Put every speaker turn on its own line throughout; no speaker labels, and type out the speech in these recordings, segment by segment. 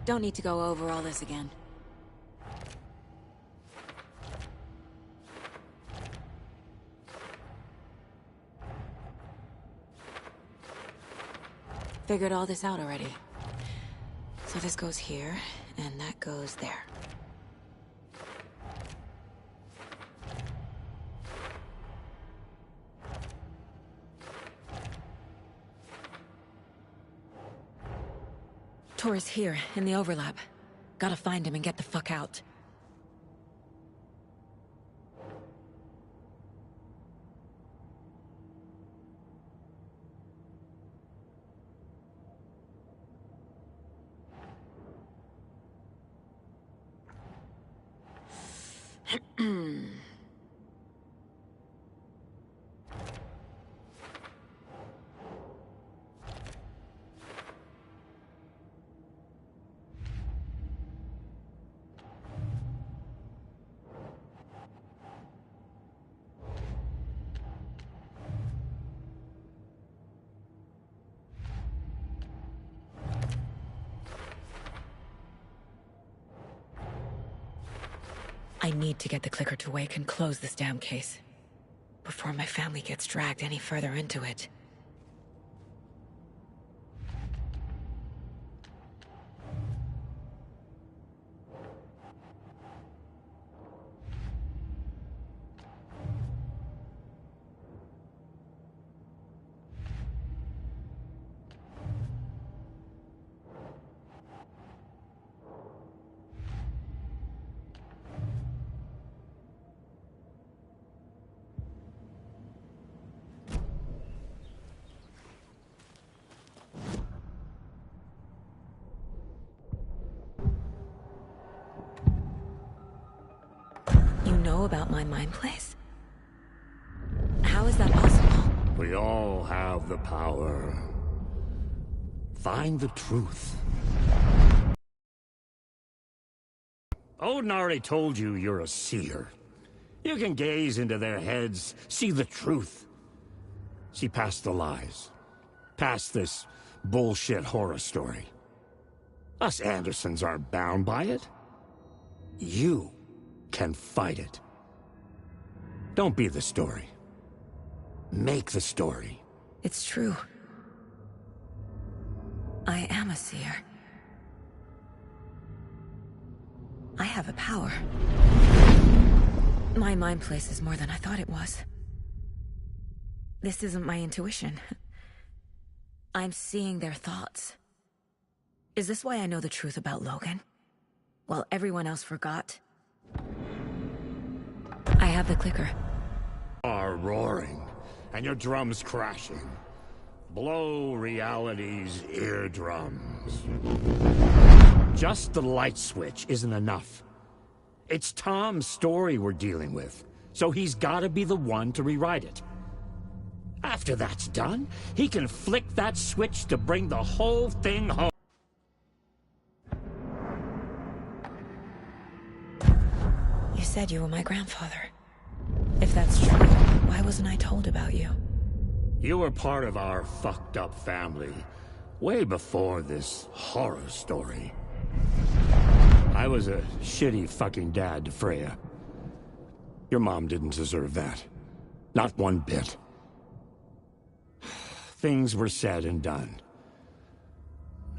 Don't need to go over all this again. Figured all this out already. So this goes here, and that goes there. Tor's here, in the overlap. Gotta find him and get the fuck out. I need to get the clicker to Wake and close this damn case before my family gets dragged any further into it. Know about my mind place? How is that possible?
We all have the power. Find the truth. Odin already told you you're a seer. You can gaze into their heads, see the truth. See past the lies. Past this bullshit horror story. Us Andersons aren't bound by it. You can fight it. Don't be the story. Make the story.
It's true. I am a seer. I have a power. My mind place is more than I thought it was. This isn't my intuition. I'm seeing their thoughts. Is this why I know the truth about Logan? While everyone else forgot? I have the clicker.
Are roaring, and your drums crashing. Blow reality's eardrums. Just the light switch isn't enough. It's Tom's story we're dealing with, so he's gotta be the one to rewrite it. After that's done, he can flick that switch to bring the whole thing home.
You said you were my grandfather. If that's true, why wasn't I told about you?
You were part of our fucked up family, way before this horror story. I was a shitty fucking dad to Freya. Your mom didn't deserve that. Not one bit. Things were said and done.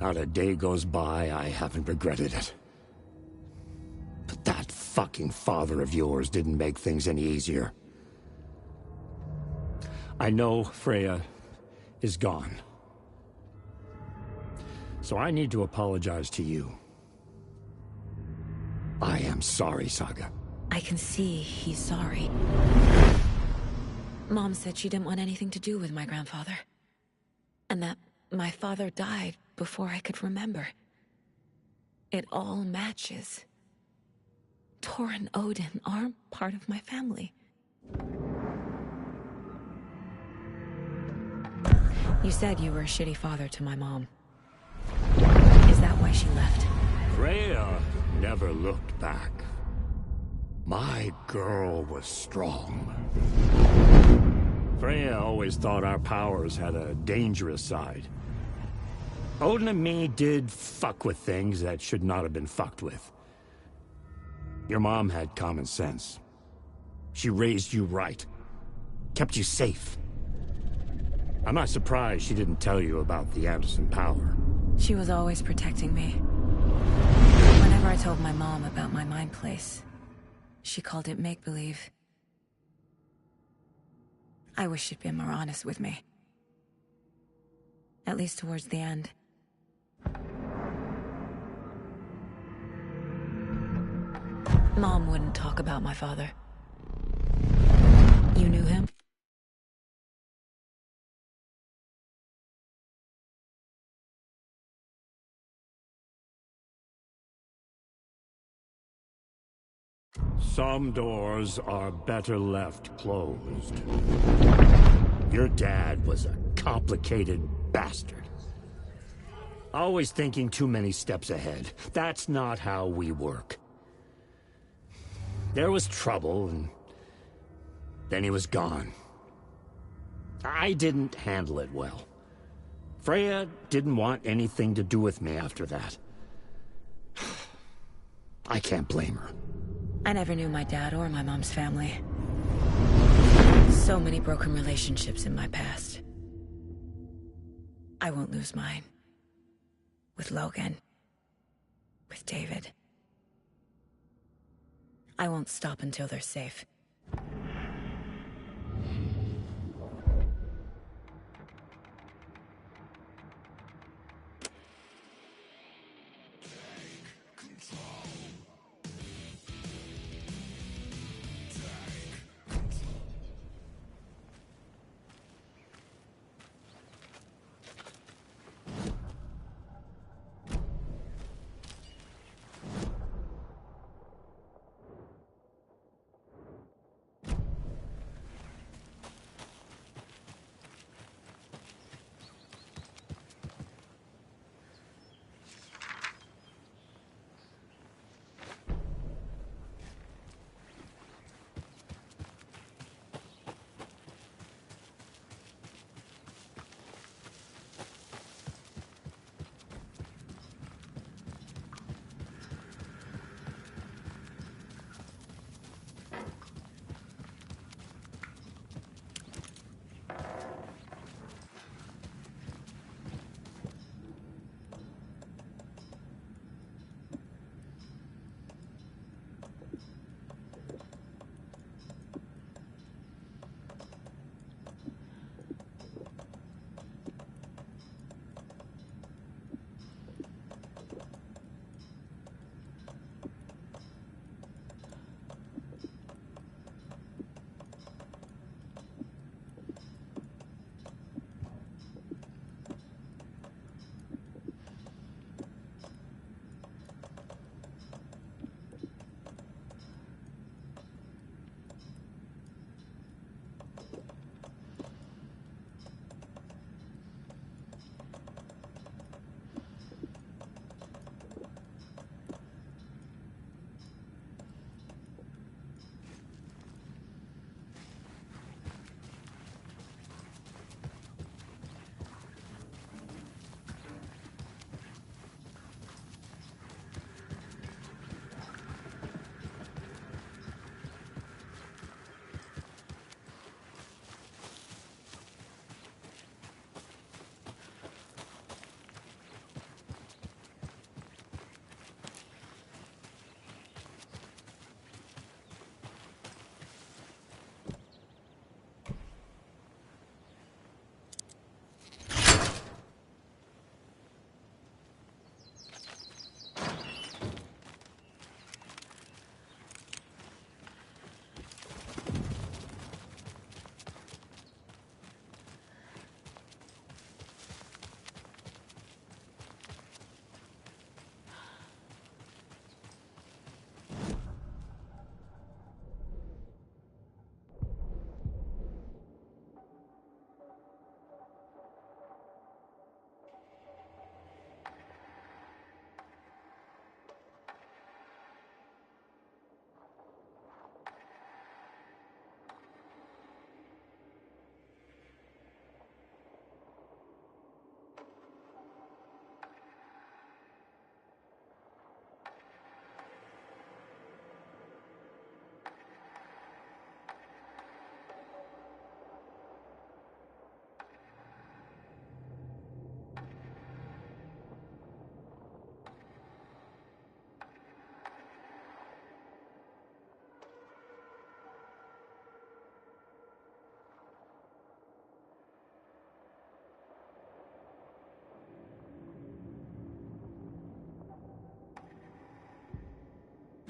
Not a day goes by I haven't regretted it. But that fucking father of yours didn't make things any easier. I know Freya is gone. So I need to apologize to you. I am sorry, Saga.
I can see he's sorry. Mom said she didn't want anything to do with my grandfather. And that my father died before I could remember. It all matches. Tor and Odin aren't part of my family. You said you were a shitty father to my mom. Is that why she left?
Freya never looked back. My girl was strong. Freya always thought our powers had a dangerous side. Odin and me did fuck with things that should not have been fucked with. Your mom had common sense. She raised you right. Kept you safe. I'm not surprised she didn't tell you about the Anderson power.
She was always protecting me. Whenever I told my mom about my mind place, she called it make-believe. I wish she'd been more honest with me. At least towards the end. Mom wouldn't talk about my father. You knew him?
Some doors are better left closed. Your dad was a complicated bastard. Always thinking too many steps ahead. That's not how we work. There was trouble, and then he was gone. I didn't handle it well. Freya didn't want anything to do with me after that. I can't blame her.
I never knew my dad or my mom's family. So many broken relationships in my past. I won't lose mine. With Logan. With David. I won't stop until they're safe.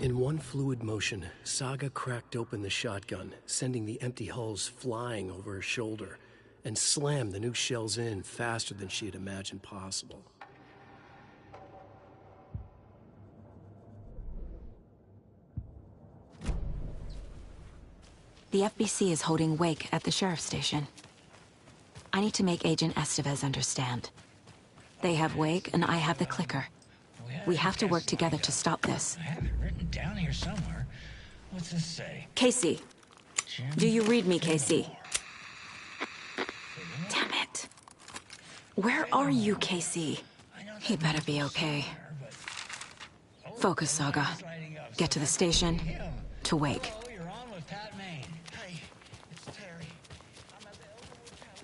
In one fluid motion, Saga cracked open the shotgun, sending the empty hulls flying over her shoulder, and slammed the new shells in faster than she had imagined possible.
The FBC is holding Wake at the sheriff's station. I need to make Agent Estevez understand. They have Wake, and I have the clicker. We have to work together to stop this.
I have it written down here somewhere. What's this say?
Casey. Do you read me, Casey? Damn it. Where are you, Casey? He better be okay. Focus, Saga. Get to the station, to Wake.
Oh, you're on with Pat Maine. Hey, it's Terry. I'm at the Elderwood House.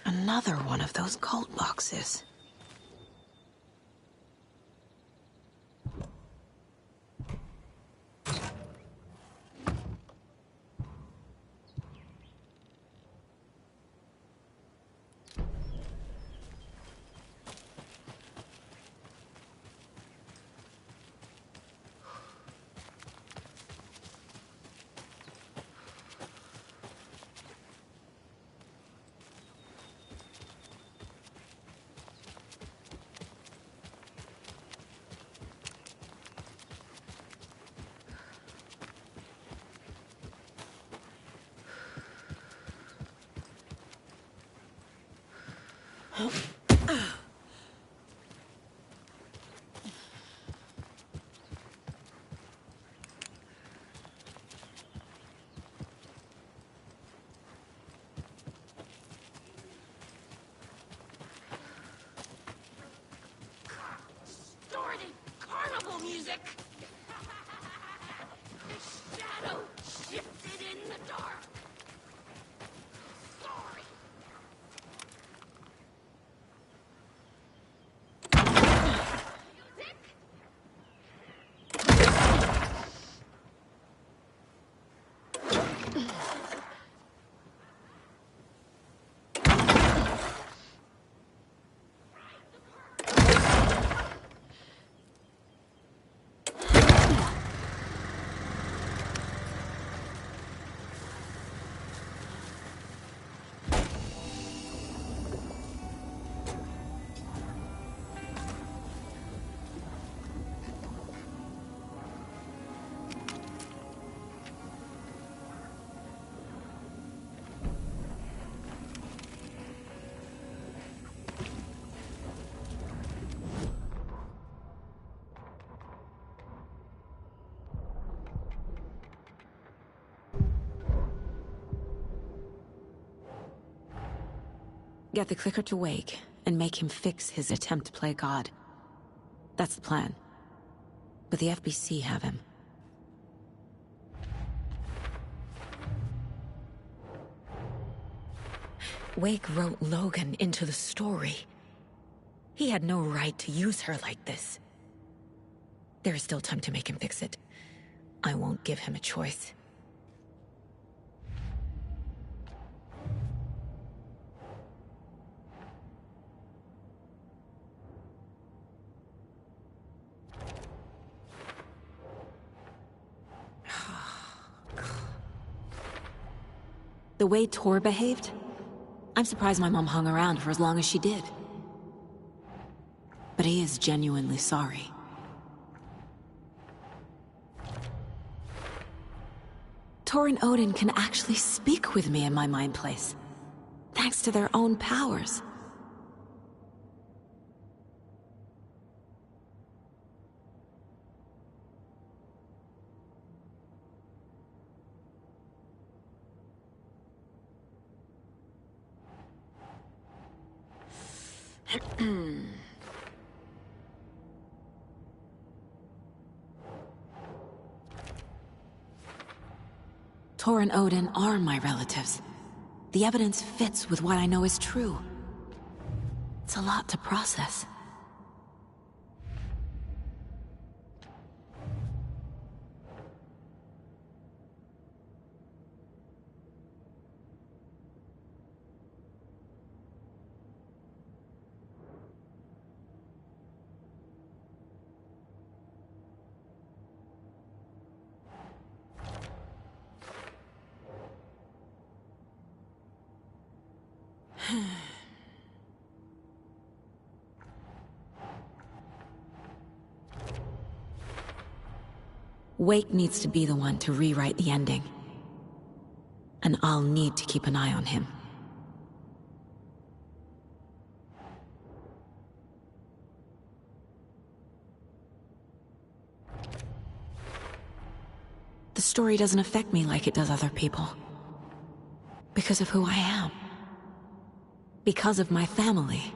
Another one of those cult boxes.
Distorted carnival music! The shadow shifted in the dark! Sorry! Music?
Get the clicker to Wake, and make him fix his attempt to play God. That's the plan. But the FBC have him. Wake wrote Logan into the story. He had no right to use her like this. There is still time to make him fix it. I won't give him a choice. The way Tor behaved? I'm surprised my mom hung around for as long as she did. But he is genuinely sorry. Tor and Odin can actually speak with me in my mind place, thanks to their own powers. Tor and Odin are my relatives. The evidence fits with what I know is true. It's a lot to process. Wake needs to be the one to rewrite the ending. And I'll need to keep an eye on him. The story doesn't affect me like it does other people. Because of who I am. Because of my family.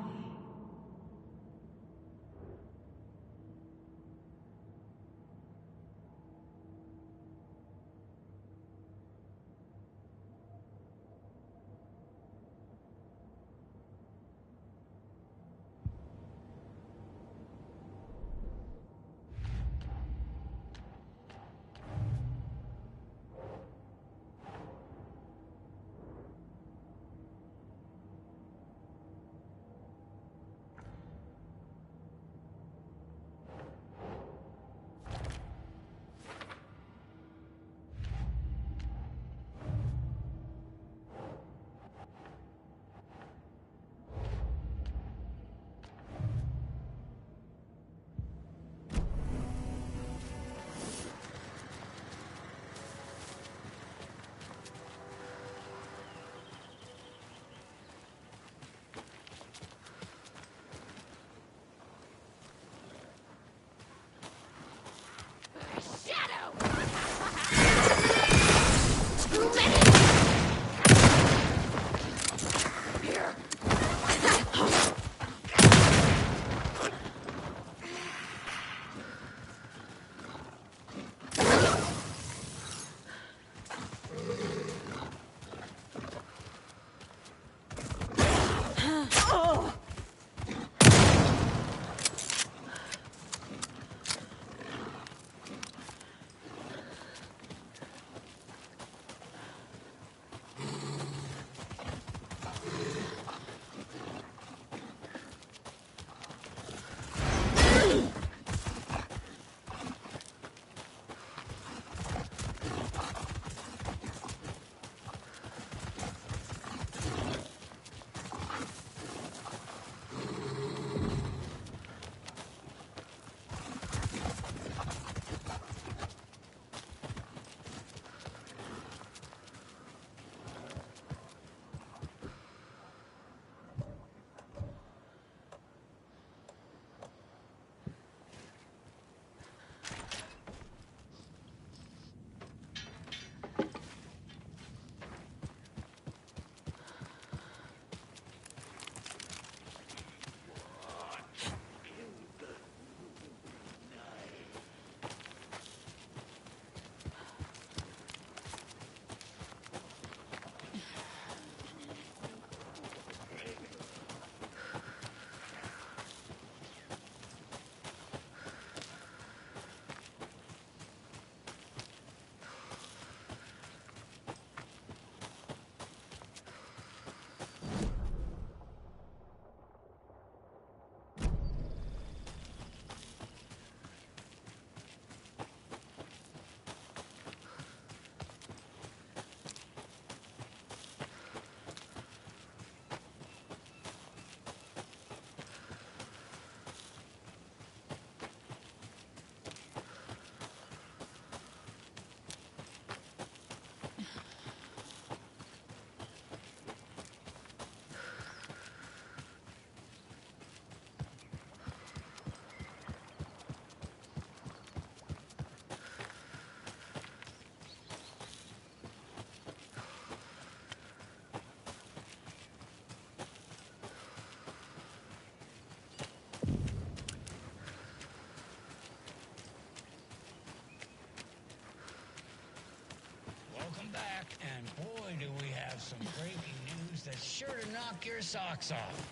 back, and boy, do we have some breaking news that's sure to knock your socks off.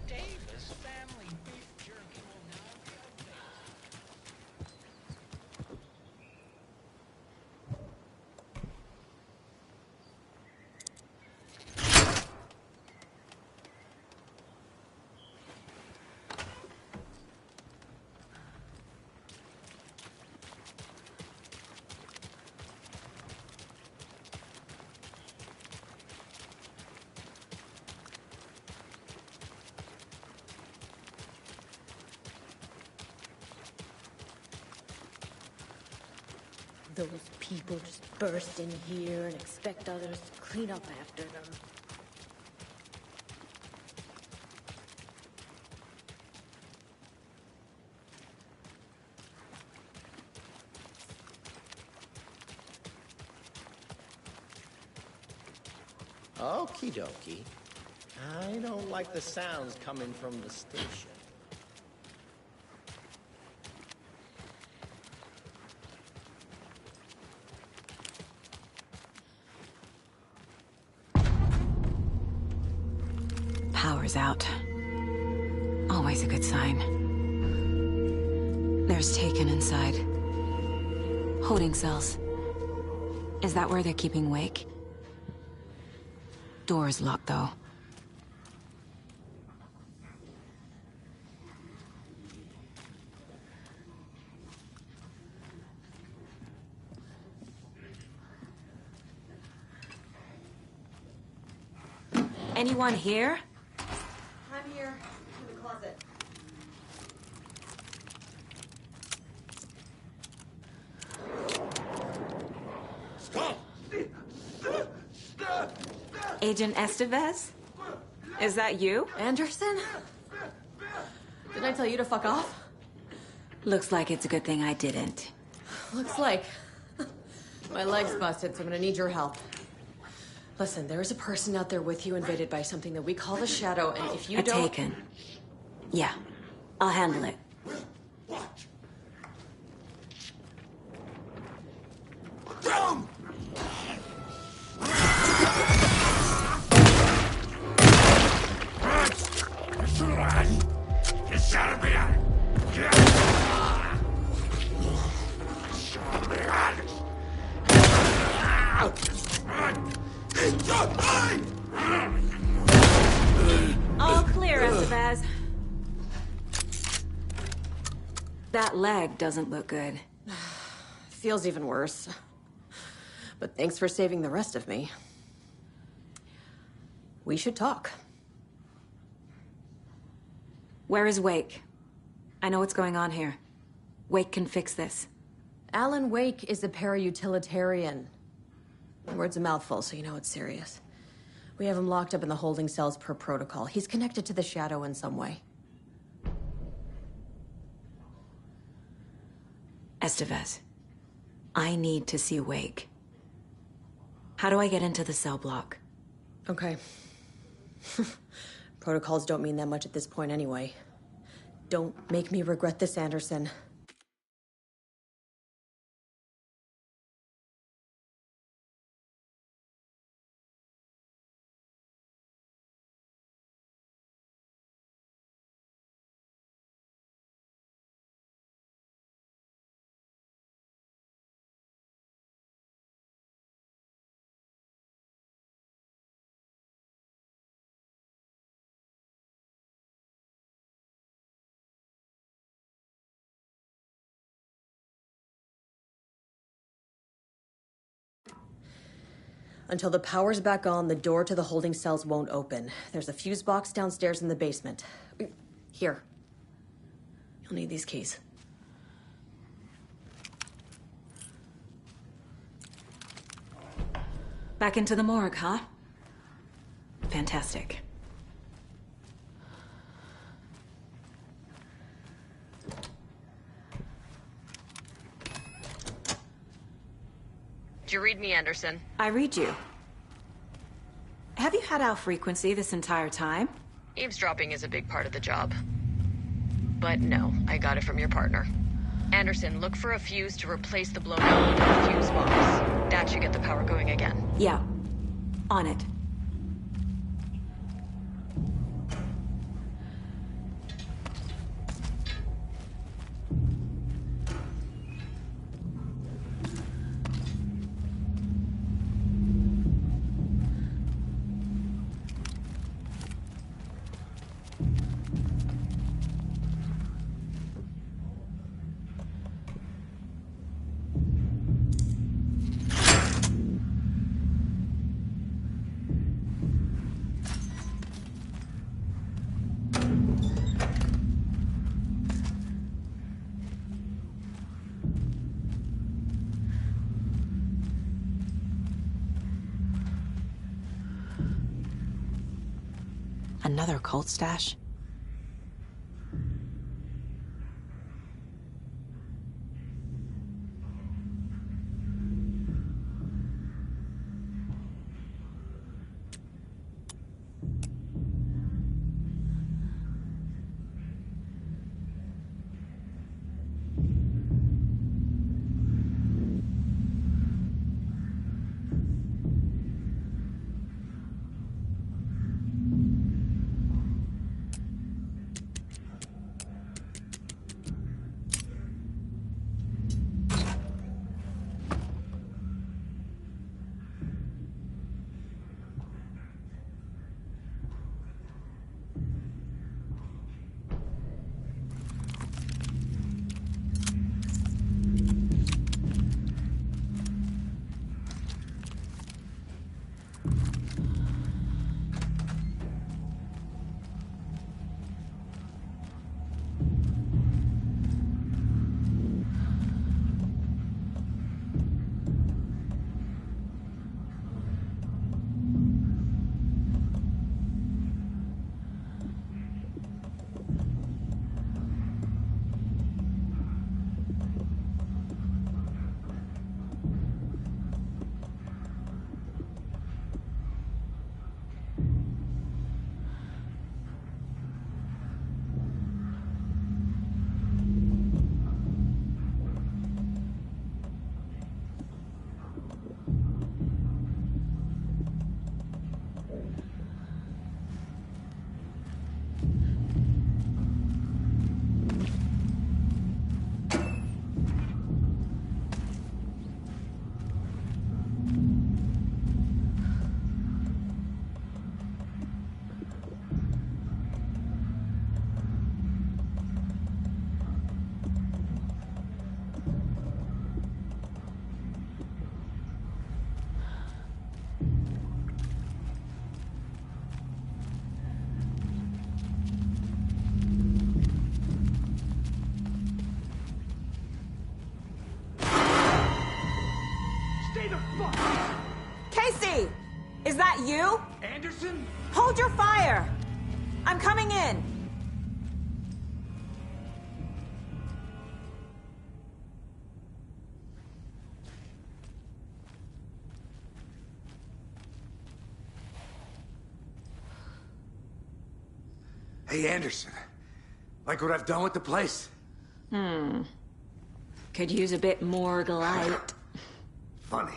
Davis family beef jerky will now be updated.
Those people just burst in here and expect others to clean up after them.
Okie dokie. I don't like the sounds coming from the station.
Power's out. Always a good sign. There's Taken inside. Holding cells. Is that where they're keeping Wake? Door's locked, though. Anyone here?
I'm here, in the closet.
Agent Estevez? Is that you?
Anderson? Didn't I tell you to fuck off?
Looks like it's a good thing I didn't.
Looks like. My leg's busted, so I'm gonna need your help. Listen, there is a person out there with you invaded by something that we call the Shadow, and if you don't...
Taken. Yeah, I'll handle it. All clear, Estevez. That leg doesn't look good.
Feels even worse. But thanks for saving the rest of me. We should talk.
Where is Wake? I know what's going on here. Wake can fix this.
Alan Wake is a para-utilitarian. The word's a mouthful, so you know it's serious. We have him locked up in the holding cells per protocol. He's connected to the Shadow in some way.
Estevez, I need to see Wake. How do I get into the cell block?
Okay. Protocols don't mean that much at this point anyway. Don't make me regret this, Anderson. Until the power's back on, the door to the holding cells won't open. There's a fuse box downstairs in the basement. Here. You'll need these keys.
Back into the morgue, huh? Fantastic.
Did you read me, Anderson?
I read you. Have you had our frequency this entire time?
Eavesdropping is a big part of the job. But no, I got it from your partner. Anderson, look for a fuse to replace the blown out fuse box. That should get the power going again.
Yeah. On it. Another cult stash?
Casey! Is that you?
Anderson?
Hold your fire! I'm coming in!
Hey, Anderson. Like what I've done with the place?
Could use a bit more light.
Funny.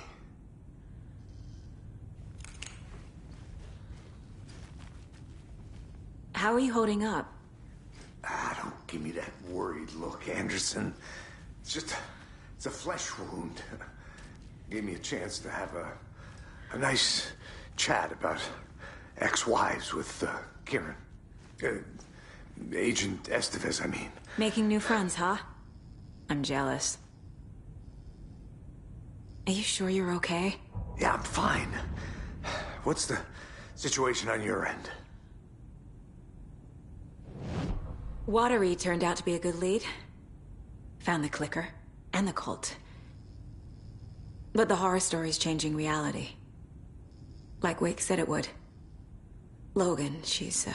How are you holding up?
Don't give me that worried look, Anderson. It's a flesh wound. Gave me a chance to have a nice chat about ex-wives with Kieran. Agent Estevez, I mean.
Making new friends, huh? I'm jealous. Are you sure you're okay?
Yeah, I'm fine. What's the situation on your end?
Watery turned out to be a good lead. Found the clicker and the cult. But the horror story's changing reality. Like Wake said it would. Logan, she's,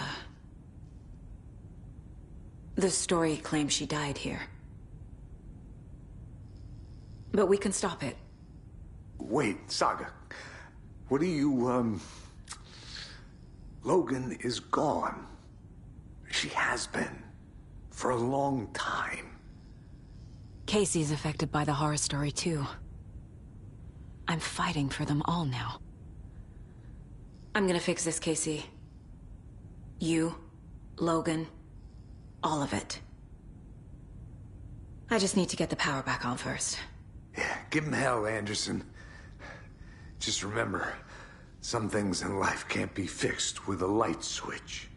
the story claims she died here. But we can stop it.
Wait, Saga. What do you, Logan is gone. She has been. For a long time.
Casey's affected by the horror story, too. I'm fighting for them all now. I'm gonna fix this, Casey. You, Logan, all of it. I just need to get the power back on first.
Yeah, give him hell, Anderson. Just remember, some things in life can't be fixed with a light switch.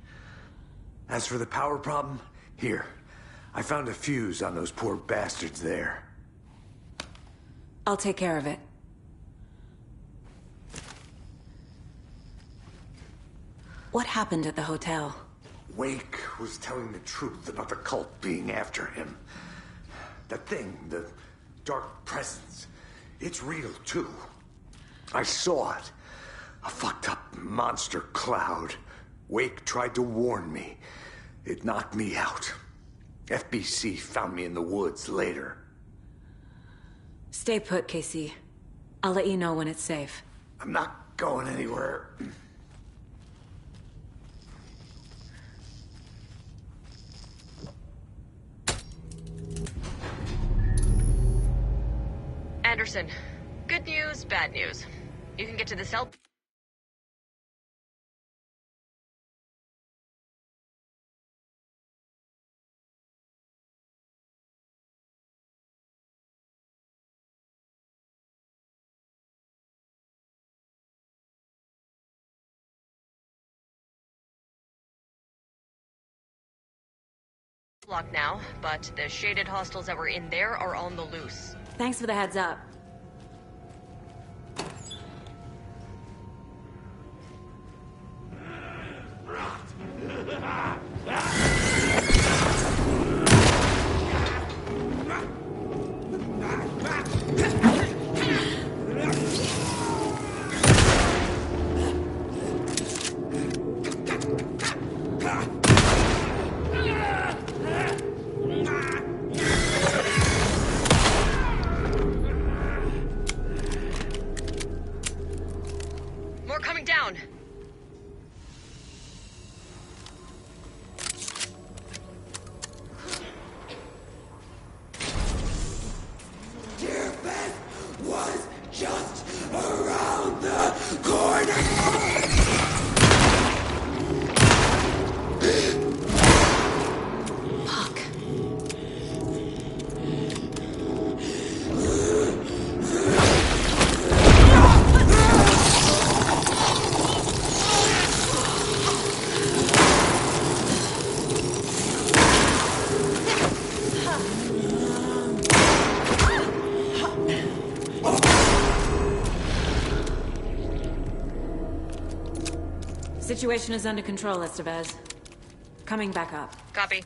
As for the power problem, here. I found a fuse on those poor bastards there.
I'll take care of it. What happened at the hotel?
Wake was telling the truth about the cult being after him. That thing, the dark presence, it's real too. I saw it. A fucked up monster cloud. Wake tried to warn me. It knocked me out. FBC found me in the woods later.
Stay put, Casey. I'll let you know when it's safe.
I'm not going anywhere.
Anderson, good news, bad news. You can get to the cell block now, but the shaded hostiles that were in there are on the loose.
Thanks for the heads up.
More coming down.
Was just around the corner!
Fuck. Situation is under control, Estevez. Coming back up.
Copy.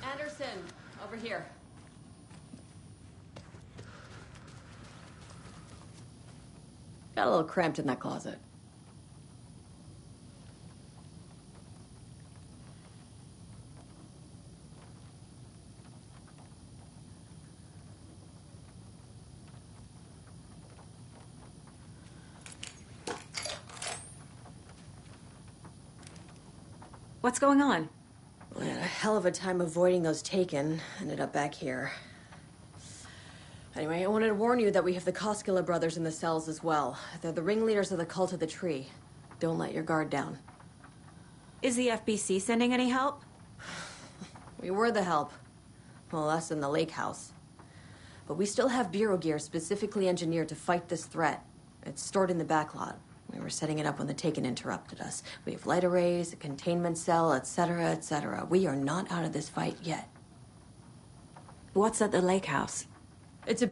Anderson, over here. Got a little cramped in that closet.
What's going on?
We had a hell of a time avoiding those taken. Ended up back here. Anyway, I wanted to warn you that we have the Koskela brothers in the cells as well. They're the ringleaders of the Cult of the Tree. Don't let your guard down.
Is the FBC sending any help?
We were the help. Well, us in the lake house. But we still have Bureau gear specifically engineered to fight this threat. It's stored in the backlot. We were setting it up when the Taken interrupted us. We have light arrays, a containment cell, etc., etc. We are not out of this fight yet.
What's at the lake house?
It's a...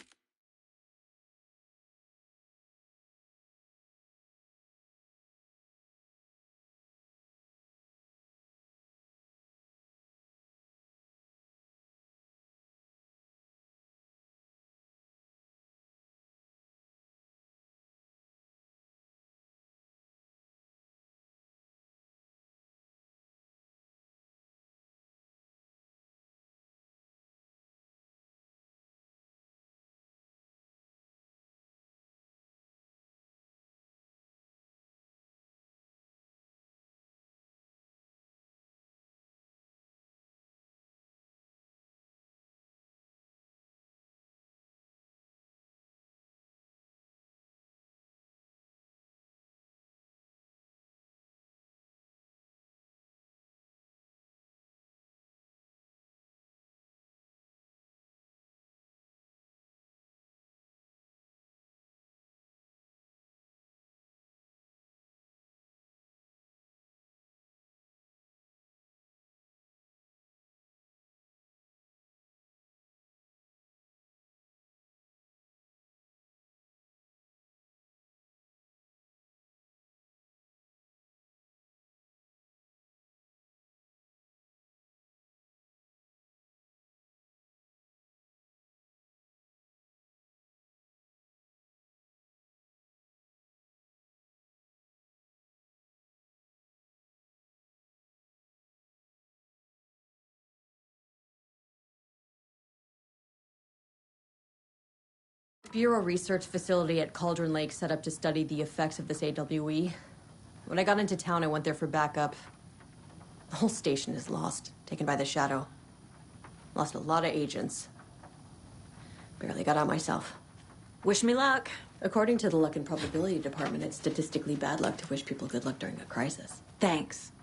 Bureau research facility at Cauldron Lake set up to study the effects of this AWE. When I got into town, I went there for backup. The whole station is lost, taken by the Shadow. Lost a lot of agents. Barely got out myself.
Wish me luck.
According to the luck and probability department, it's statistically bad luck to wish people good luck during a crisis.
Thanks.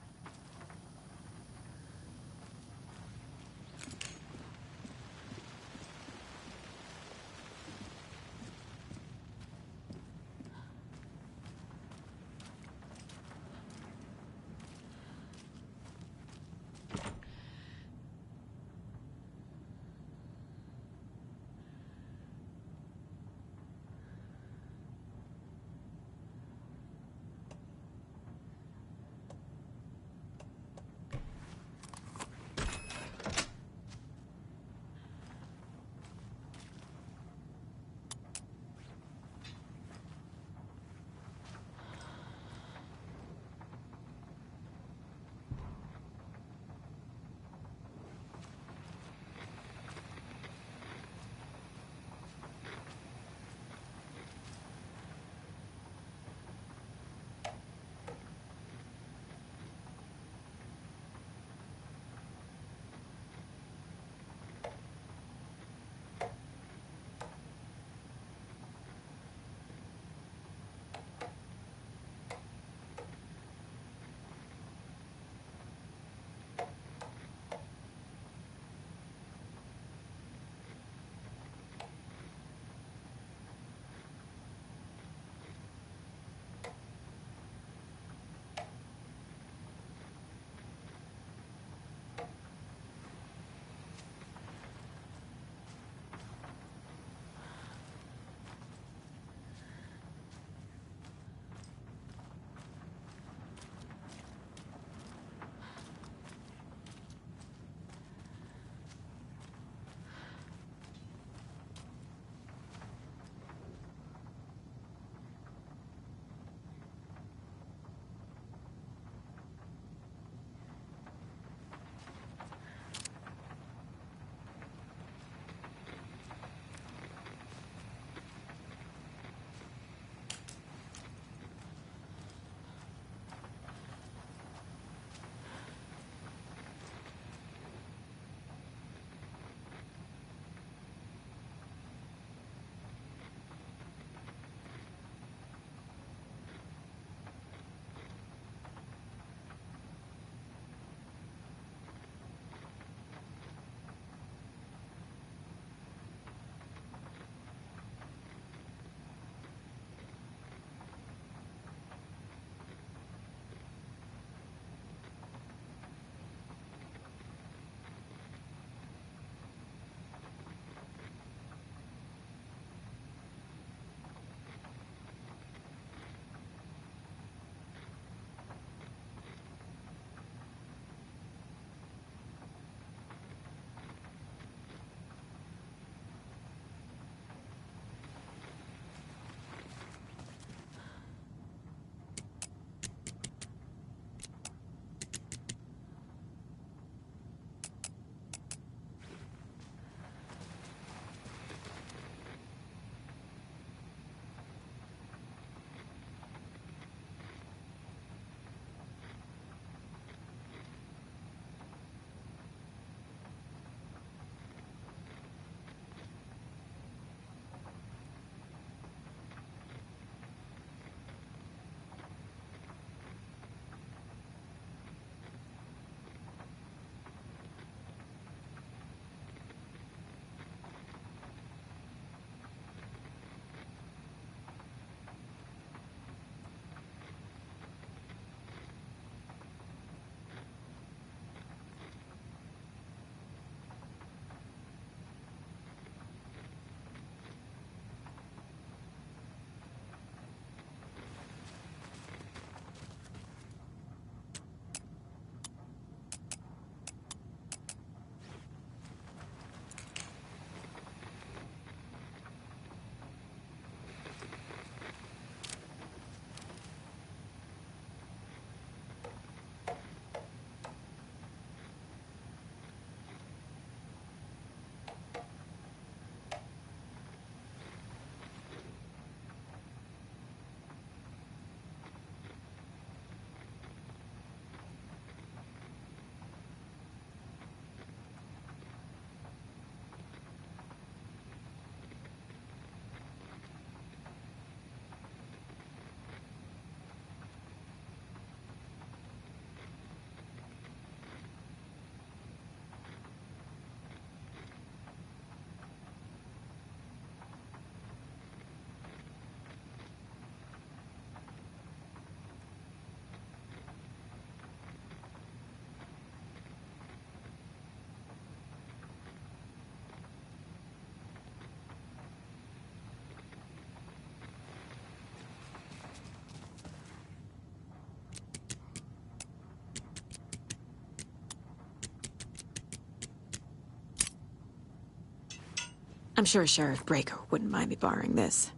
I'm sure Sheriff Breaker wouldn't mind me borrowing this.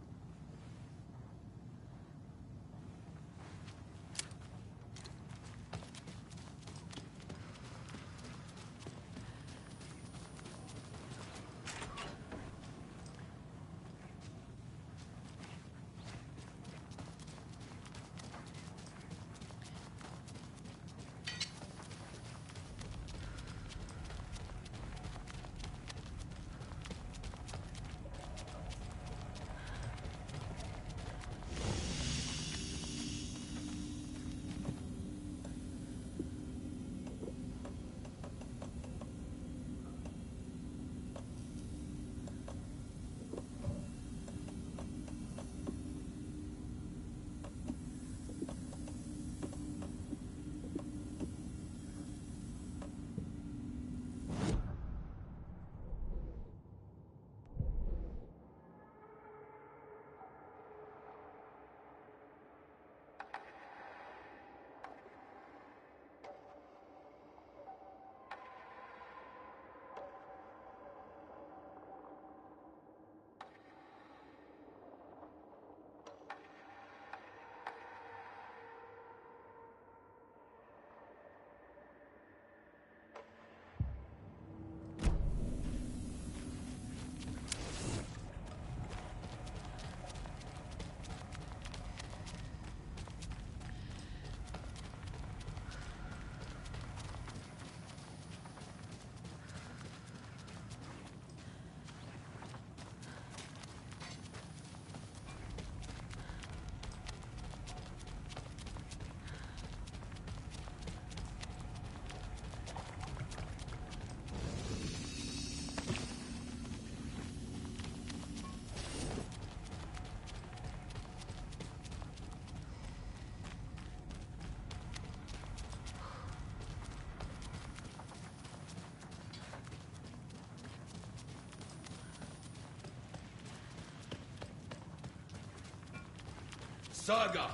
Saga!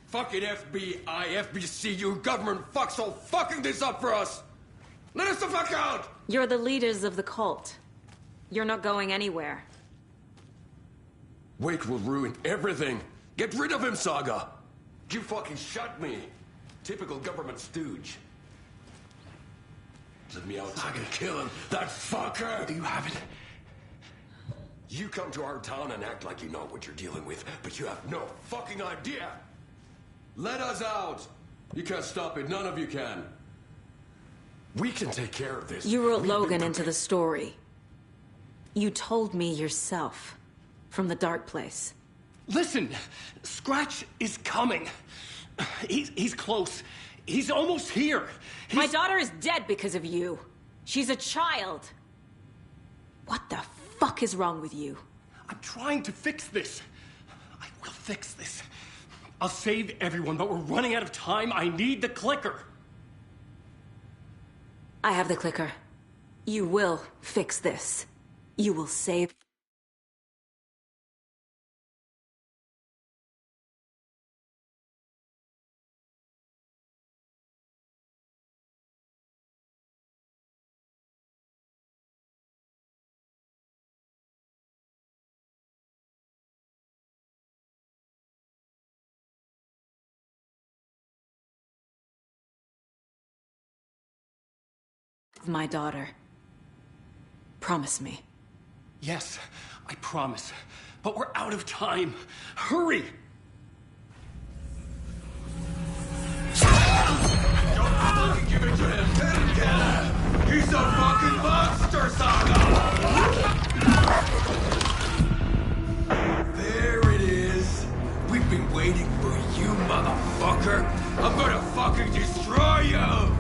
Fucking FBI, FBC, you government fucks all fucking this up for us! Let us the fuck out!
You're the leaders of the cult. You're not going anywhere.
Wake will ruin everything. Get rid of him, Saga! You fucking shot me. Typical government stooge. Let me out so I can kill him, that fucker!
Do you have it?
You come to our town and act like you know what you're dealing with, but you have no fucking idea! Let us out! You can't stop it, none of you can. We can take care of this.
You wrote Logan into the story. You told me yourself. From the dark place.
Listen, Scratch is coming. He's close. He's almost here.
My daughter is dead because of you. She's a child. What the fuck is wrong with you?
I'm trying to fix this. I will fix this. I'll save everyone, but we're running out of time. I need the clicker.
I have the clicker. You will fix this. You will save... my daughter. Promise me.
Yes, I promise. But we're out of time. Hurry!
Don't fucking give it to him! Let him kill him! He's a fucking monster, Saga! There it is! We've been waiting for you, motherfucker! I'm gonna fucking destroy you!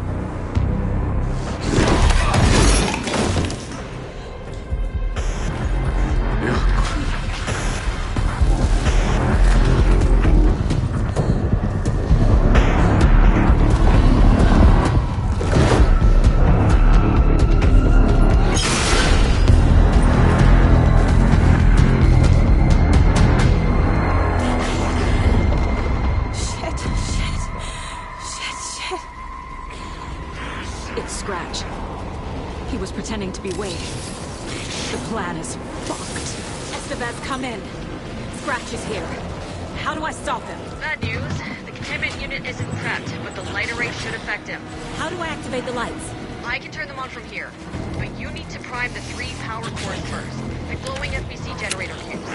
It's Scratch. He was pretending to be Wade. The plan is fucked. Estevez, come in. Scratch is here. How do I stop him?
Bad news. The containment unit isn't prepped, but the light array should affect him.
How do I activate the lights?
I can turn them on from here, but you need to prime the 3 power cores first. The glowing FBC generator cubes.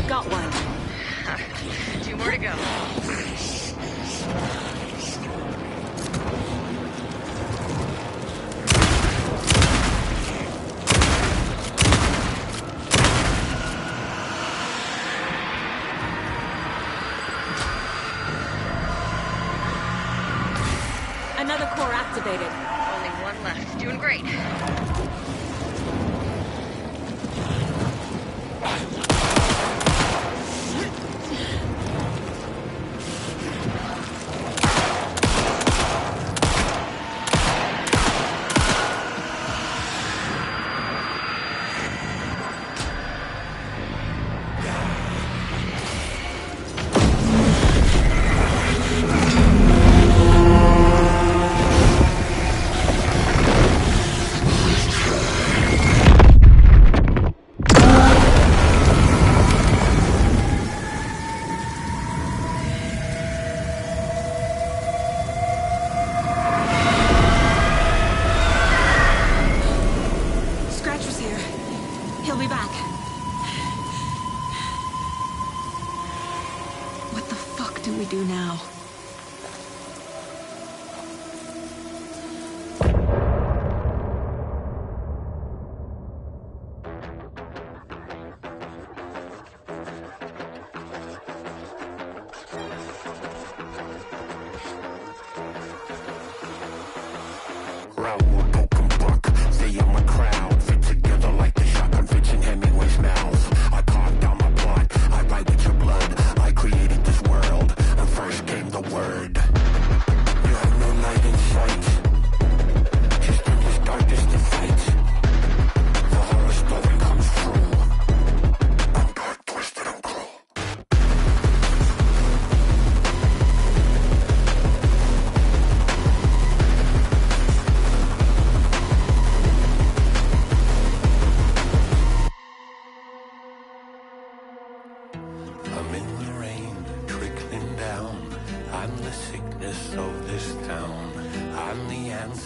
Got one.
2 more to go.
Another core activated.
Only 1 left. Doing great.
He'll be back. What the fuck do we do now?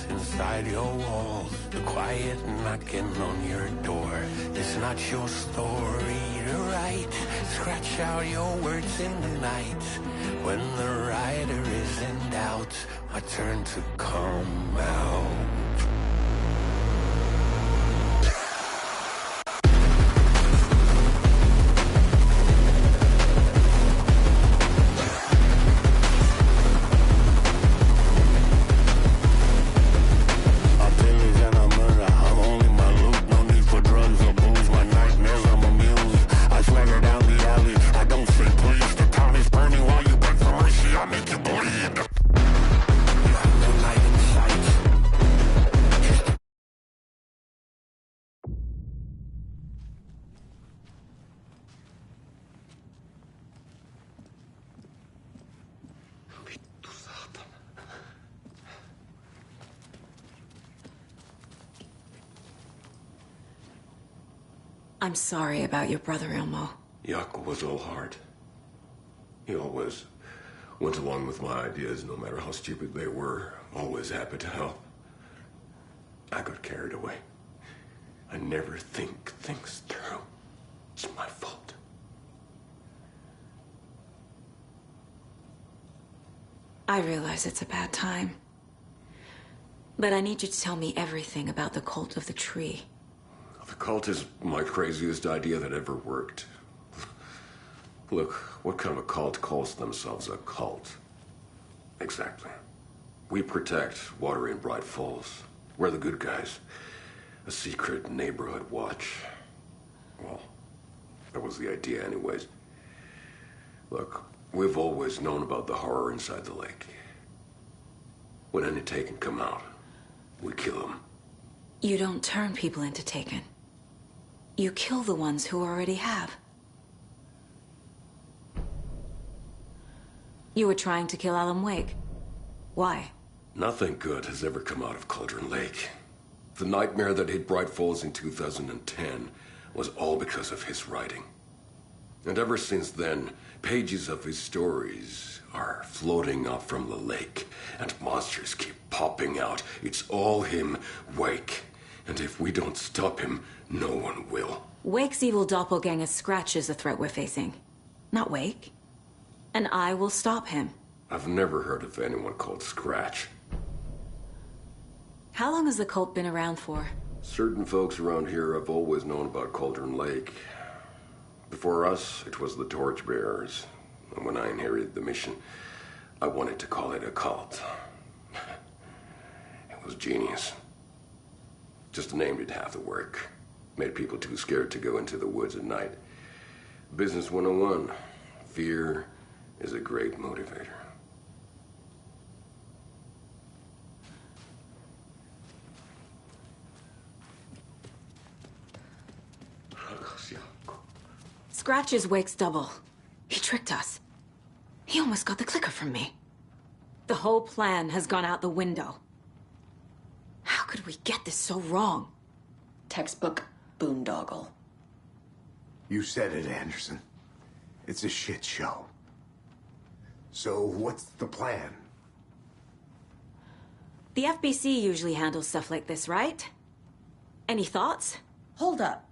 Inside your walls, the quiet knocking on your door. It's not your story to write. Scratch out your words in the night. When the writer is in doubt, my turn to come out.
I'm sorry about your brother, Ilmo.
Yaakov was all heart. He always went along with my ideas, no matter how stupid they were. Always happy to help. I got carried away. I never think things through. It's my fault.
I realize it's a bad time. But I need you to tell me everything about the cult of the tree.
The cult is my craziest idea that ever worked. Look, what kind of a cult calls themselves a cult? Exactly. We protect Water in Bright Falls. We're the good guys. A secret neighborhood watch. Well, that was the idea anyways. Look, we've always known about the horror inside the lake. When any Taken come out, we kill them.
You don't turn people into Taken. You kill the ones who already have. You were trying to kill Alan Wake. Why?
Nothing good has ever come out of Cauldron Lake. The nightmare that hit Bright Falls in 2010 was all because of his writing. And ever since then, pages of his stories are floating up from the lake, and monsters keep popping out. It's all him, Wake. And if we don't stop him, no one will.
Wake's evil doppelganger Scratch is the threat we're facing, not Wake. And I will stop him.
I've never heard of anyone called Scratch.
How long has the cult been around for?
Certain folks around here have always known about Cauldron Lake. Before us, it was the Torchbearers. And when I inherited the mission, I wanted to call it a cult. It was genius. Just the name did half the work. Made people too scared to go into the woods at night. Business 101. Fear is a great motivator.
Scratch is Wake's double. He tricked us. He almost got the clicker from me. The whole plan has gone out the window. How could we get this so wrong?
Textbook boondoggle.
You said it, Anderson. It's a shit show. So what's the plan?
The FBC usually handles stuff like this, right? Any thoughts?
Hold up.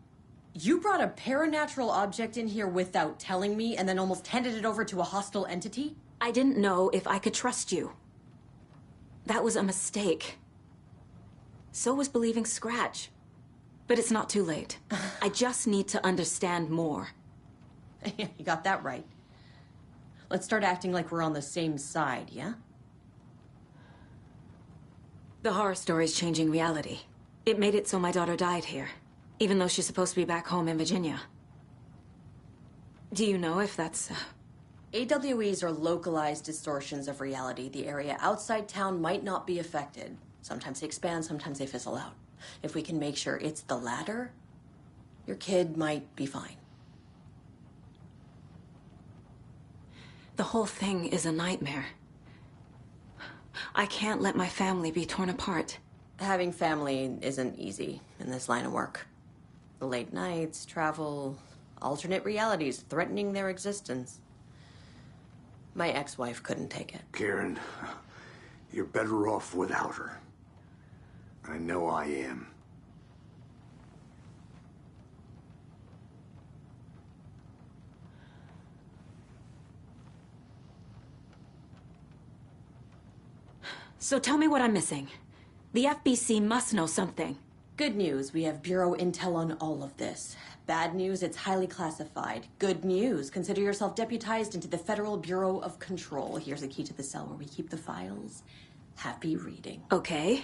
You brought a paranatural object in here without telling me and then almost handed it over to a hostile entity?
I didn't know if I could trust you. That was a mistake. So was believing Scratch. But it's not too late. I just need to understand more.
You got that right. Let's start acting like we're on the same side, yeah?
The horror story's changing reality. It made it so my daughter died here, even though she's supposed to be back home in Virginia. Do you know if that's...
AWEs are localized distortions of reality. The area outside town might not be affected. Sometimes they expand, sometimes they fizzle out. If we can make sure it's the latter, your kid might be fine.
The whole thing is a nightmare. I can't let my family be torn apart.
Having family isn't easy in this line of work. The late nights, travel, alternate realities threatening their existence. My ex-wife couldn't take it.
Karen, you're better off without her. I know I am.
So tell me what I'm missing. The FBC must know something.
Good news, we have Bureau intel on all of this. Bad news, it's highly classified. Good news, consider yourself deputized into the Federal Bureau of Control. Here's a key to the cell where we keep the files. Happy reading.
Okay.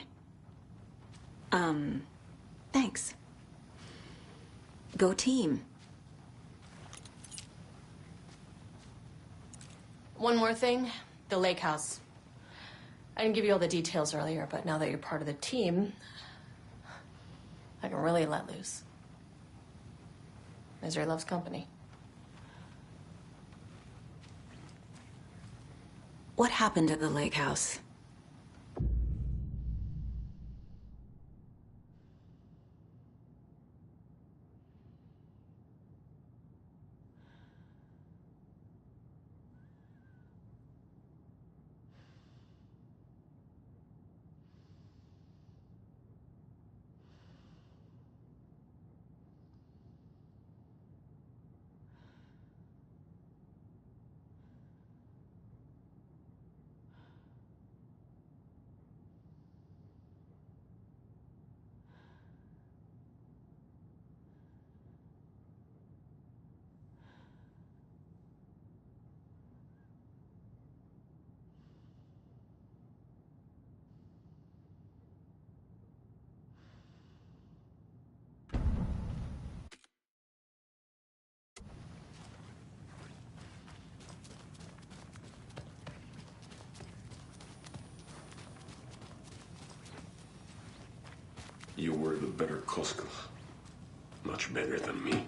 Thanks. Go team.
One more thing, the lake house. I didn't give you all the details earlier, but now that you're part of the team, I can really let loose. Misery loves company.
What happened at the lake house?
You were the better Cusco. Much better than me.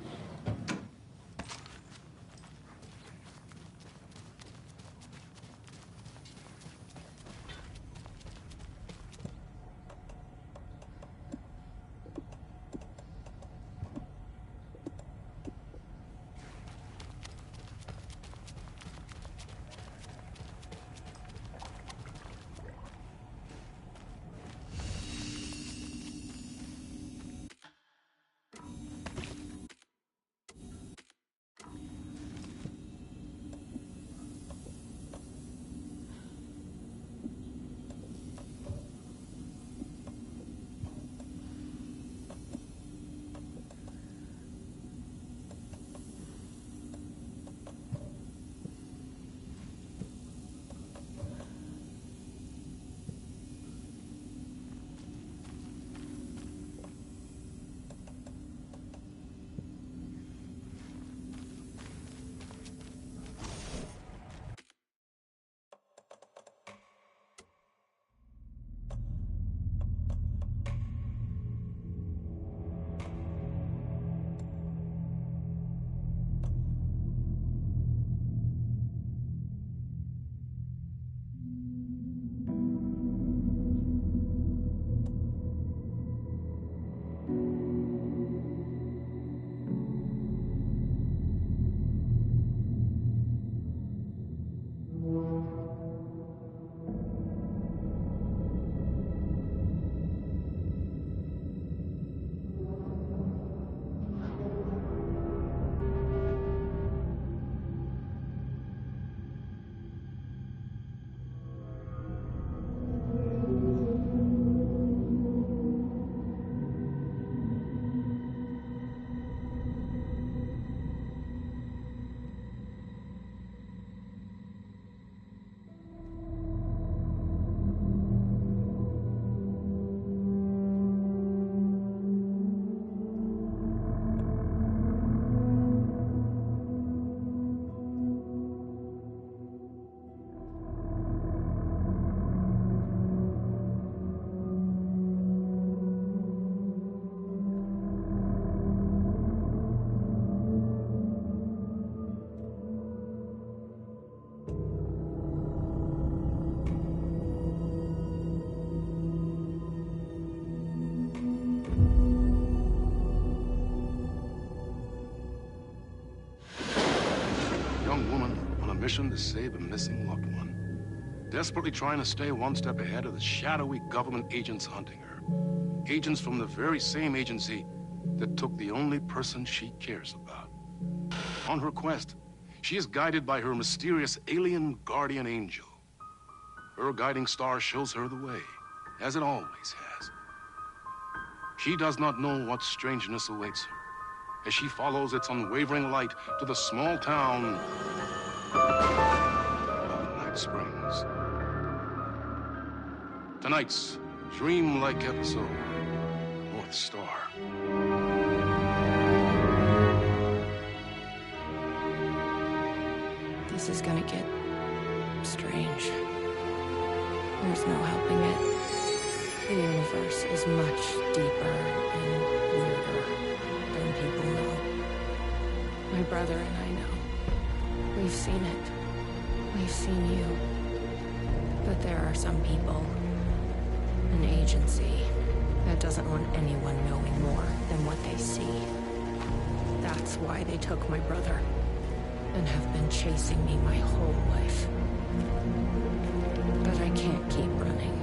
mission to save a missing loved one. Desperately trying to stay one step ahead of the shadowy government agents hunting her. Agents from the very same agency that took the only person she cares about. On her quest, she is guided by her mysterious alien guardian angel. Her guiding star shows her the way, as it always has. She does not know what strangeness awaits her as she follows its unwavering light to the small town of Night Springs. Tonight's dreamlike episode, North Star.
This is gonna get strange. There's no helping it. The universe is much deeper and weirder than people know. My brother and I know. We've seen it. We've seen you. But there are some people, an agency, that doesn't want anyone knowing more than what they see. That's why they took my brother and have been chasing me my whole life. But I can't keep running.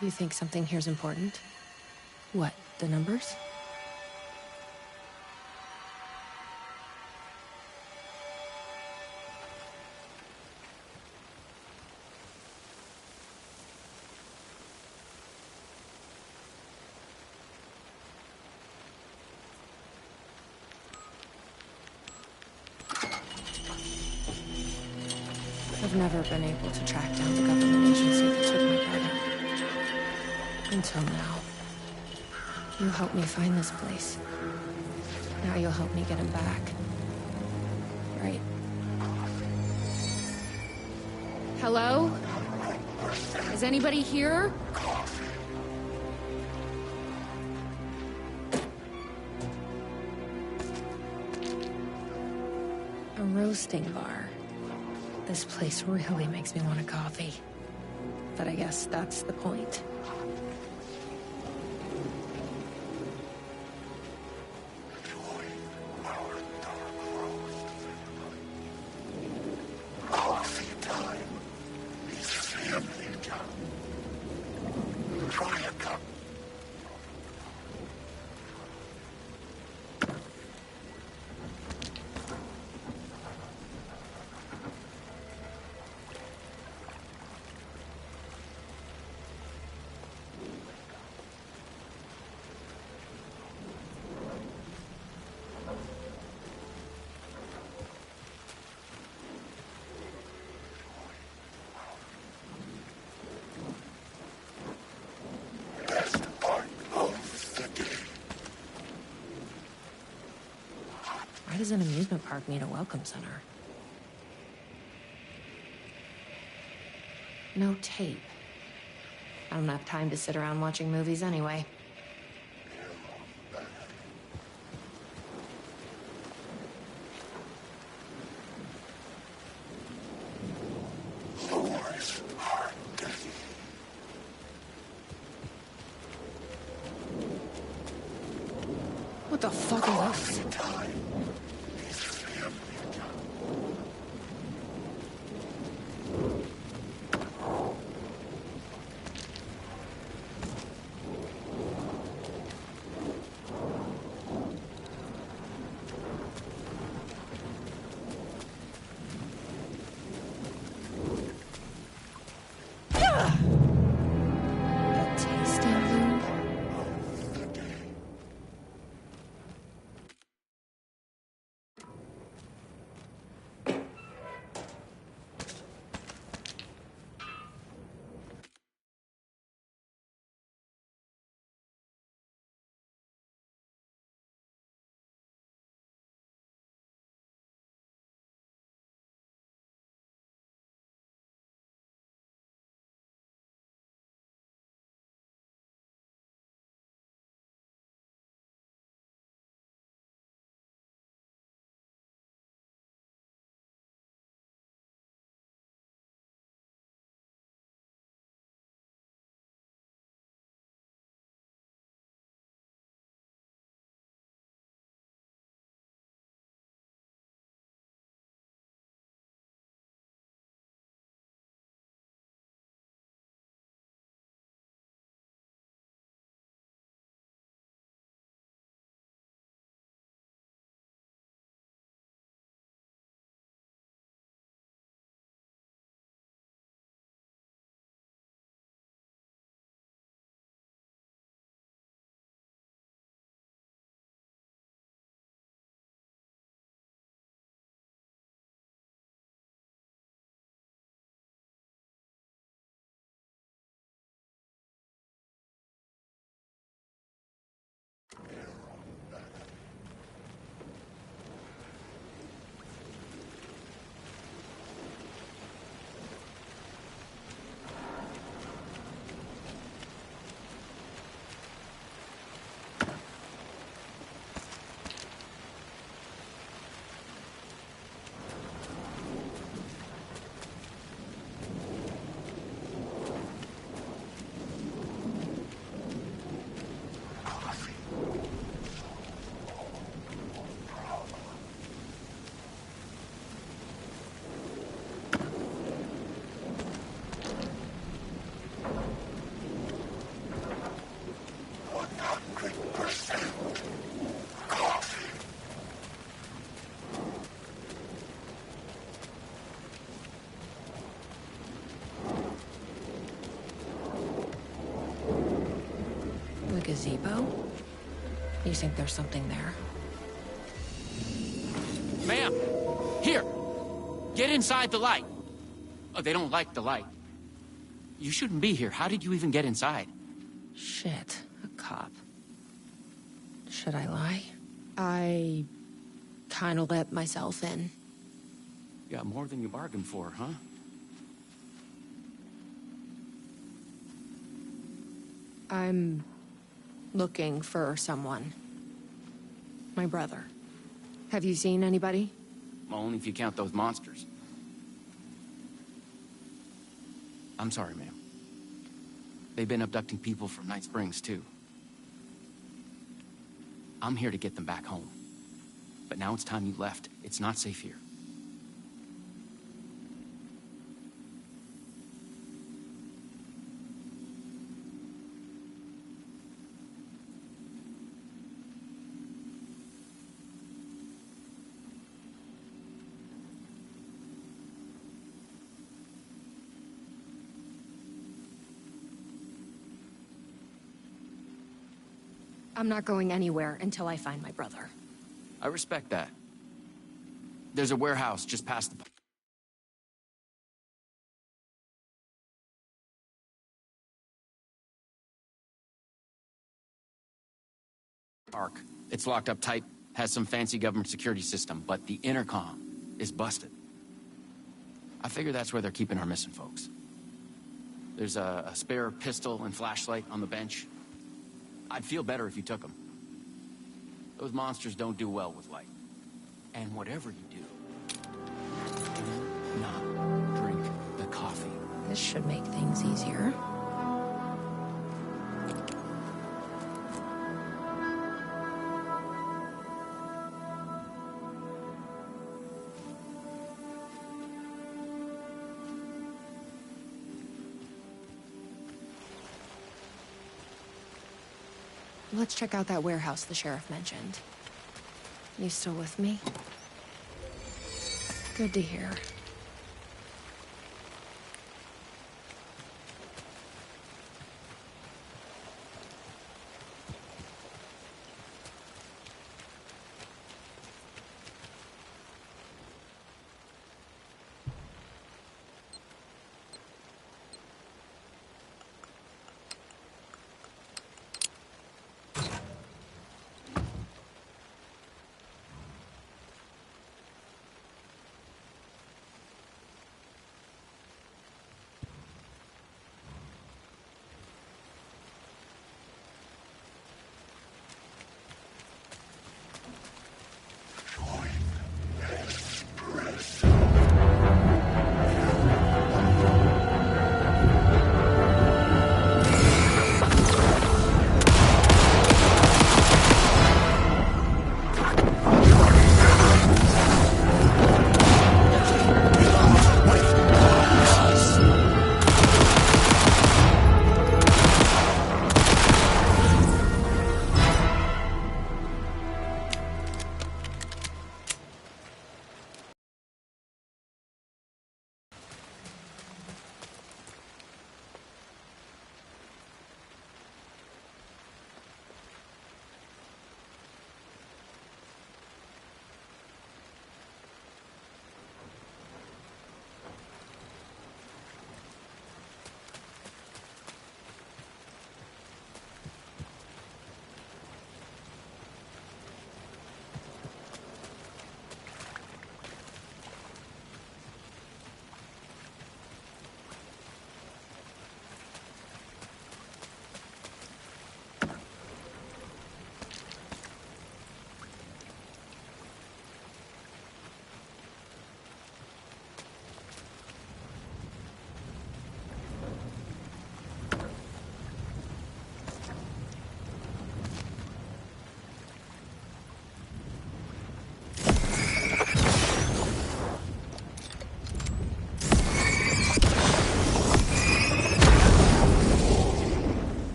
You think something here's important? What, the numbers? never been able to track down the government agency that took my brother. Until now. You helped me find this place. Now you'll help me get him back. Right? Hello? Is anybody here? A roasting bar. This place really makes me want a coffee. But I guess that's the point. Why does an amusement park need a welcome center? No tape. I don't have time to sit around watching movies anyway. What the fuck are those? Gazebo? You think there's something there?
Ma'am! Here! Get inside the light! Oh, they don't like the light. You shouldn't be here. How did you even get inside?
Shit, a cop. Should I lie? I kinda let myself in.
You got more than you bargained for, huh?
I'm looking for someone. My brother. Have you seen anybody?
Well, only if you count those monsters. I'm sorry, ma'am. They've been abducting people from Night Springs, too. I'm here to get them back home. But now it's time you left. It's not safe here.
I'm not going anywhere until I find my brother.
I respect that. There's a warehouse just past the park. It's locked up tight, has some fancy government security system, but the intercom is busted. I figure that's where they're keeping our missing folks. There's a spare pistol and flashlight on the bench. I'd feel better if you took them. Those monsters don't do well with light. And whatever you do, do not drink the coffee.
This should make things easier. Let's check out that warehouse the sheriff mentioned. You still with me? Good to hear.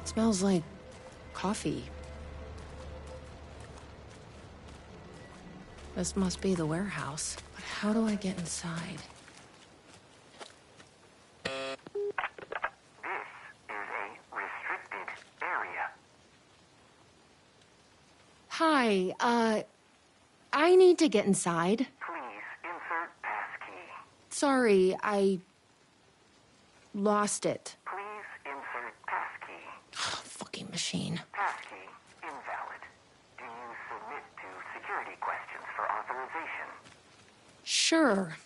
Smells like coffee. This must be the warehouse. But how do I get inside?
This is a restricted area.
Hi, I need to get inside.
Please insert passkey.
Sorry, I lost it.
Please insert passkey.
Fucking machine.
Passkey invalid. Do you submit to security questions for authorization?
Sure.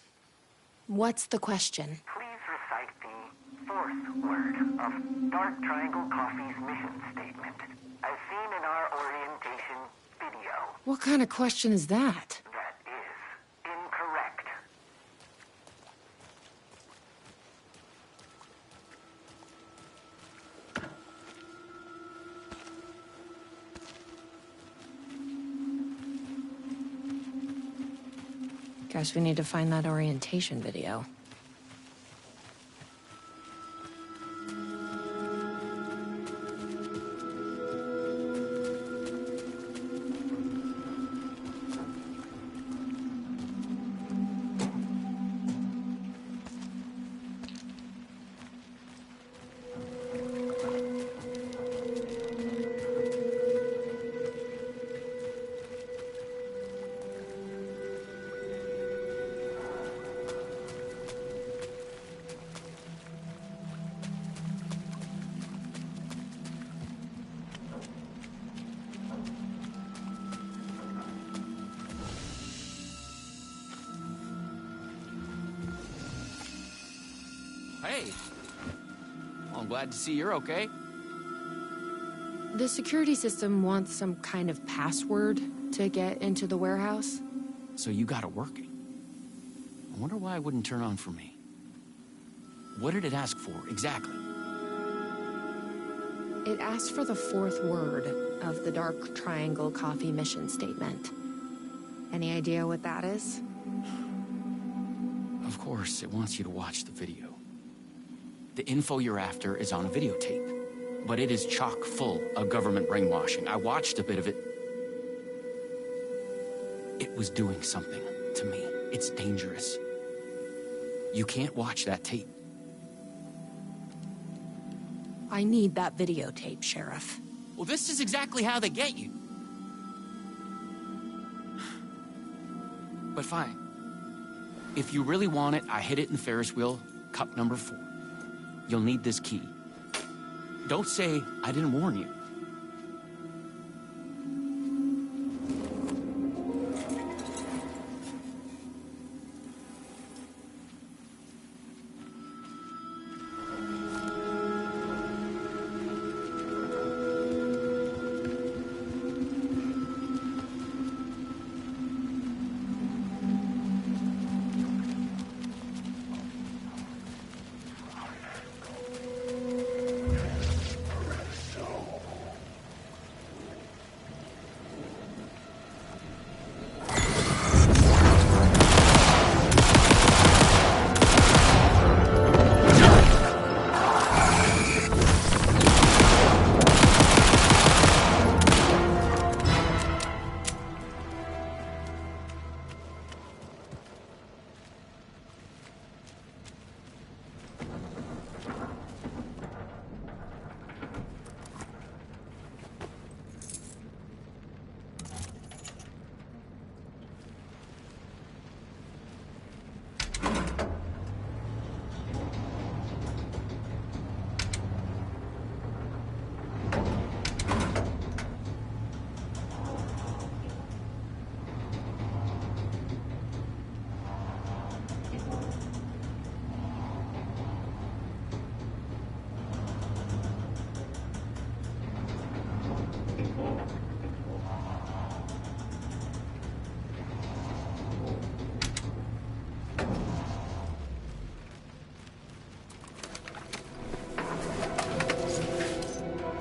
What's the question?
Please recite the fourth word of Dark Triangle Coffee's mission statement, as seen in our orientation video.
What kind of question is that?
That is incorrect.
Guess we need to find that orientation video.
Hey. Well, I'm glad to see you're okay.
The security system wants some kind of password to get into the warehouse.
So you got it working. I wonder why it wouldn't turn on for me. What did it ask for, exactly?
It asked for the fourth word of the Dark Triangle Coffee mission statement. Any idea what that is?
Of course, it wants you to watch the video. The info you're after is on a videotape, but it is chock full of government brainwashing. I watched a bit of it. It was doing something to me. It's dangerous. You can't watch that tape.
I need that videotape, Sheriff.
Well, this is exactly how they get you. But fine. If you really want it, I hid it in the Ferris wheel, cup number 4. You'll need this key. Don't say I didn't warn you.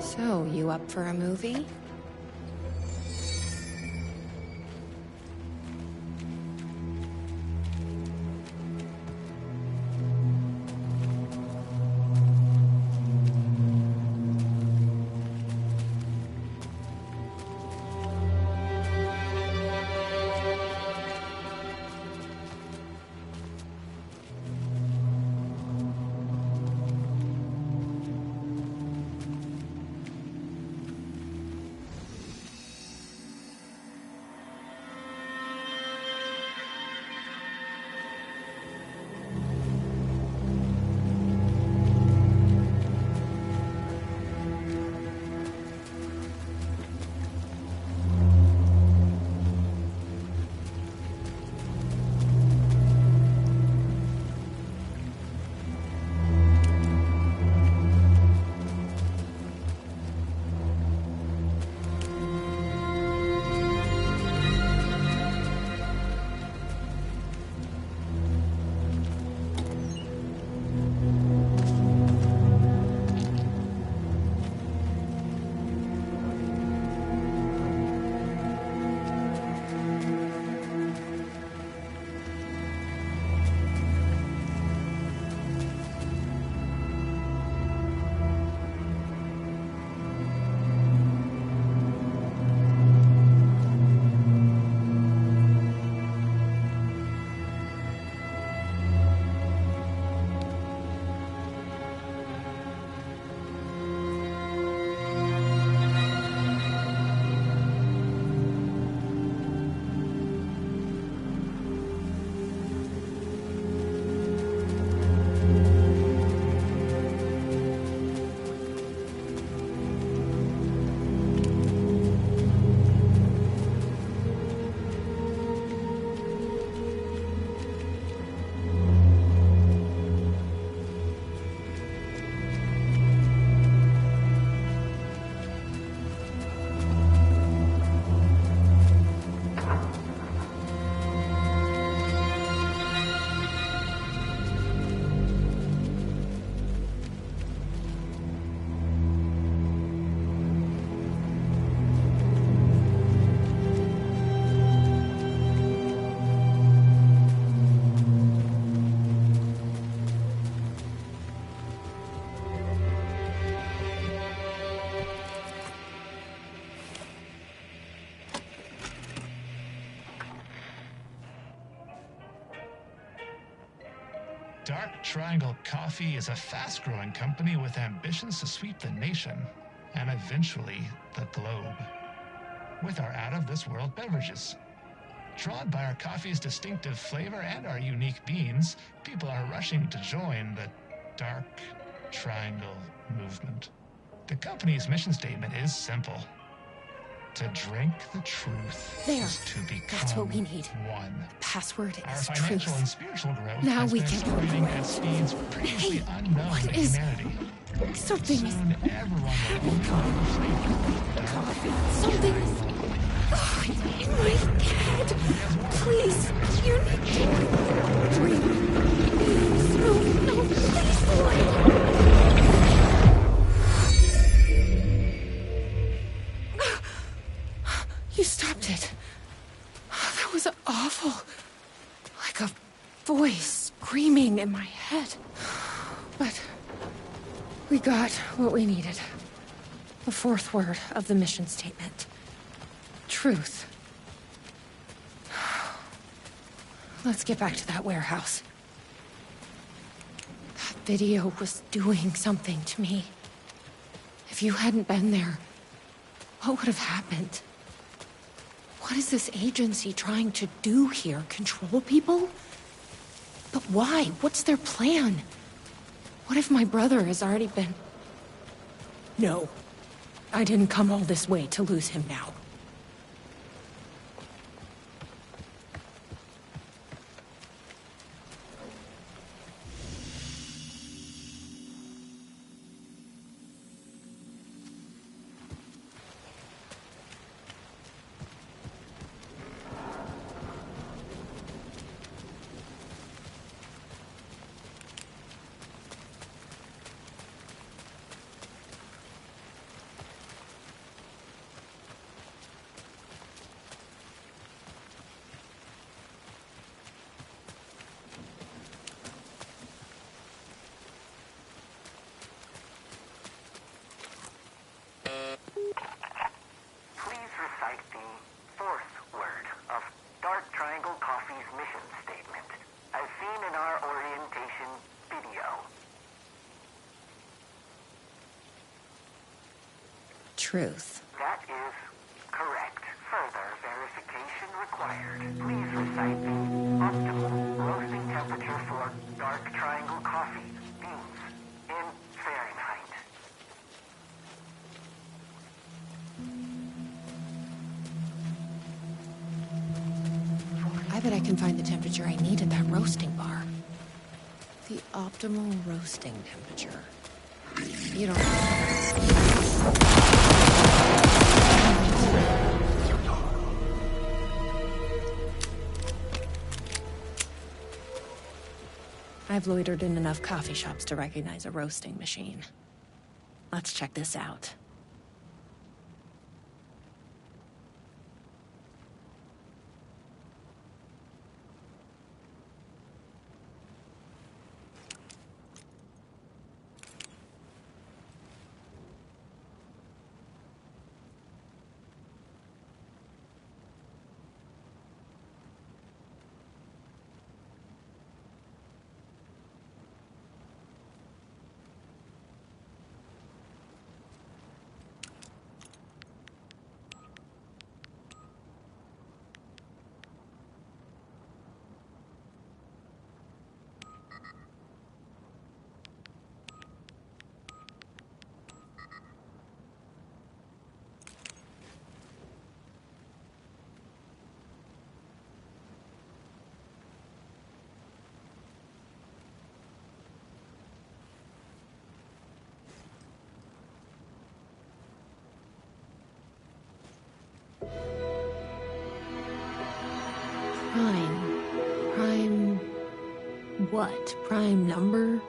So, you up for a movie?
Dark Triangle Coffee is a fast-growing company with ambitions to sweep the nation and eventually the globe with our out-of-this-world beverages. Drawn by our coffee's distinctive flavor and our unique beans, people are rushing to join the Dark Triangle movement. The company's mission statement is simple. To drink the truth
There.
is to become
That's what we need.
one.
Password
Our
is
financial
truth.
and spiritual growth
Now
has
we
been
can
accelerating
operate.
at speeds previously unknown
what
to
is-
humanity.
Something is...
Soon everyone will only know the flavor.
Coffee. Something is... Oh, in my head. Please, you need to... Breathe. No, please, Lord. You stopped it. That was awful. Like a voice screaming in my head. But we got what we needed. The fourth word of the mission statement. Truth. Let's get back to that warehouse. That video was doing something to me. If you hadn't been there, what would have happened? What is this agency trying to do here? Control people? But why? What's their plan? What if my brother has already been... No. I didn't come all this way to lose him now.
Please recite the fourth word of Dark Triangle Coffee's mission statement, as seen in our orientation video.
Truth.
That is correct. Further verification required. Please recite the optimal roasting temperature for Dark Triangle Coffee beans in Fahrenheit.
I bet I can find the temperature I need at that roasting bar. The optimal roasting temperature. You don't... I've loitered in enough coffee shops to recognize a roasting machine. Let's check this out. Prime what? Prime number?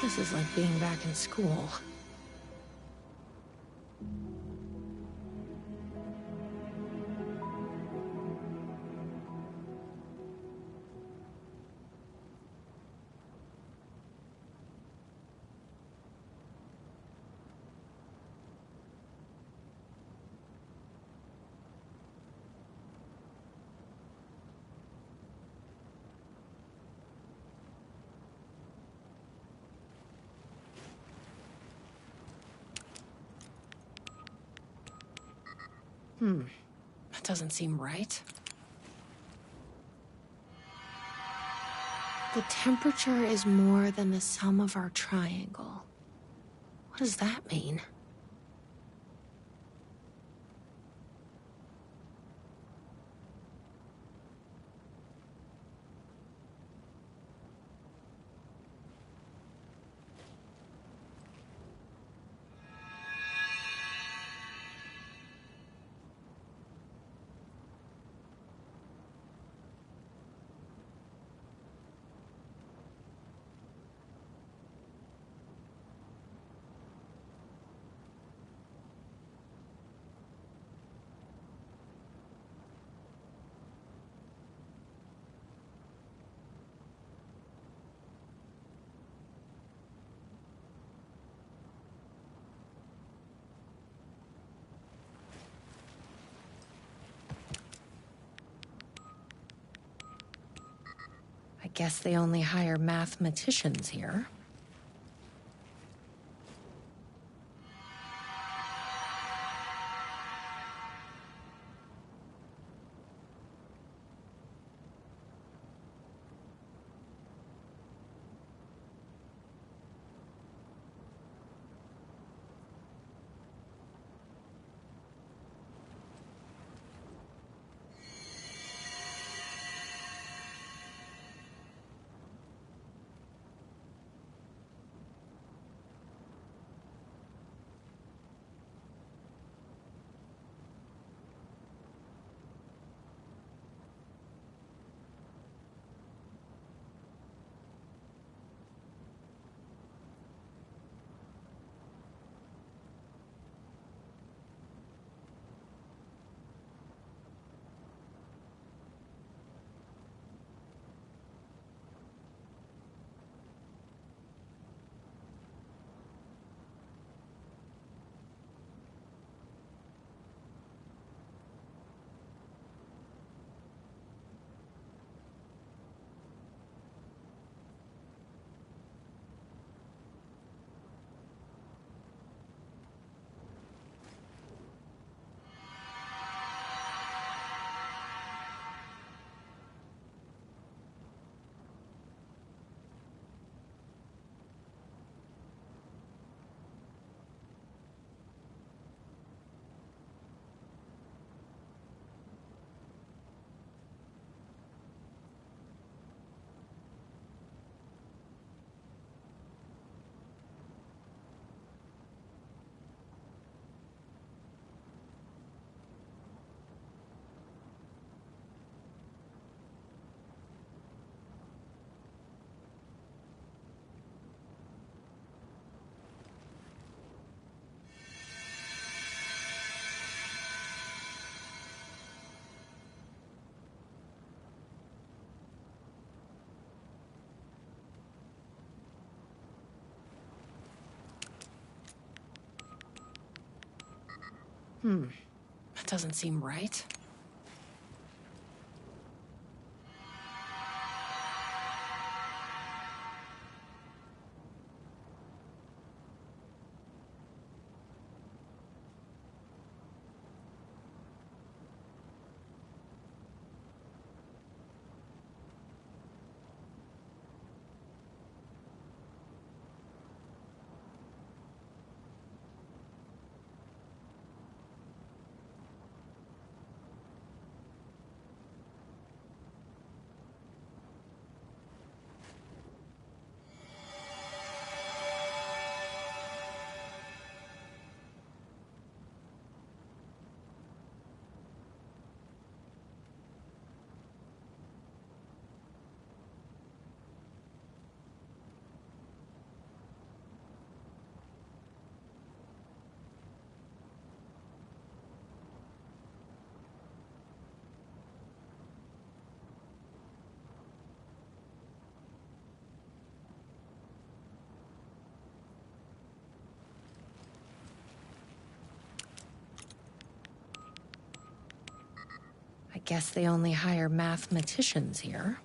This is like being back in school. That doesn't seem right. The temperature is more than the sum of our triangle. What does that mean? I guess they only hire mathematicians here. That doesn't seem right. I guess they only hire mathematicians here.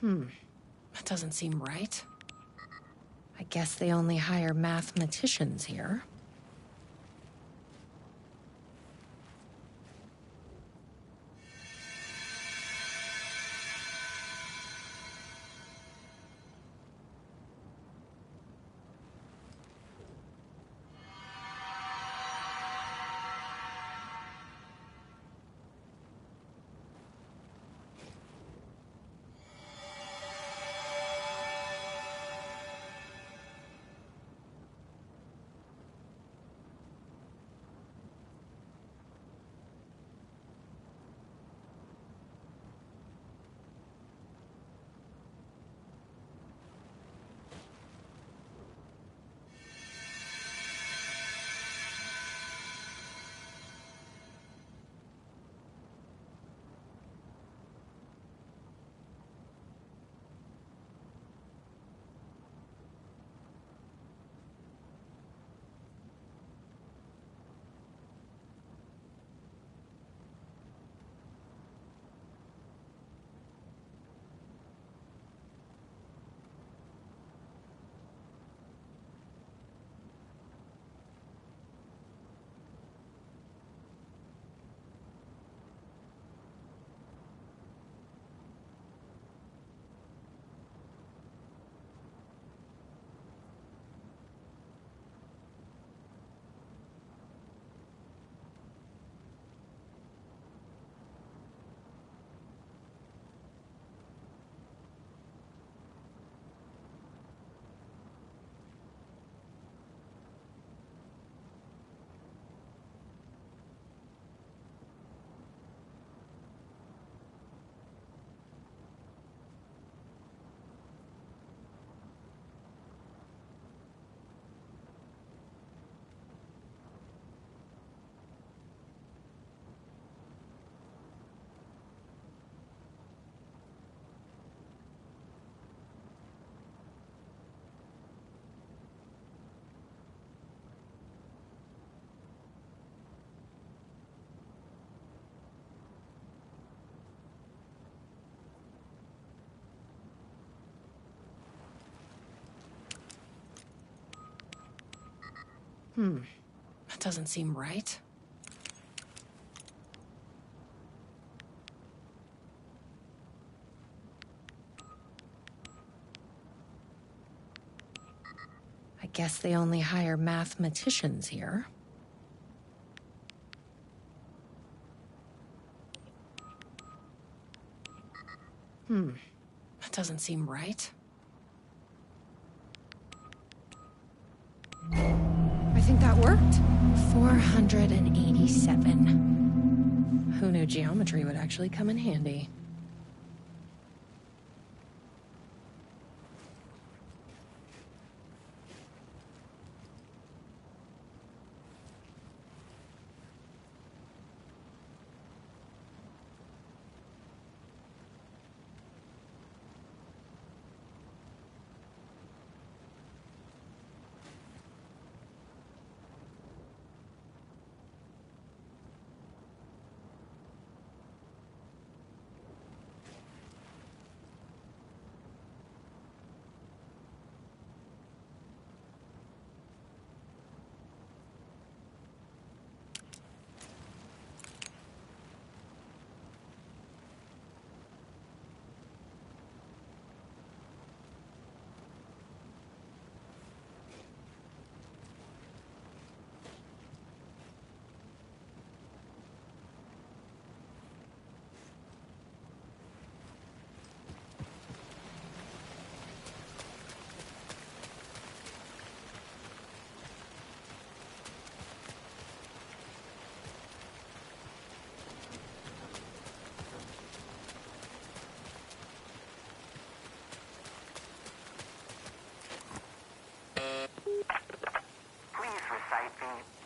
That doesn't seem right. I guess they only hire mathematicians here. That doesn't seem right. I guess they only hire mathematicians here. That doesn't seem right. I think that worked. 487. Who knew geometry would actually come in handy?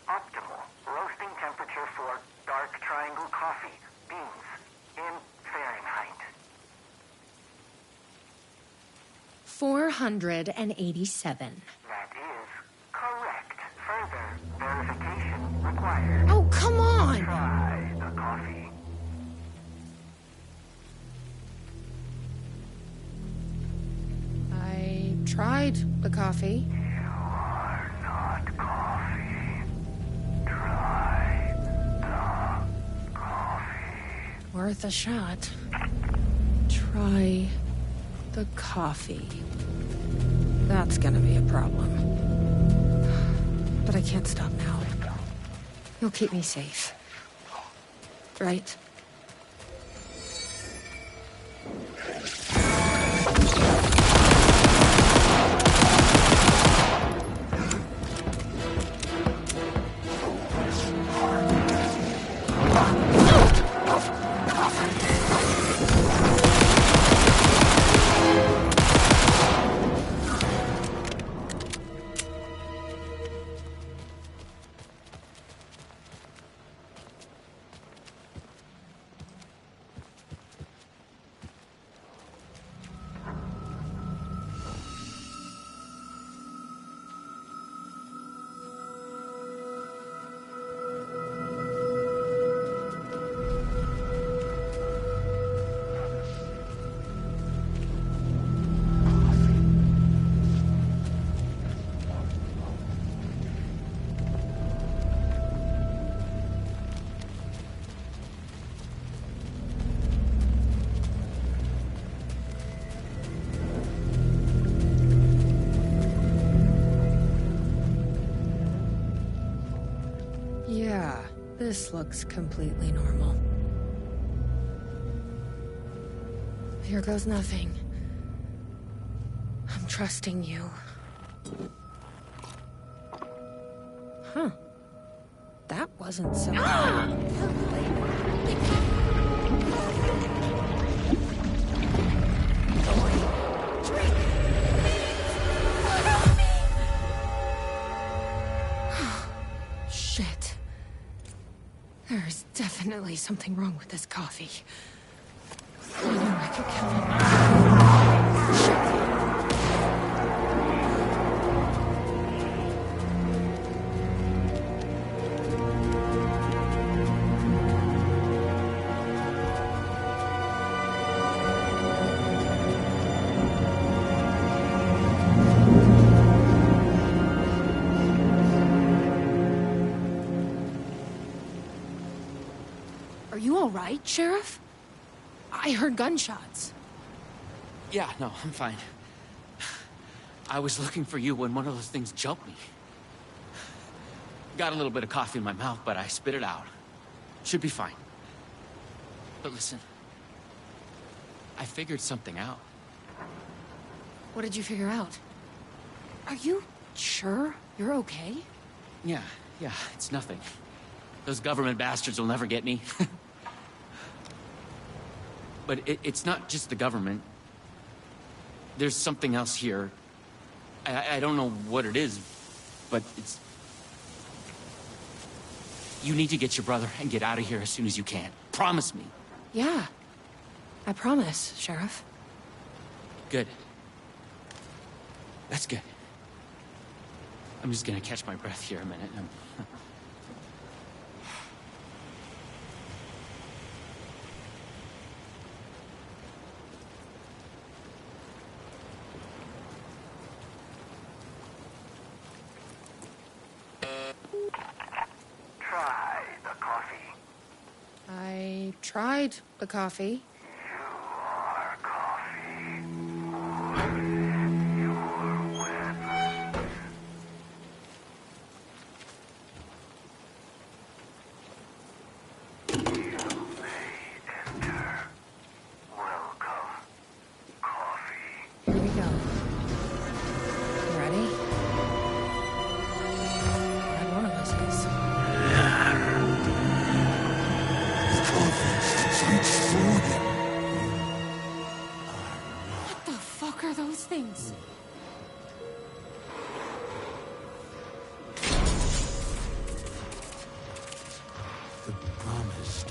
Optimal roasting temperature for dark triangle coffee beans in Fahrenheit.
487.
That is correct. Further verification required.
Oh, come on!
Try the coffee.
I tried the coffee.
You are not coffee. Try the coffee.
Worth a shot. Try the coffee. That's gonna be a problem. But I can't stop now. You'll keep me safe. Right? Yeah, this looks completely normal. Here goes nothing. I'm trusting you. Huh. That wasn't so... Shit. There's definitely something wrong with this coffee. I knew I could kill him. Shit. Are you all right, Sheriff? I heard gunshots.
Yeah, no, I'm fine. I was looking for you when one of those things jumped me. Got a little bit of coffee in my mouth, but I spit it out. Should be fine. But listen, I figured something out.
What did you figure out? Are you sure you're okay?
Yeah, it's nothing. Those government bastards will never get me. But it's not just the government. There's something else here. I don't know what it is, but it's... You need to get your brother and get out of here as soon as you can. Promise me.
Yeah. I promise, Sheriff.
Good. That's good. I'm just gonna catch my breath here a minute.
Try the coffee.
I tried the coffee.
You are coffee. Within your web. You may enter. Welcome, coffee.
Here we go. You ready? Not one of us is. What the fuck are those things?
The promised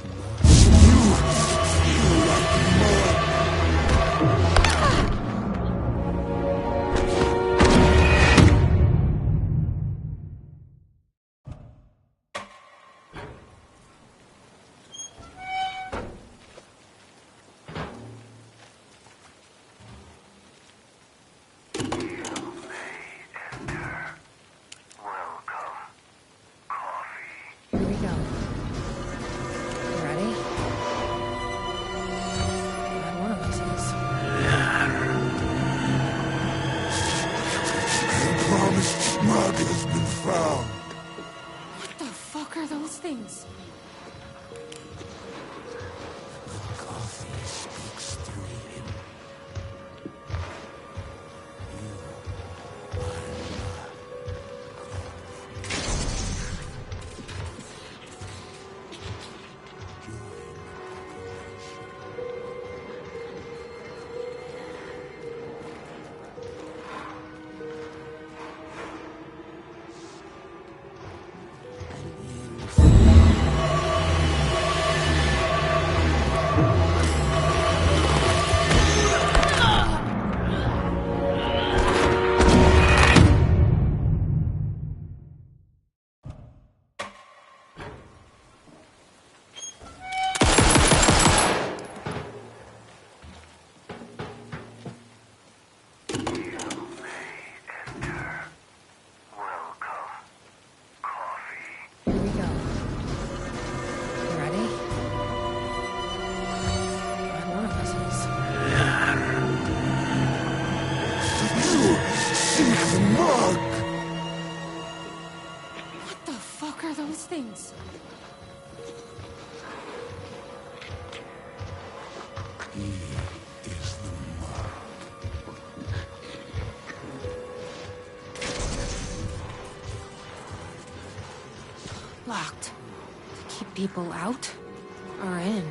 people out or in.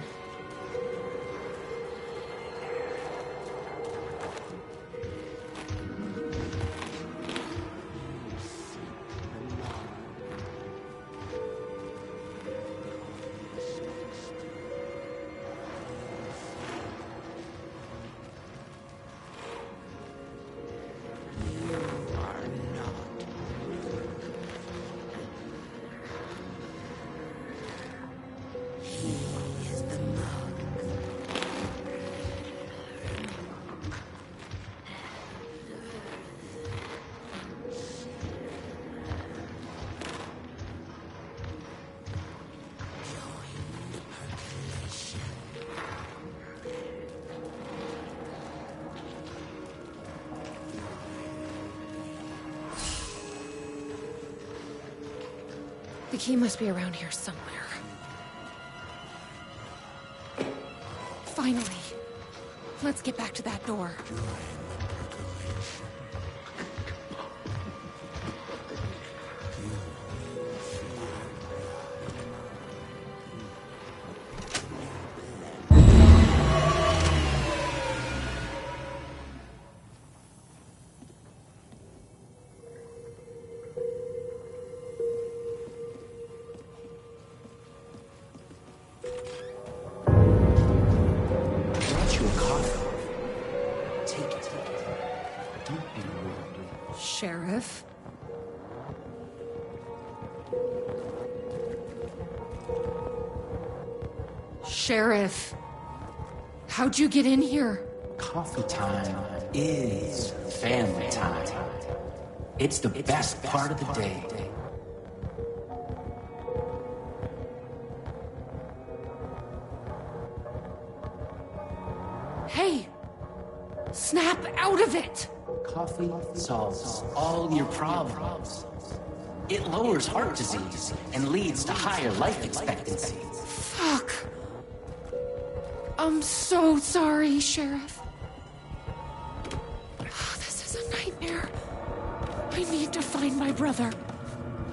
The key must be around here somewhere. Finally. Let's get back to that door. Sheriff? Sheriff! How'd you get in here?
Coffee time is family time. It's the best part of the day.
Hey! Snap out of it!
Coffee solves all your problems. It lowers heart disease and leads to higher life expectancy.
Fuck. I'm so sorry, Sheriff. Oh, this is a nightmare. I need to find my brother.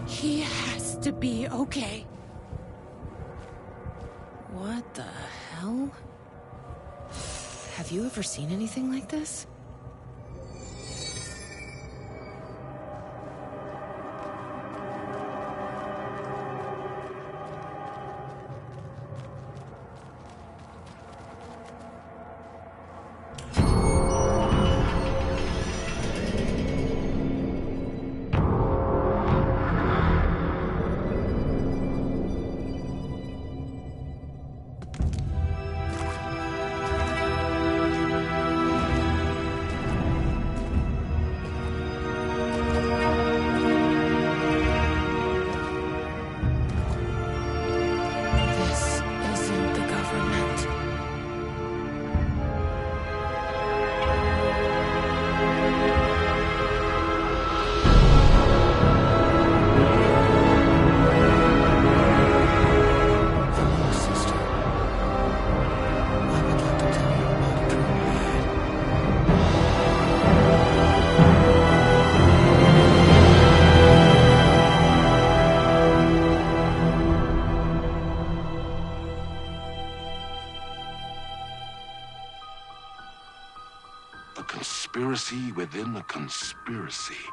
He has to be okay. What the hell? Have you ever seen anything like this?
Conspiracy within a conspiracy.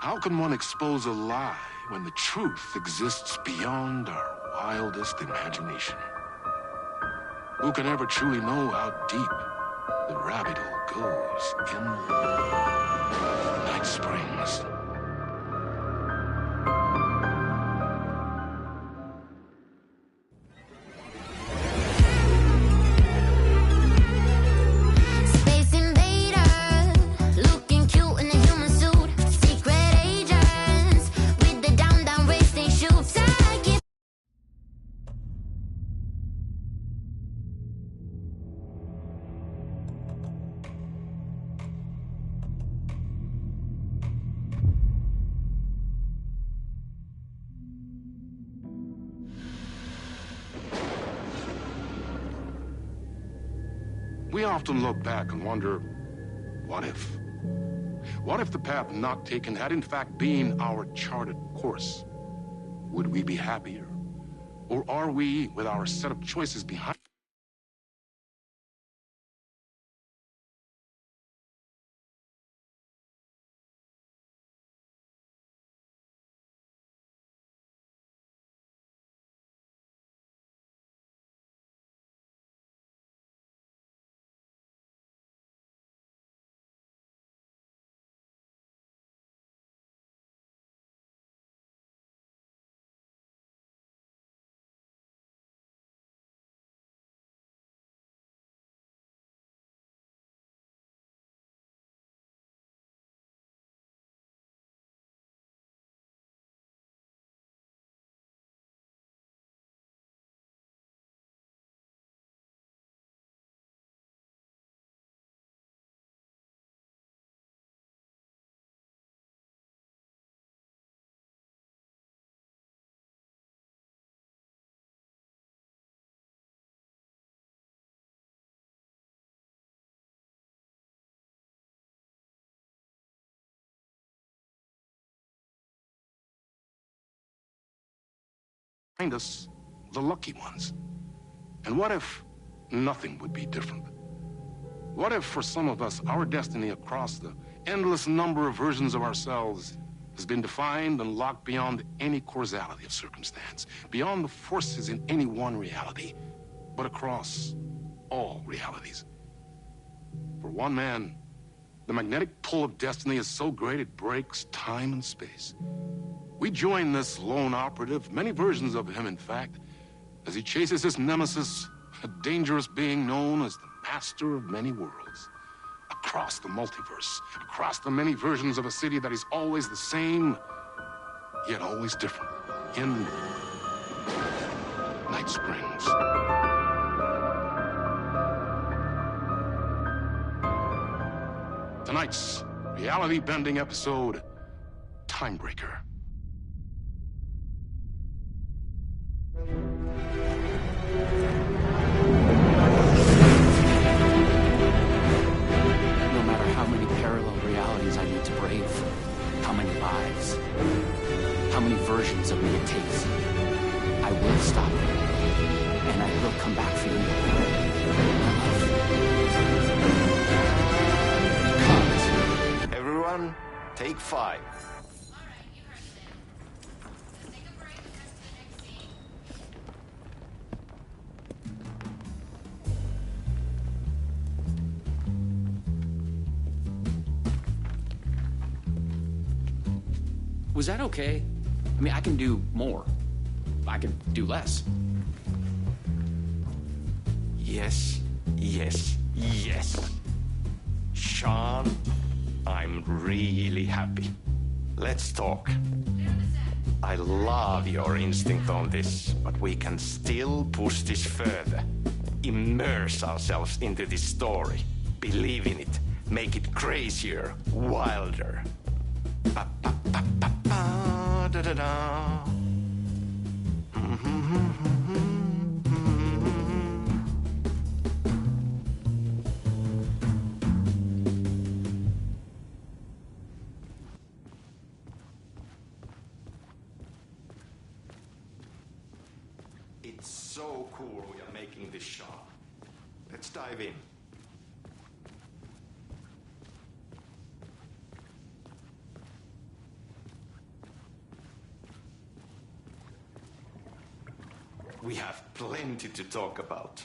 How can one expose a lie when the truth exists beyond our wildest imagination? Who can ever truly know how deep the rabbit hole goes in Night Springs? We often look back and wonder, what if? What if the path not taken had in fact been our charted course? Would we be happier? Or are we, with our set of choices behind us the lucky ones? And what if nothing would be different? What if, for some of us, our destiny across the endless number of versions of ourselves has been defined and locked beyond any causality of circumstance, beyond the forces in any one reality, but across all realities? For one man, the magnetic pull of destiny is so great it breaks time and space. We join this lone operative, many versions of him, in fact, as he chases his nemesis, a dangerous being known as the master of many worlds. Across the multiverse, across the many versions of a city that is always the same, yet always different. In Night Springs. Tonight's reality-bending episode, Timebreaker.
No matter how many parallel realities I need to brave, how many lives, how many versions of me it takes, I will stop it, and I will come back for you.
Everyone, take 5.
Was that okay? I mean, I can do more. I can do less.
Yes, yes, yes. Sean, I'm really happy. Let's talk. I love your instinct on this, but we can still push this further. Immerse ourselves into this story. Believe in it. Make it crazier, wilder. Da-da-da. It's so cool we are making this shot. Let's dive in. We have plenty to talk about.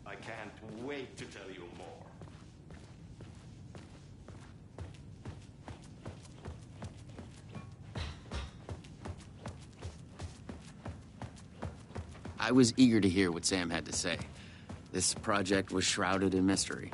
I can't wait to tell you more.
I was eager to hear what Sam had to say. This project was shrouded in mystery.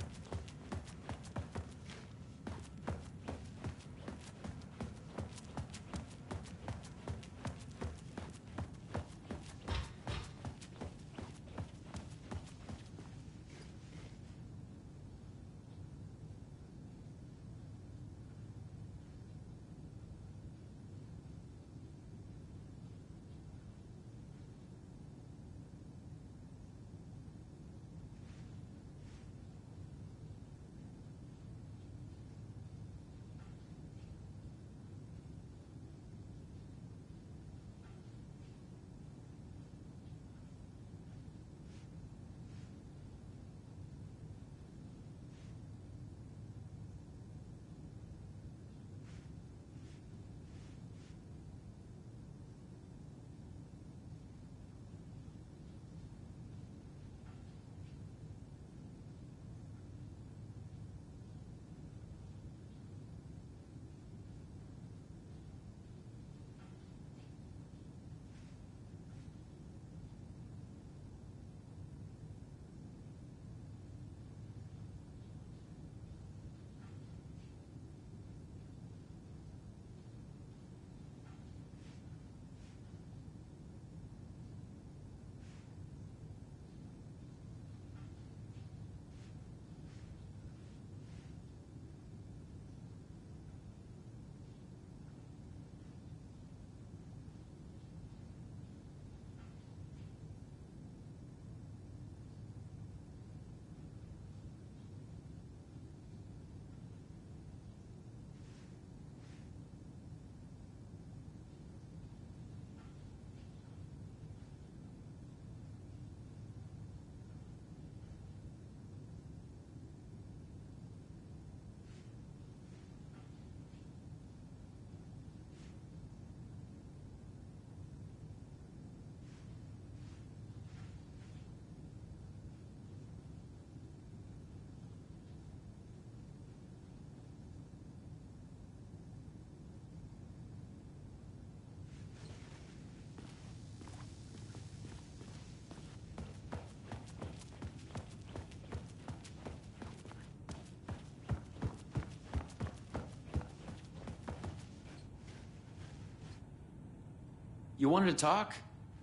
You wanted to talk?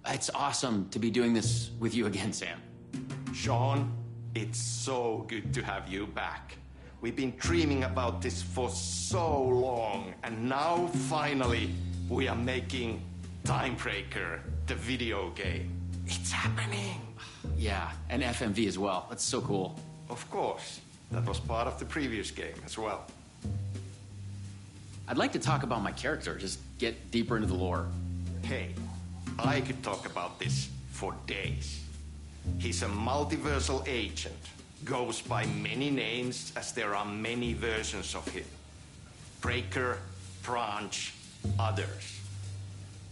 It's awesome to be doing this with you again, Sam.
Sean, it's so good to have you back. We've been dreaming about this for so long, and now finally we are making Timebreaker, the video game. It's happening.
Yeah, and FMV as well. That's so cool.
Of course. That was part of the previous game as well.
I'd like to talk about my character, just get deeper into the lore.
Hey, I could talk about this for days. He's a multiversal agent. Goes by many names as there are many versions of him. Breaker, Branch, others.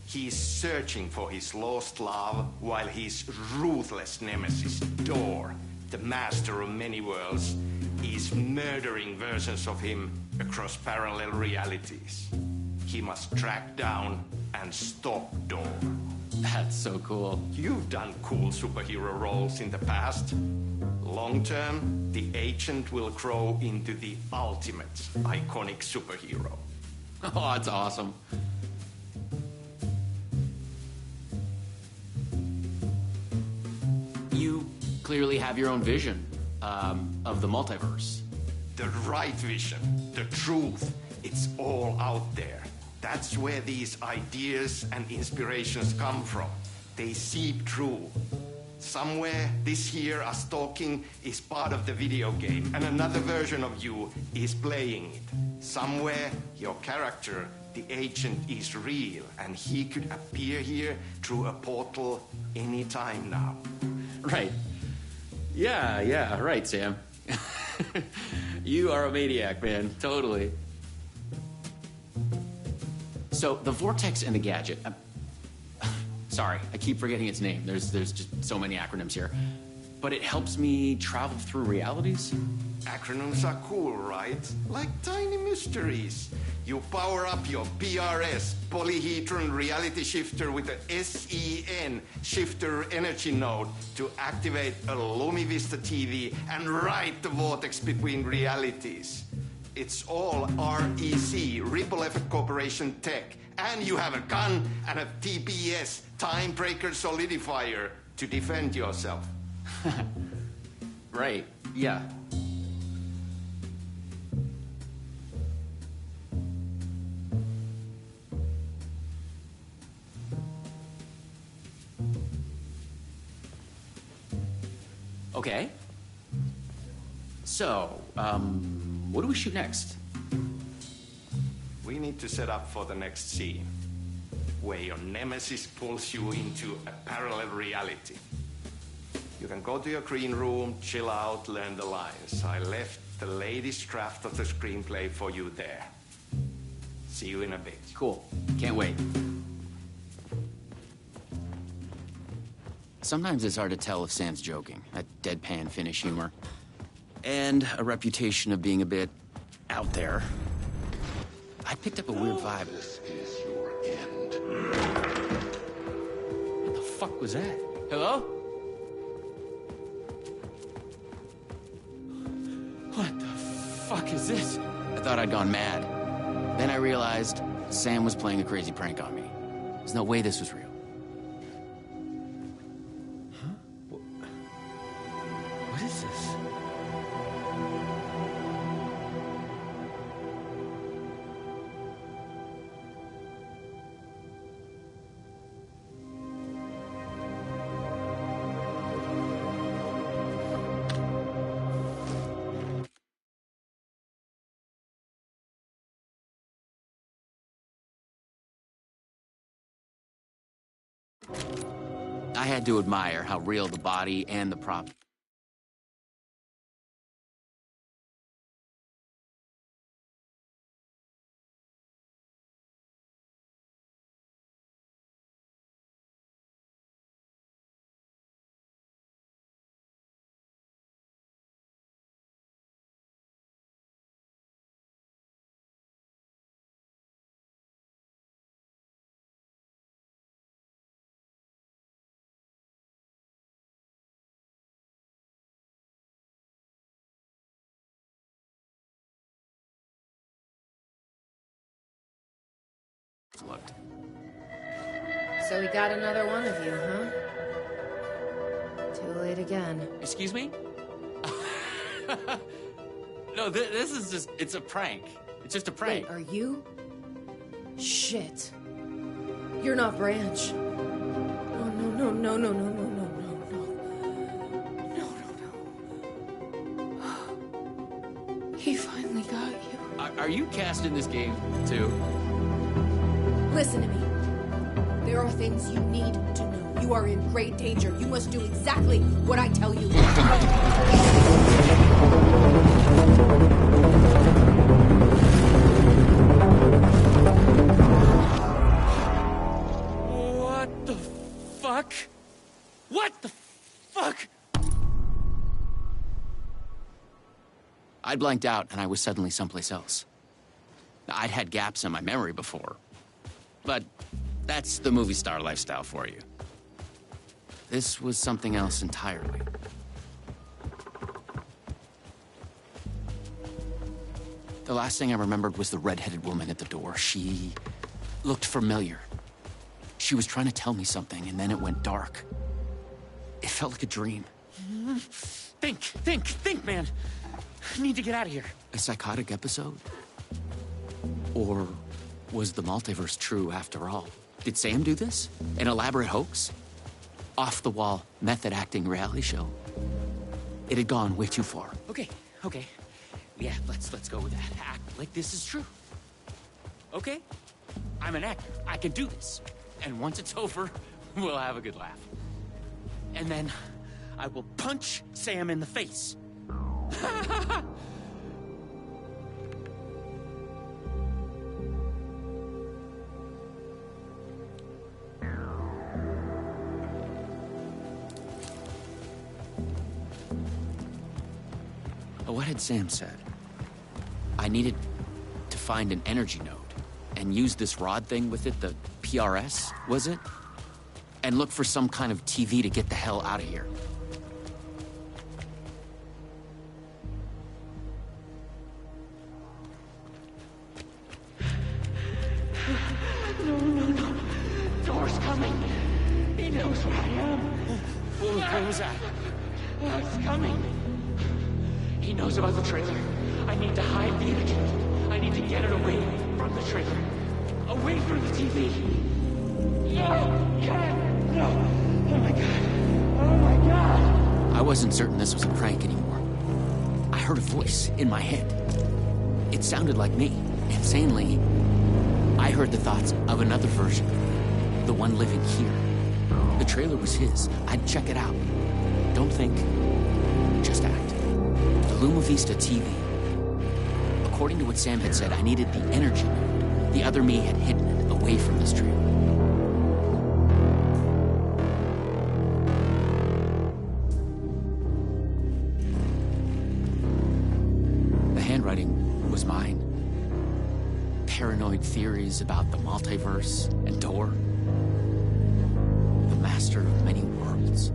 He's searching for his lost love while his ruthless nemesis, Door, the master of many worlds, is murdering versions of him across parallel realities. He must track down and stop Door.
That's so cool.
You've done cool superhero roles in the past. Long term, the agent will grow into the ultimate iconic superhero.
Oh, that's awesome. You clearly have your own vision of the multiverse.
The right vision, the truth, it's all out there. That's where these ideas and inspirations come from. They seep through. Somewhere this here, us talking, is part of the video game, and another version of you is playing it. Somewhere, your character, the agent, is real, and he could appear here through a portal anytime now.
Right. Yeah, right, Sam. You are a maniac, man. Totally. So, the Vortex and the Gadget. Sorry, I keep forgetting its name. There's just so many acronyms here. But it helps me travel through realities?
Acronyms are cool, right? Like tiny mysteries. You power up your PRS, polyhedron reality shifter, with a SEN, shifter energy node, to activate a LumiVista TV and ride the vortex between realities. It's all REC, Ripple Effect Corporation tech. And you have a gun and a TPS, Timebreaker Solidifier, to defend yourself.
Right, yeah. Okay. So, what do we shoot next?
We need to set up for the next scene, where your nemesis pulls you into a parallel reality. You can go to your green room, chill out, learn the lines. I left the latest draft of the screenplay for you there. See you in a bit.
Cool. Can't wait. Sometimes it's hard to tell if Sam's joking. That deadpan Finnish humor. And a reputation of being a bit out there. I picked up a weird vibe.
This is your end.
What the fuck was that? Hello? What the fuck is this? I thought I'd gone mad. Then I realized Sam was playing a crazy prank on me. There's no way this was real. Huh? What is this? I had to admire how real the body and the prop. Looked.
So we got another one of you, huh? Too late again.
Excuse me? No, this is just, it's a prank. It's just a prank.
Wait, are you? Shit. You're not Branch. Oh, no, no, no, no, no, no, no, no, no. No. He finally got you.
Are you cast in this game, too?
Listen to me. There are things you need to know. You are in great danger. You must do exactly what I tell you.
What the fuck? What the fuck? I blanked out and I was suddenly someplace else. I'd had gaps in my memory before, but that's the movie star lifestyle for you. This was something else entirely. The last thing I remembered was the red-headed woman at the door. She looked familiar. She was trying to tell me something, and then it went dark. It felt like a dream. Think, man. I need to get out of here. A psychotic episode? Or was the multiverse true after all? Did Sam do this? An elaborate hoax? Off-the-wall, method-acting reality show? It had gone way too far. Okay. Yeah, let's go with that. Act like this is true. Okay? I'm an actor. I can do this. And once it's over, we'll have a good laugh. And then I will punch Sam in the face. What had Sam said? I needed to find an energy node and use this rod thing with it, the PRS, was it? And look for some kind of TV to get the hell out of here.
No. Door's coming. He knows where I am.
What was that?
It's coming. He knows about the trailer. I need to hide the energy. I need to get it away from the trailer. Away from the TV. No! Ken! No! Oh my god. Oh my god!
I wasn't certain this was a prank anymore. I heard a voice in my head. It sounded like me. Insanely, I heard the thoughts of another version. The one living here. The trailer was his. I'd check it out. Don't think. Just act. The Luma Vista TV. According to what Sam had said, I needed the energy node. The other me had hidden it away from this trailer. The handwriting was mine. Paranoid theories about the multiverse and Door. The master of many worlds.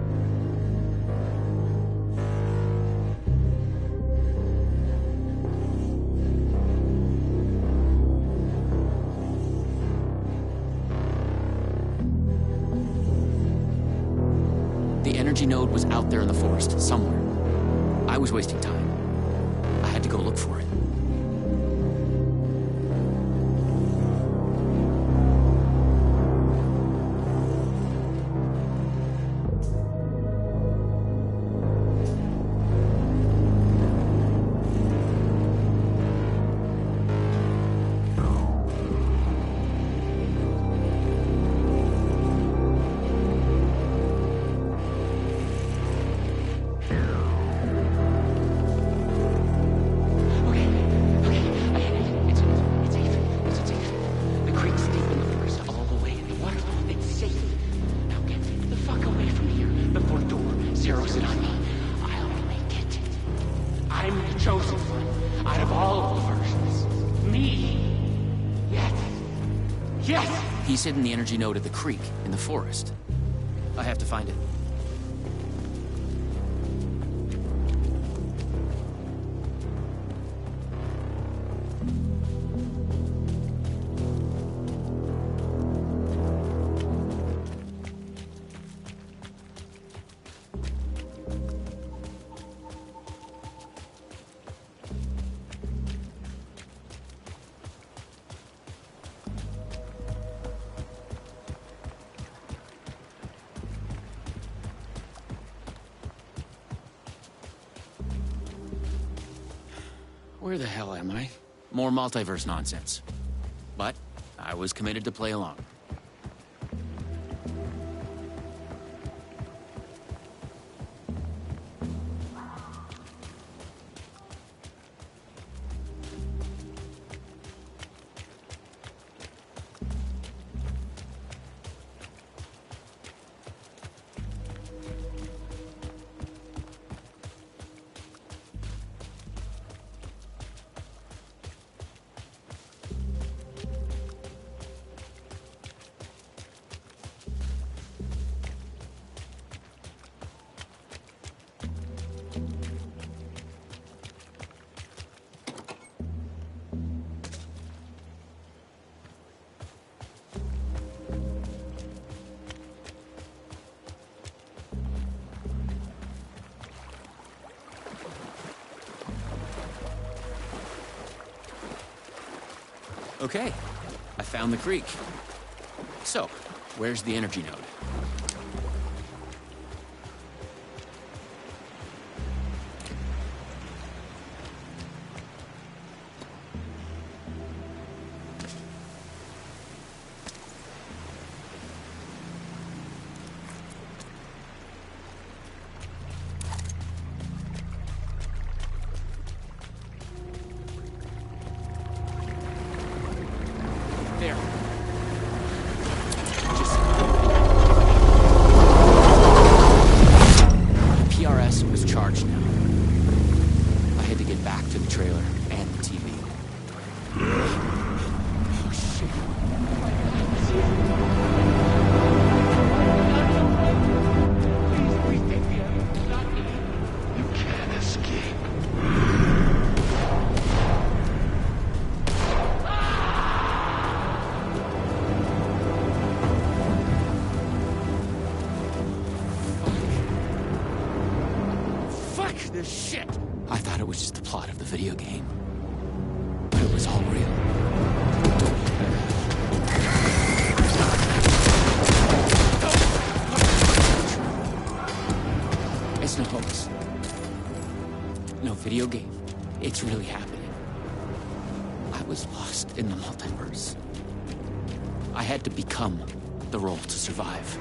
The energy node was out there in the forest, somewhere. I was wasting time. I had to go look for it. He's hidden the energy node at the creek in the forest. I have to find it. Where the hell am I? More multiverse nonsense. But I was committed to play along. Okay, I found the creek. So, where's the energy node? There. PRS was charged now. I had to get back to the trailer and the TV. Oh, shit.
Please take me out. Not me.
You can't escape.
Fuck this shit! I thought it was just the plot of the video game. But it was all real. It's no hoax. No video game. It's really happening. I was lost in the multiverse. I had to become the role to survive.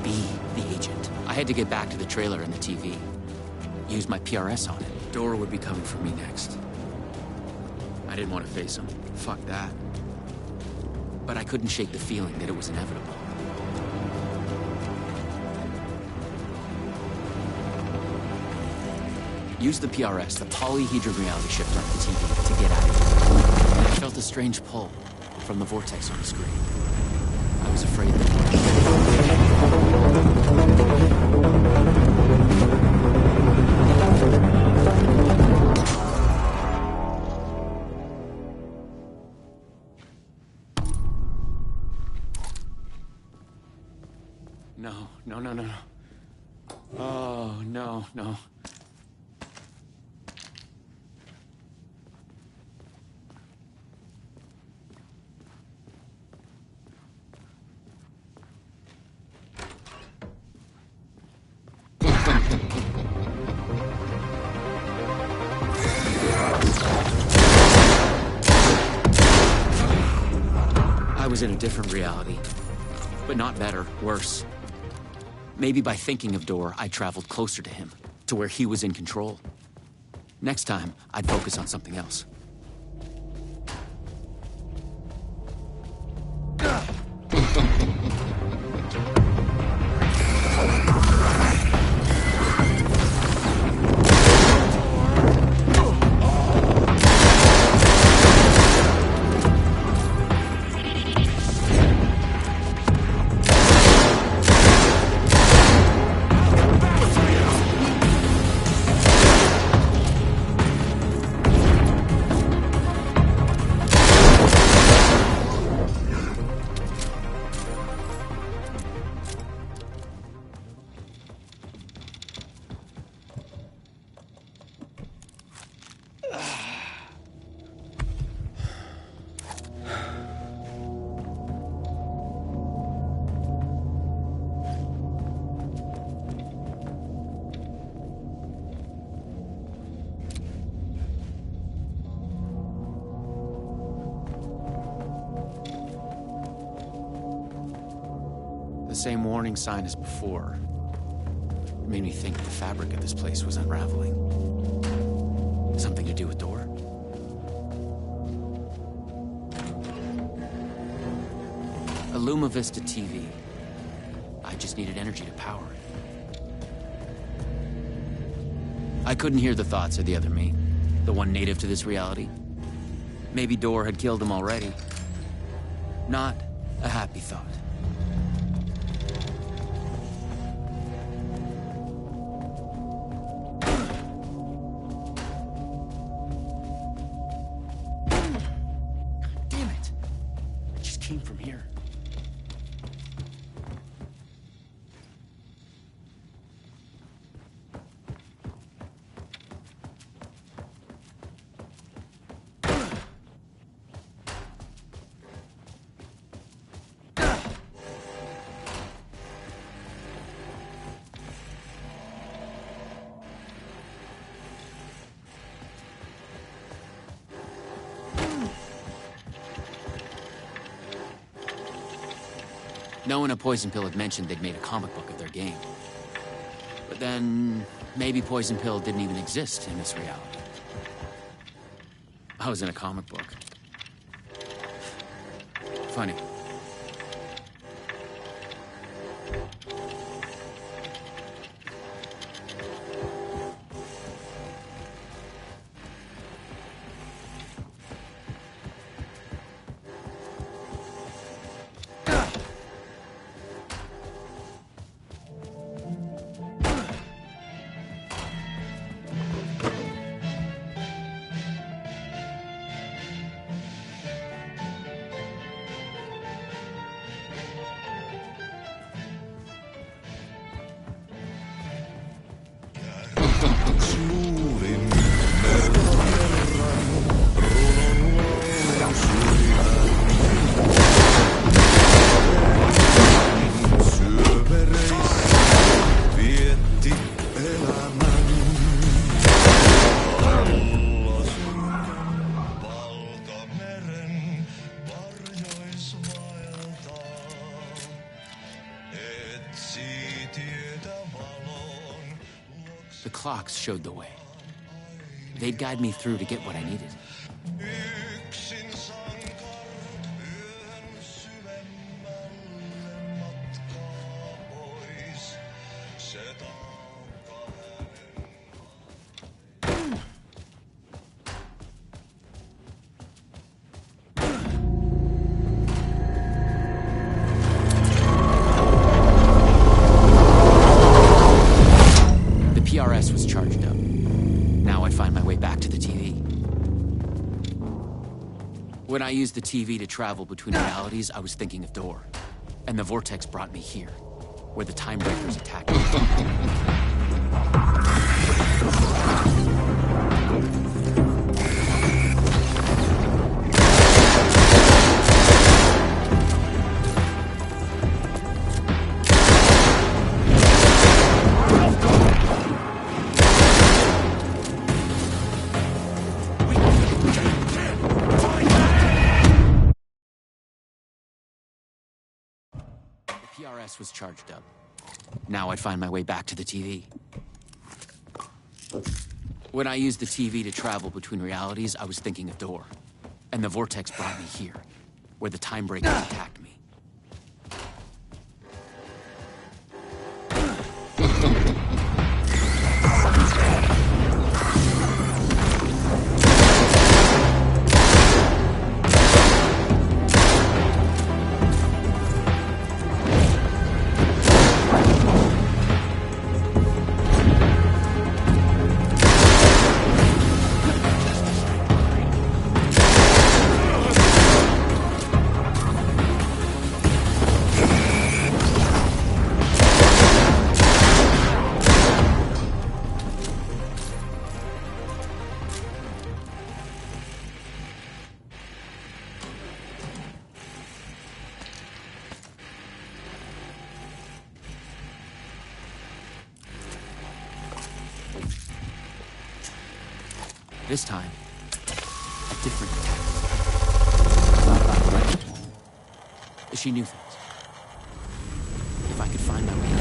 Be the agent. I had to get back to the trailer and the TV. Use my PRS on it. Dora would be coming for me next. I didn't want to face him. Fuck that. But I couldn't shake the feeling that it was inevitable. Use the PRS, the polyhedron reality shifter on the TV, to get out of here. And I felt a strange pull from the vortex on the screen. I was afraid No. Oh, no. I was in a different reality, but not better, worse. Maybe by thinking of Dor, I traveled closer to him, to where he was in control. Next time, I'd focus on something else. same warning sign as before. It made me think the fabric of this place was unraveling. Something to do with door? A Luma Vista TV. I just needed energy to power it. I couldn't hear the thoughts of the other me, the one native to this reality. Maybe Door had killed him already. Not a happy thought. Damn it! I just came from here. No one at Poison Pill had mentioned they'd made a comic book of their game. But then, maybe Poison Pill didn't even exist in this reality. I was in a comic book. Funny. The clocks showed the way. They'd guide me through to get what I needed. PRS was charged up. Now I'd find my way back to the TV. When I used the TV to travel between realities, I was thinking of Door. And the vortex brought me here, where the time breakers attacked me. PRS was charged up. Now I'd find my way back to the TV. When I used the TV to travel between realities, I was thinking of Door. And the vortex brought me here, where the time breakers attacked me. This time, a different detective. She knew things. if I could find my way out.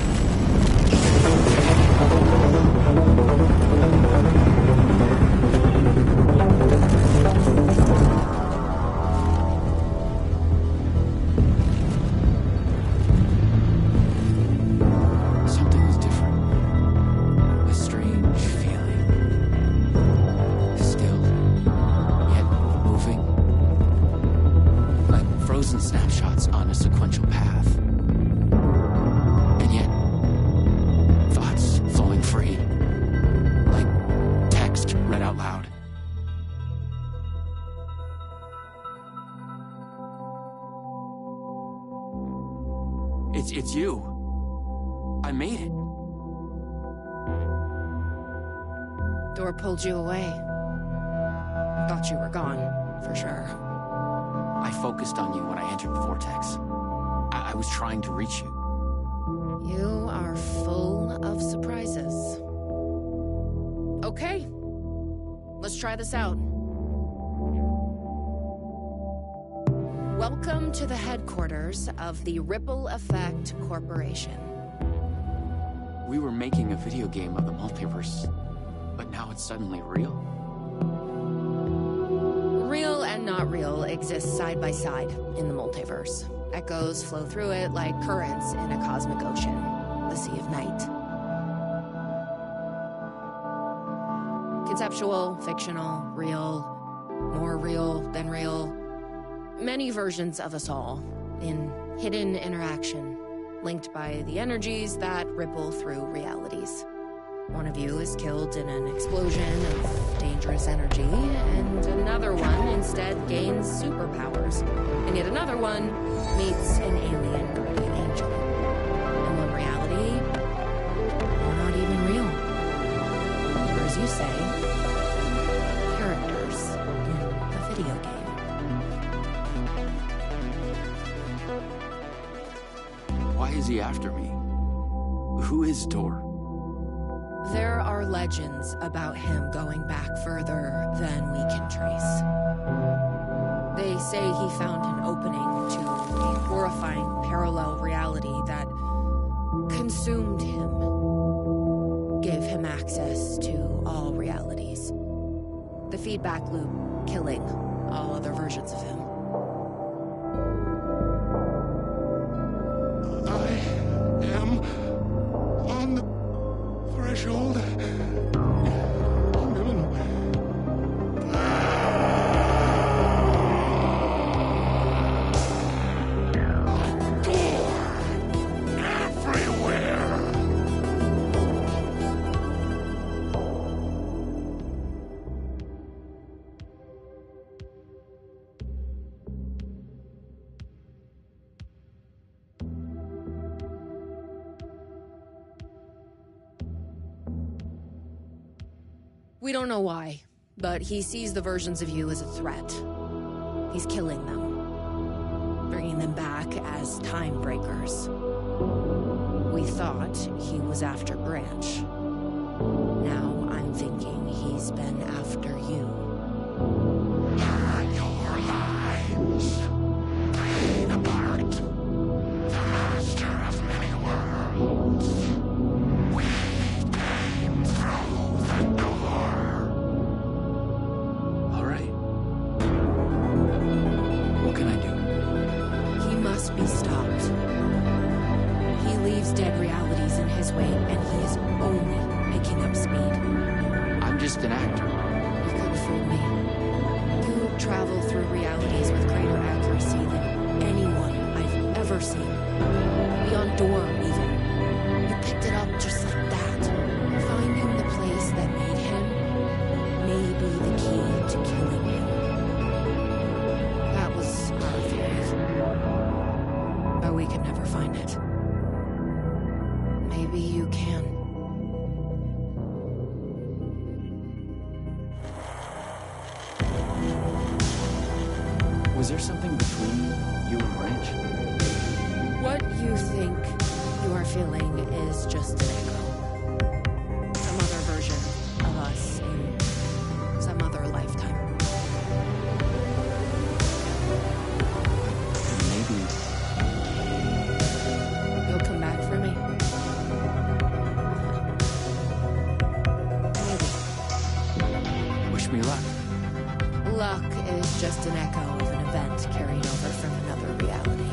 Something was different. A strange feeling. Still, yet moving. Like frozen snapshots on a sequential path. And yet, thoughts flowing free. Like text read out loud. It's you. I made it.
Door pulled you away. Thought you were gone, for sure.
I focused on you when I entered the vortex. I was trying to reach you.
You are full of surprises. Okay. Let's try this out. Welcome to the headquarters of the Ripple Effect Corporation.
We were making a video game of the multiverse, but now it's suddenly real.
Real and not real exist side by side in the multiverse. Echoes flow through it like currents in a cosmic ocean, the Sea of Night. Conceptual, fictional, real, more real than real. Many versions of us all, in hidden interaction, linked by the energies that ripple through realities. One of you is killed in an explosion of dangerous energy, and another one instead gains superpowers, and yet another one meets an alien guardian angel. In one reality, you're not even real. Or as you say, characters in a video game.
Why is he after me? Who is Dor?
There are legends about him going back further than we can trace. They say he found an opening to a horrifying parallel reality that consumed him, gave him access to all realities. The feedback loop killing all other versions of him.
I am on the threshold.
We don't know why, but he sees the versions of you as a threat. He's killing them, bringing them back as time breakers. We thought he was after Branch. Now I'm thinking he's been after you.
Your lives, playing apart, the master of many worlds. We came through the door.
All right. What can I do?
He must be stopped. He leaves dead realities in his wake, and he is only picking up speed.
I'm just an actor.
You couldn't fool me. You travel through realities with greater accuracy than anyone I've ever seen. Beyond Dor, even. You picked it up just like that. Finding the place that made him may be the key to killing him. That was our theory. But we could never find it. Maybe you can.
Was there something between you and Branch?
What you think you are feeling is just an echo. Some other version of us in some other lifetime.
Maybe
You'll come back for luck is just an echo of an event carried over from another reality.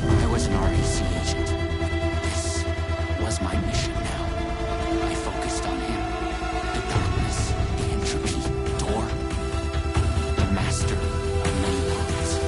I was an REC agent. This was my mission now. I focused on him. The darkness, the entropy, the door. The master of many minds.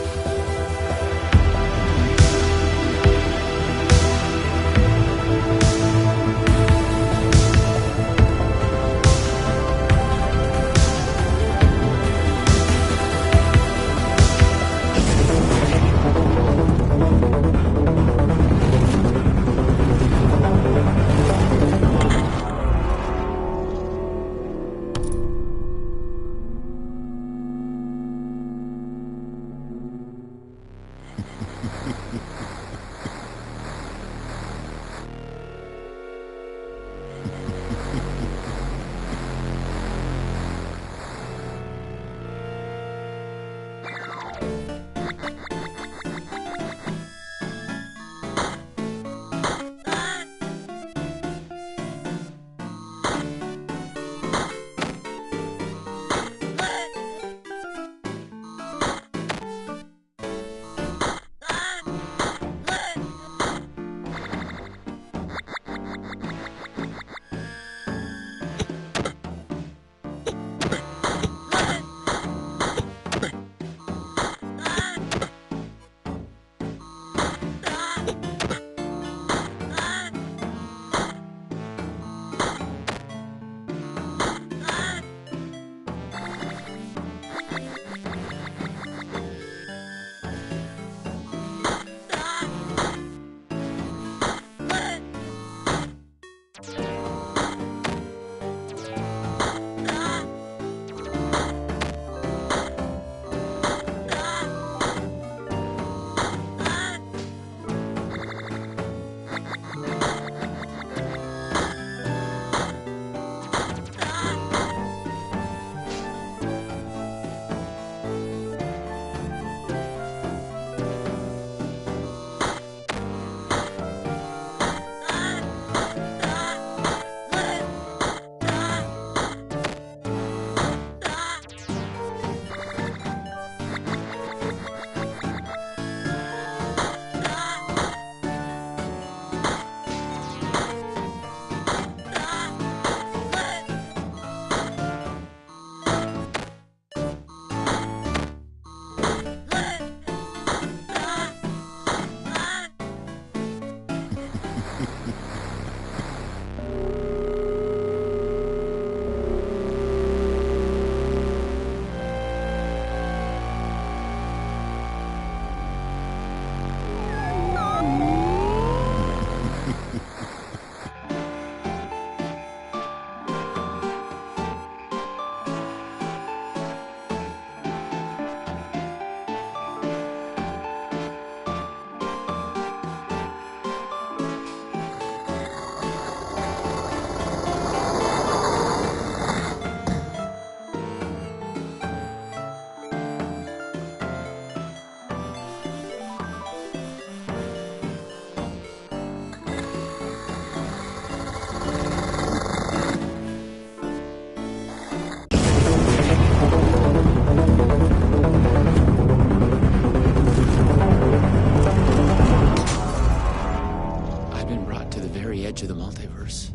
To the multiverse.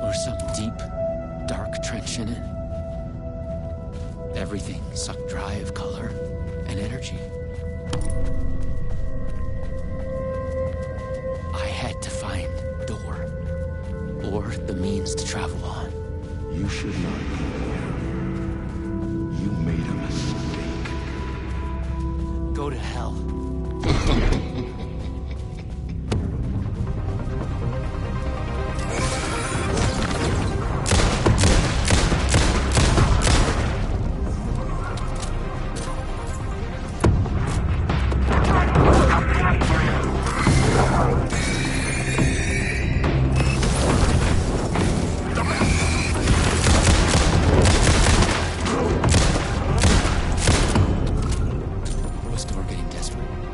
Or some deep, dark trench in it. Everything sucked dry of color and energy. I had to find Door, or the means to travel on.
You should not be here. You made a mistake.
Go to hell. Was Door getting desperate?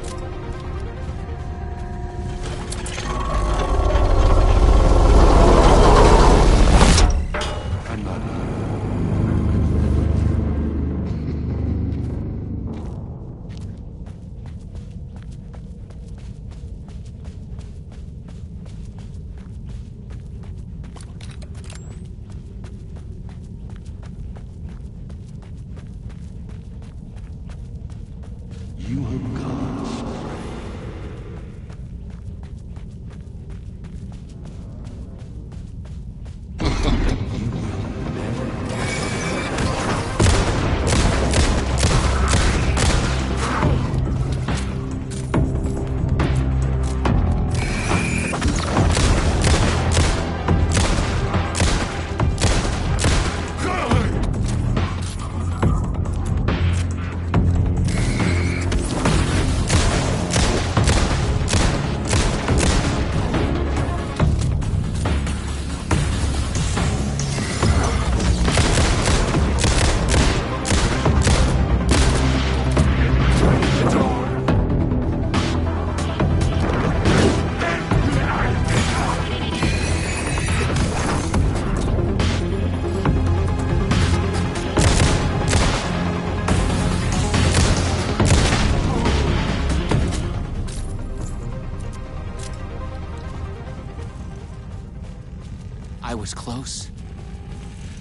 I was close.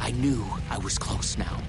I knew I was close now.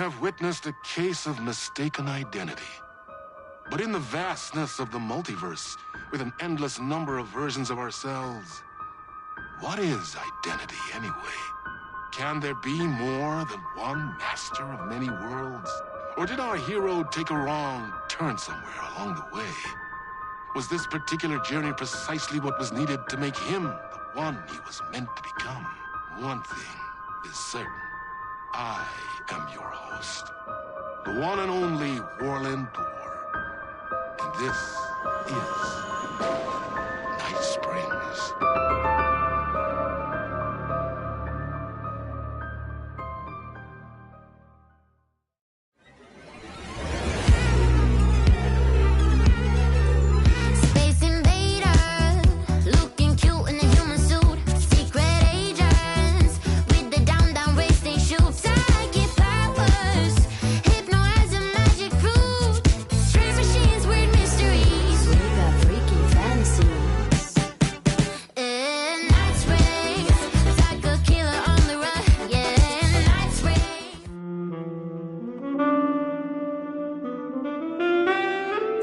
have witnessed a case of mistaken identity. But in the vastness of the multiverse, with an endless number of versions of ourselves, what is identity anyway? Can there be more than one master of many worlds? Or did our hero take a wrong turn somewhere along the way? Was this particular journey precisely what was needed to make him the one he was meant to become? One thing is certain. I am your host, the one and only Warland Door. And this is Night Springs.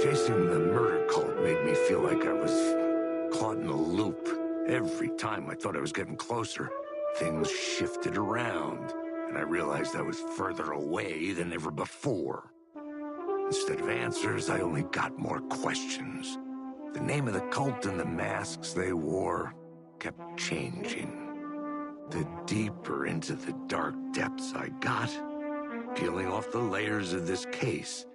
Chasing the murder cult made me feel like I was caught in a loop. Every time I thought I was getting closer, things shifted around, and I realized I was further away than ever before. Instead of answers, I only got more questions. The name of the cult and the masks they wore kept changing. The deeper into the dark depths I got, peeling off the layers of this case,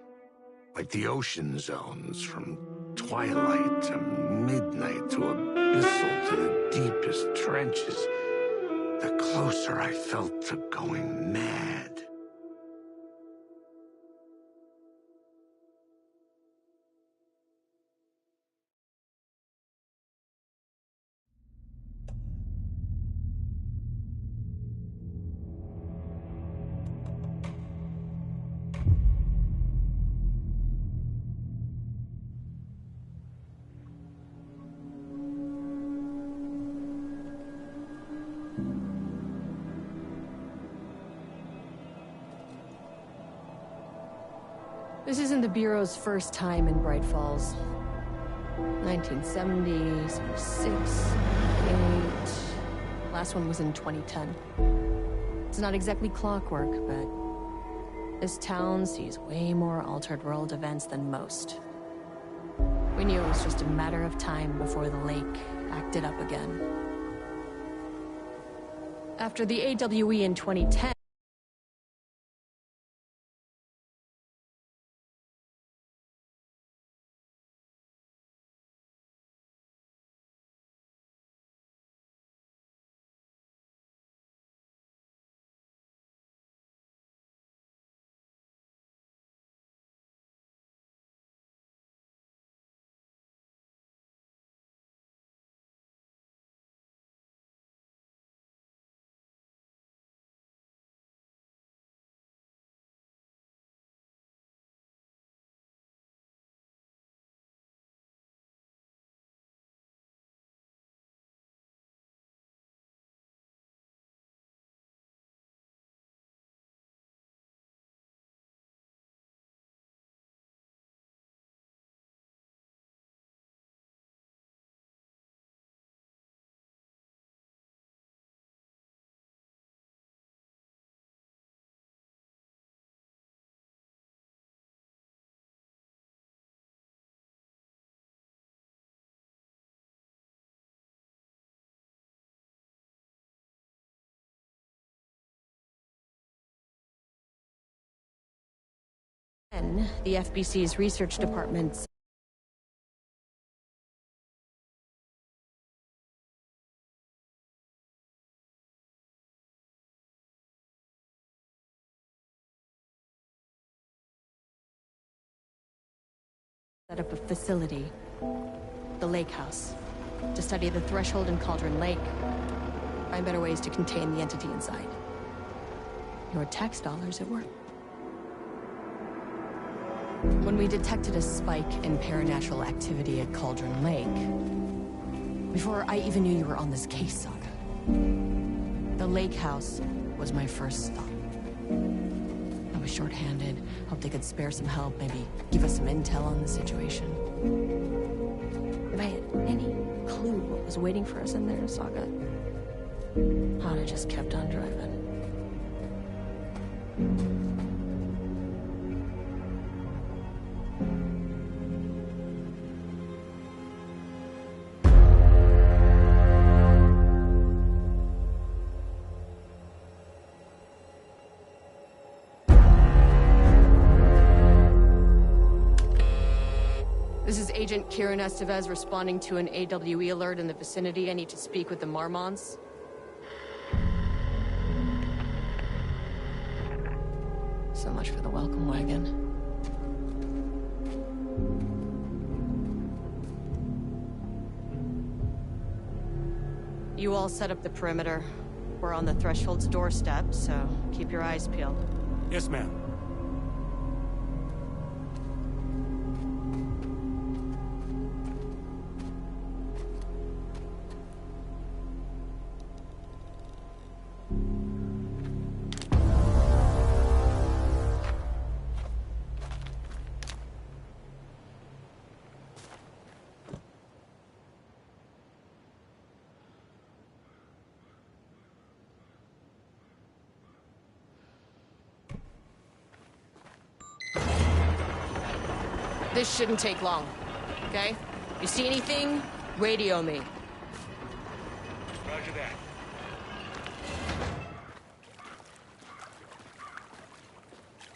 like the ocean zones, from twilight to midnight to abyssal to the deepest trenches, the closer I felt to going mad.
This isn't the Bureau's first time in Bright Falls. 1970, 76, 8. Last one was in 2010. It's not exactly clockwork, but this town sees way more altered world events than most. We knew it was just a matter of time before the lake acted up again. After the AWE in 2010, the FBC's research department set up a facility, the Lake House, to study the Threshold and Cauldron Lake, find better ways to contain the entity inside. Your tax dollars at work. When we detected a spike in paranatural activity at Cauldron Lake, before I even knew you were on this case, Saga, the Lake House was my first stop. was short-handed. Hoped they could spare some help, maybe give us some intel on the situation. If I had any clue what was waiting for us in there, Saga, I'd have just kept on driving. This is Agent Kieran Estevez responding to an AWE alert in the vicinity. I need to speak with the Marmonts. So much for the welcome wagon. You all set up the perimeter. We're on the Threshold's doorstep, so keep your eyes peeled.
Yes, ma'am.
This shouldn't take long, okay? You see anything, radio me.
Roger that.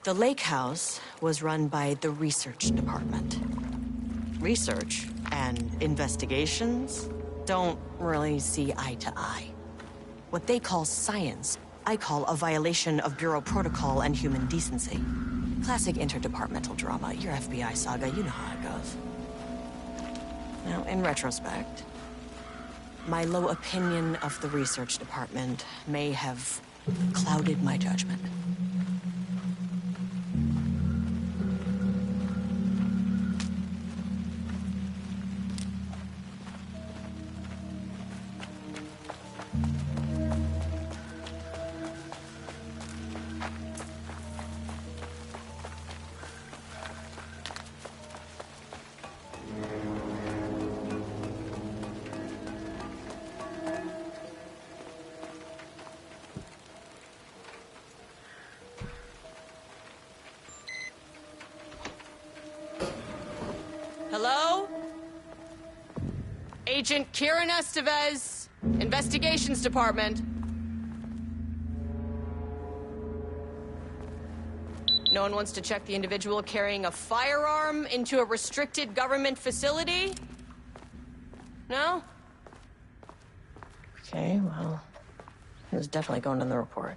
The lake house was run by the research department. Research and investigations don't really see eye to eye. What they call science, I call a violation of Bureau protocol and human decency. Classic interdepartmental drama. Your FBI saga, you know how it goes. Now, in retrospect, my low opinion of the research department may have clouded my judgment. Hello? Agent Kieran Estevez, Investigations Department. No one wants to check the individual carrying a firearm into a restricted government facility? No? Okay, well, it was definitely going in the report.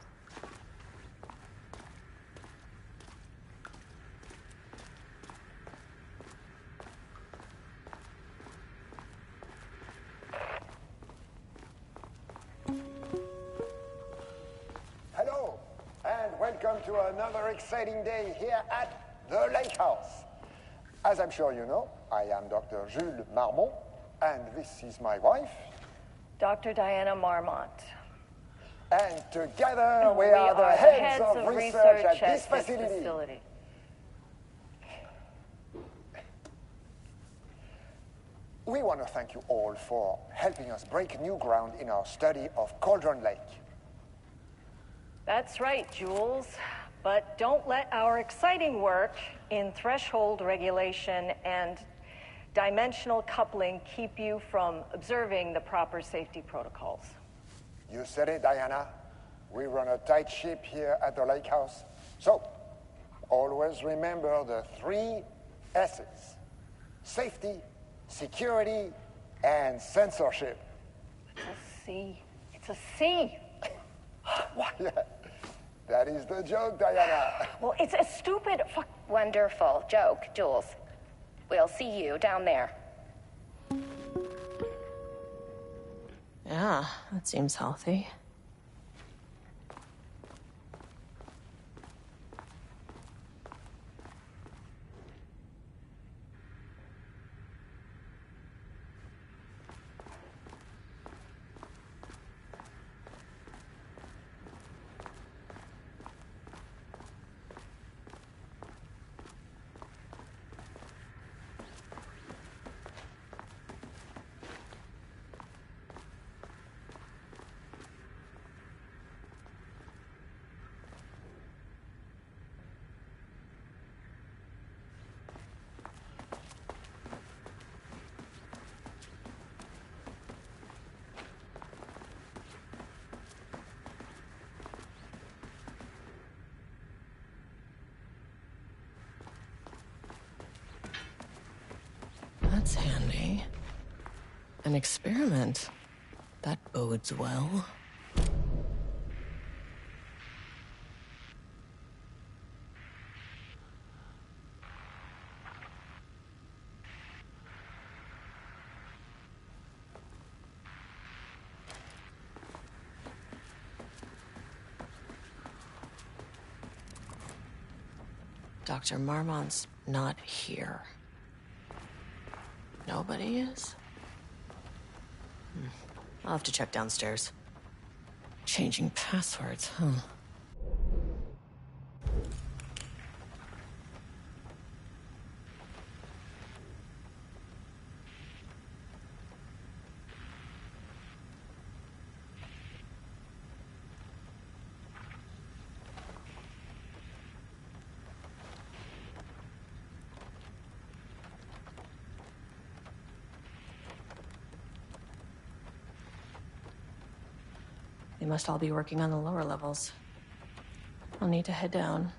Hello, and welcome to another exciting day here at the Lake House. As I'm sure you know, I am Dr. Jules Marmont, and this is my wife,
Dr. Diana Marmont.
And together we are the heads of research at this facility. We want to thank you all for helping us break new ground in our study of Cauldron Lake.
That's right, Jules. But don't let our exciting work in threshold regulation and dimensional coupling keep you from observing the proper safety protocols.
You said it, Diana. We run a tight ship here at the Lake House. So, always remember the 3 S's. Safety, security, and censorship.
It's a C. It's a C.
Why, that is the joke, Diana.
Well, it's a stupid fuck.
Wonderful joke, Jules. We'll see you down there.
Yeah, that seems healthy. An experiment. That bodes well. Dr. Marmont's not here. Nobody is? I'll have to check downstairs. Changing passwords, huh? They must all be working on the lower levels. I'll need to head down.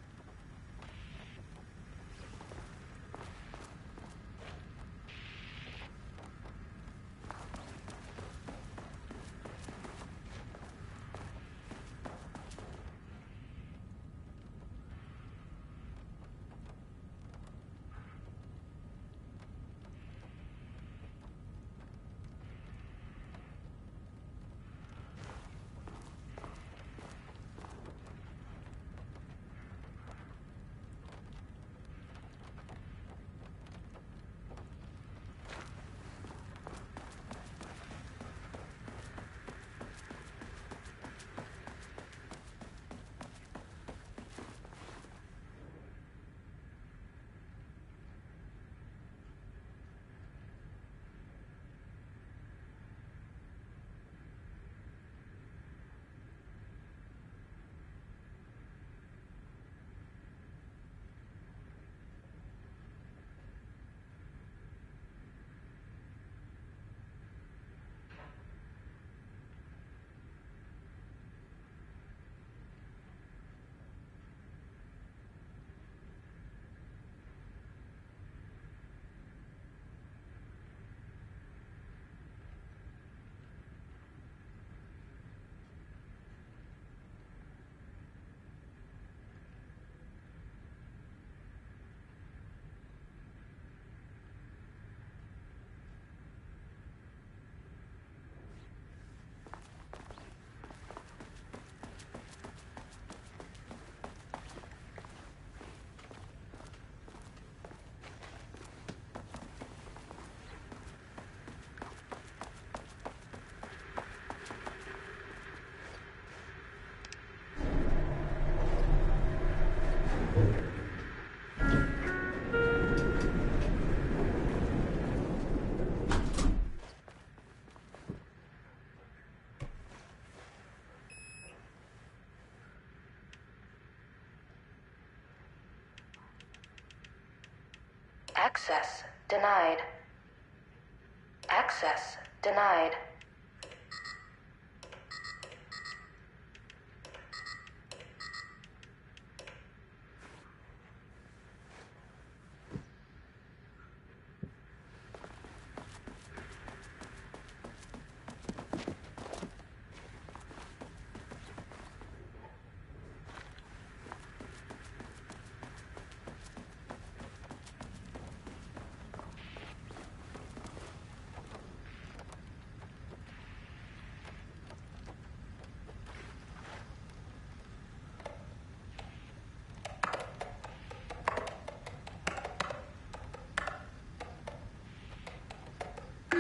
Access denied. Access denied.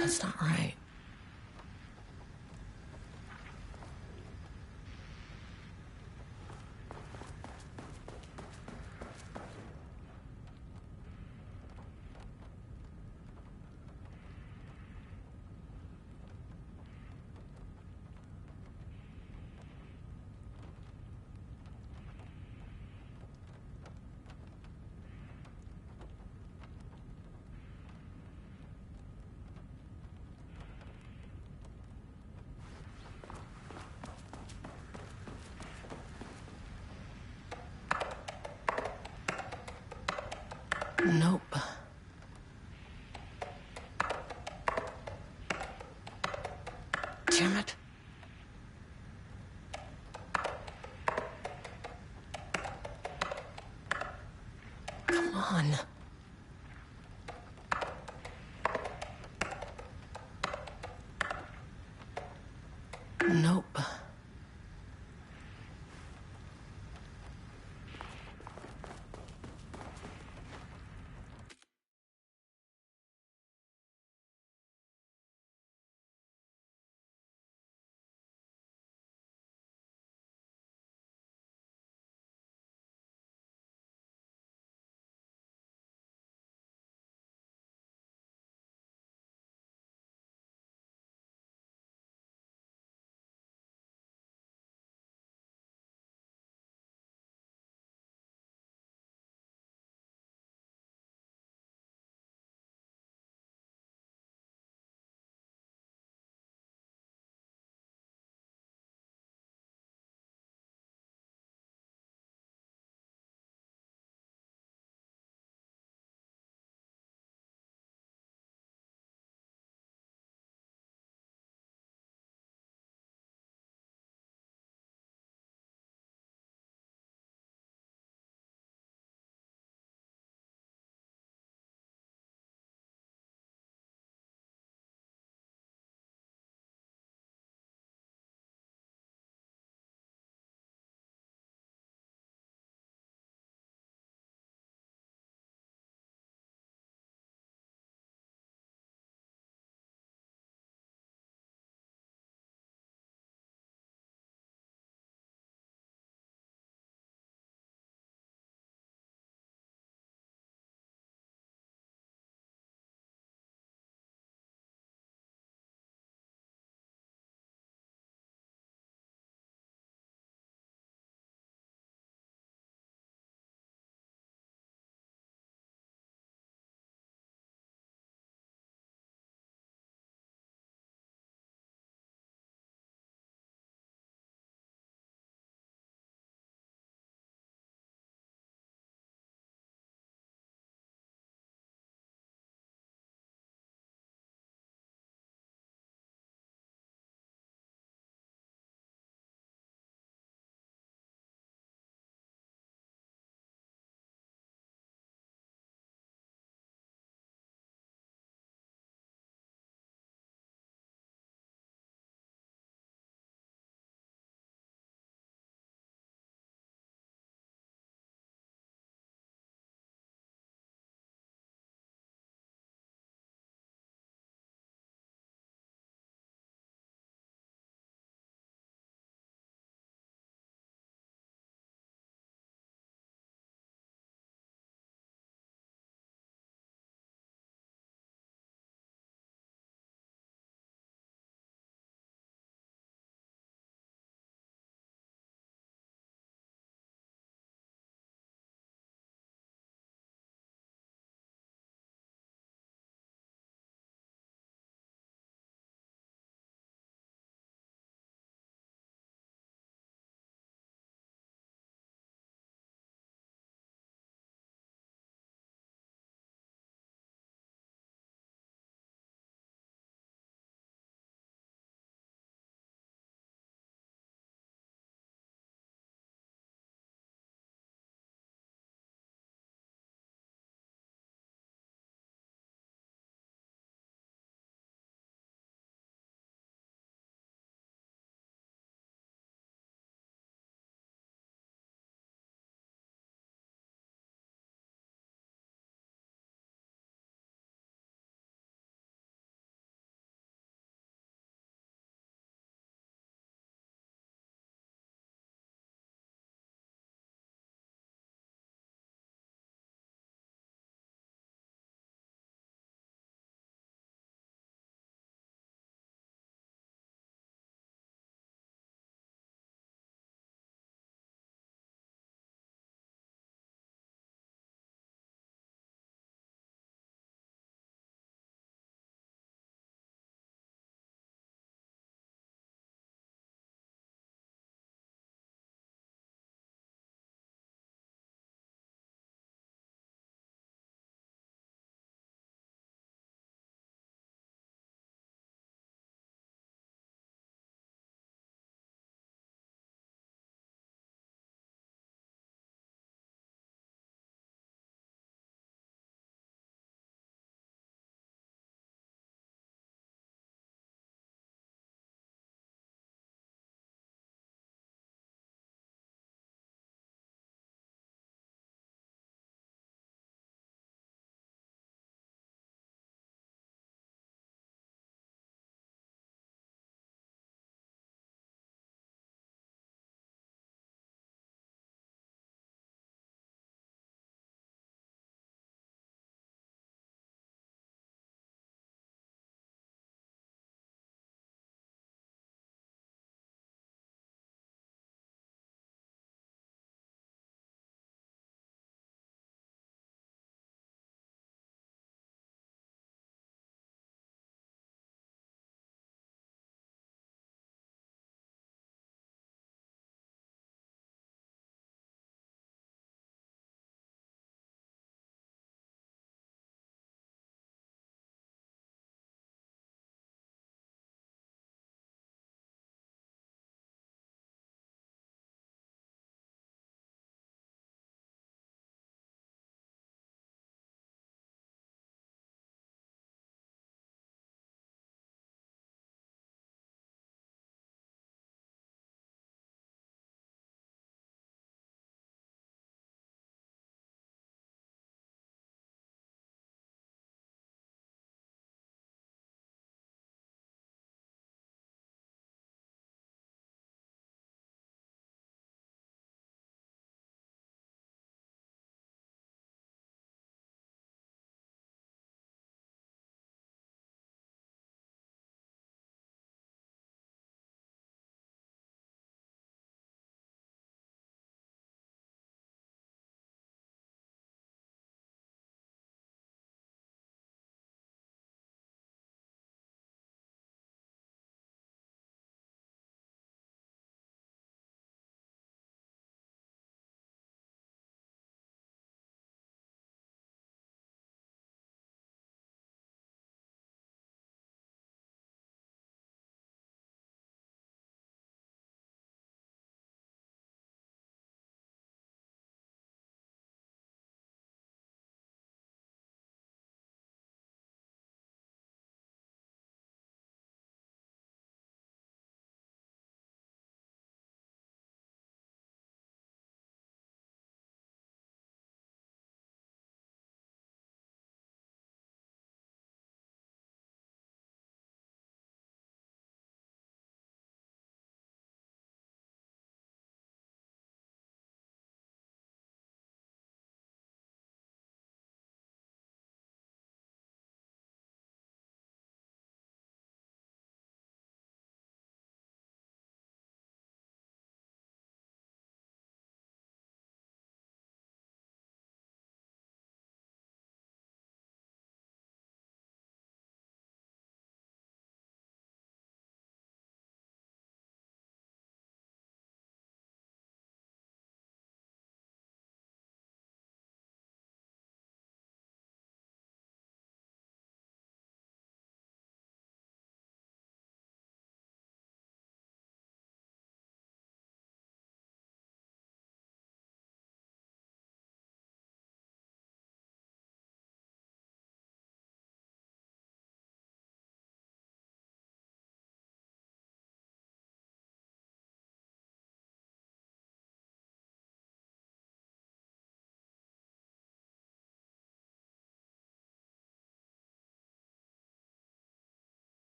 That's not right.
gone. Nope.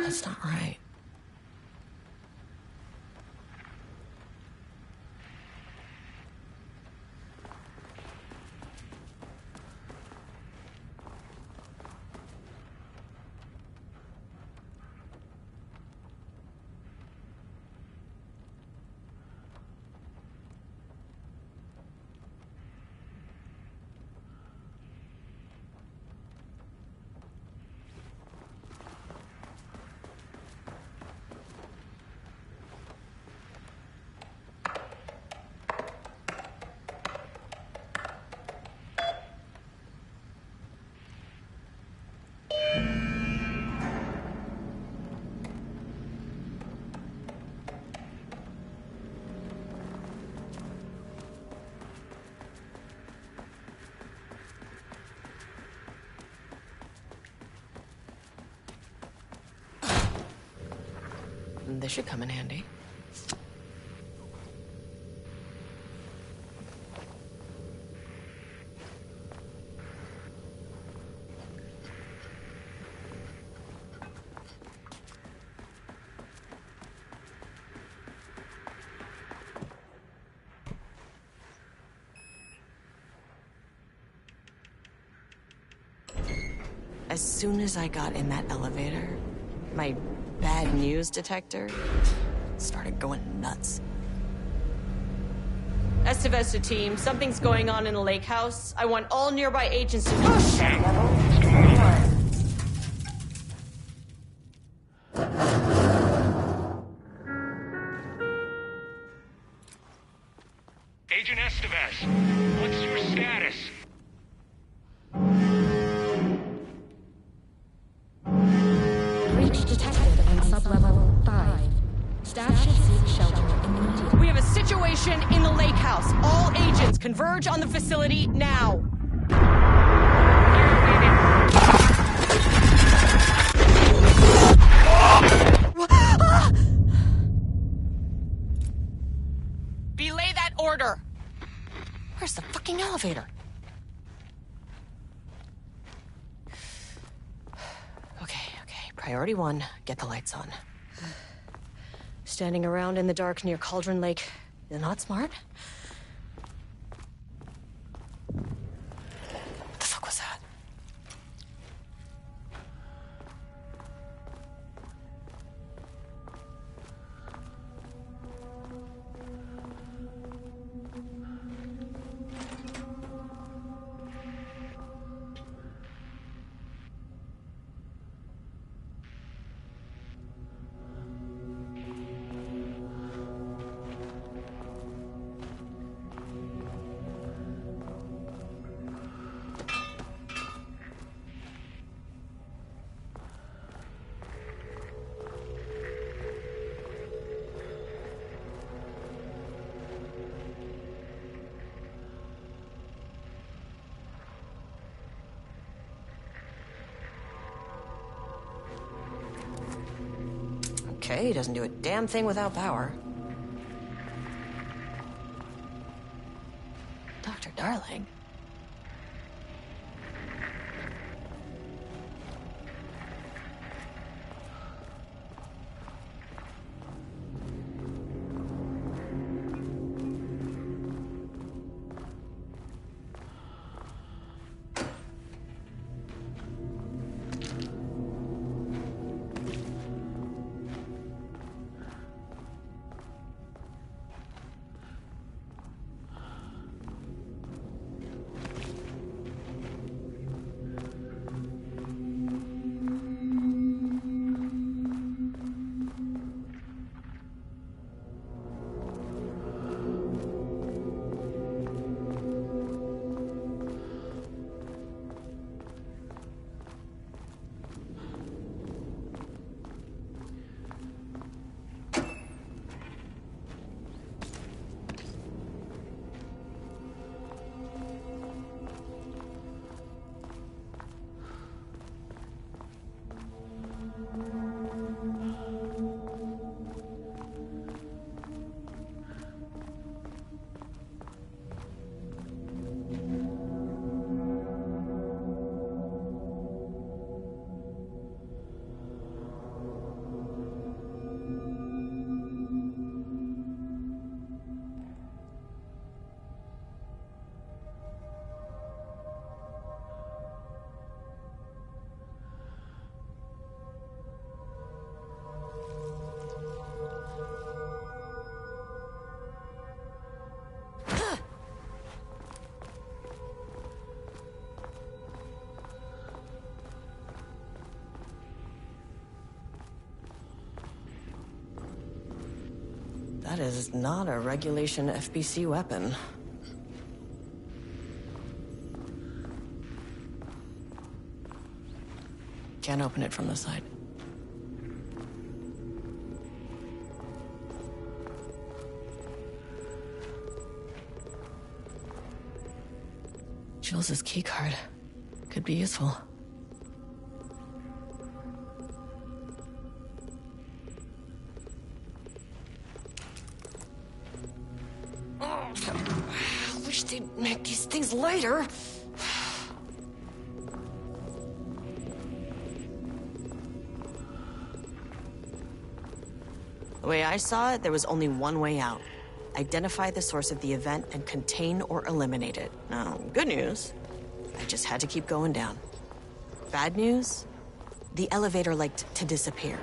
That's not right. This should come in handy. As soon as I got in that elevator, my bad news detector started going nuts. Estivesta team, something's going on in the lake house. I want all nearby agents to push.
Agent Estevez, what's your status?
Breach detected on sublevel 5. Staff should seek shelter immediately.
We have a situation in the lake house. All agents converge on the facility now. Belay that order. Where's the fucking elevator? Okay. Priority 1, get the lights on. Standing around in the dark near Cauldron Lake is not smart. What the fuck was that? Okay, he doesn't do a damn thing without power. Dr. Darling. That is not a regulation FBC weapon. Can't open it from the side. Jules' keycard could be useful. Oh, I wish they'd make these things lighter. The way I saw it, there was only one way out. Identify the source of the event and contain or eliminate it. Now, good news, I just had to keep going down. Bad news, the elevator liked to disappear.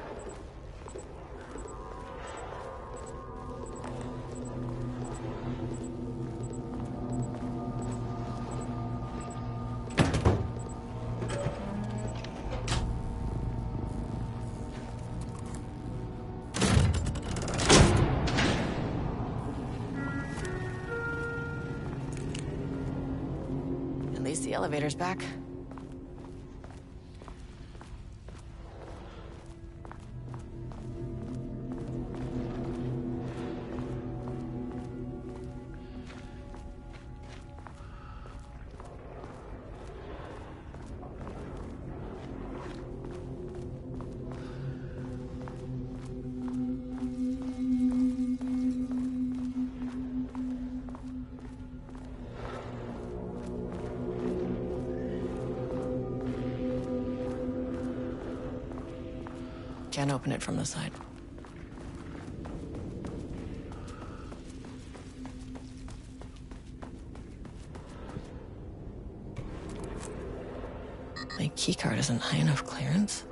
At least the elevator's back. Can't open it from the side. My keycard isn't high enough clearance.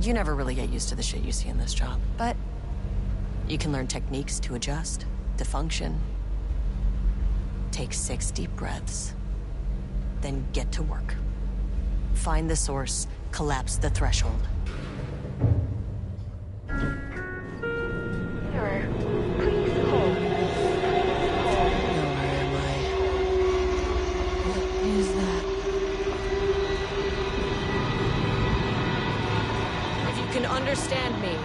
You never really get used to the shit you see in this job, but you can learn techniques to adjust, to function. Take 6 deep breaths, then get to work. Find the source, collapse the threshold.
Sir, please hold.
Where am I? What is that? If you can understand me,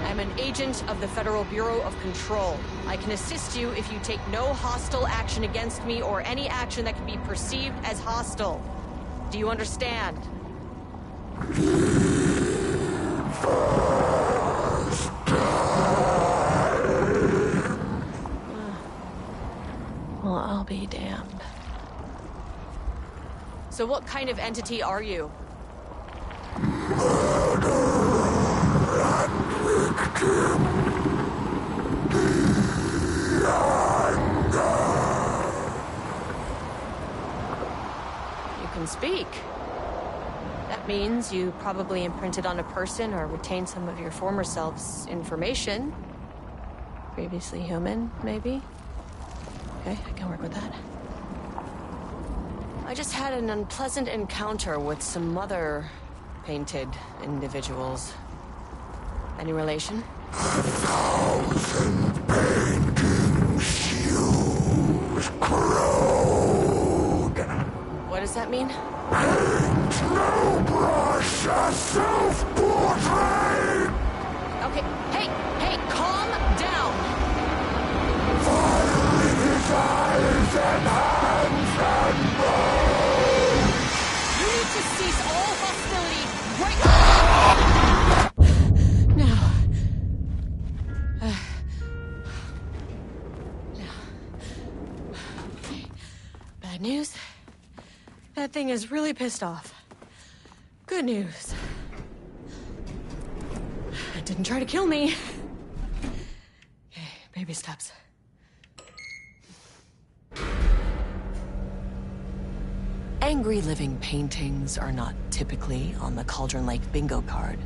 I'm an agent of the Federal Bureau of Control. I can assist you if you take no hostile action against me or any action that can be perceived as hostile. Do you understand? Well, I'll be damned. So what kind of entity are you? You can speak. That means you probably imprinted on a person or retained some of your former self's information. Previously human, maybe? Okay, I can work with that. I just had an unpleasant encounter with some other painted individuals. Any relation?
1,000 painting shoes crowed.
What does that mean?
Paint no brush, a self-portrait.
Okay, hey, calm down.
Fire in his eyes and hands and bones.
You need to cease all hostility right now. Bad news. That thing is really pissed off. Good news. It didn't try to kill me. Okay, baby steps. Angry living paintings are not typically on the Cauldron Lake bingo card.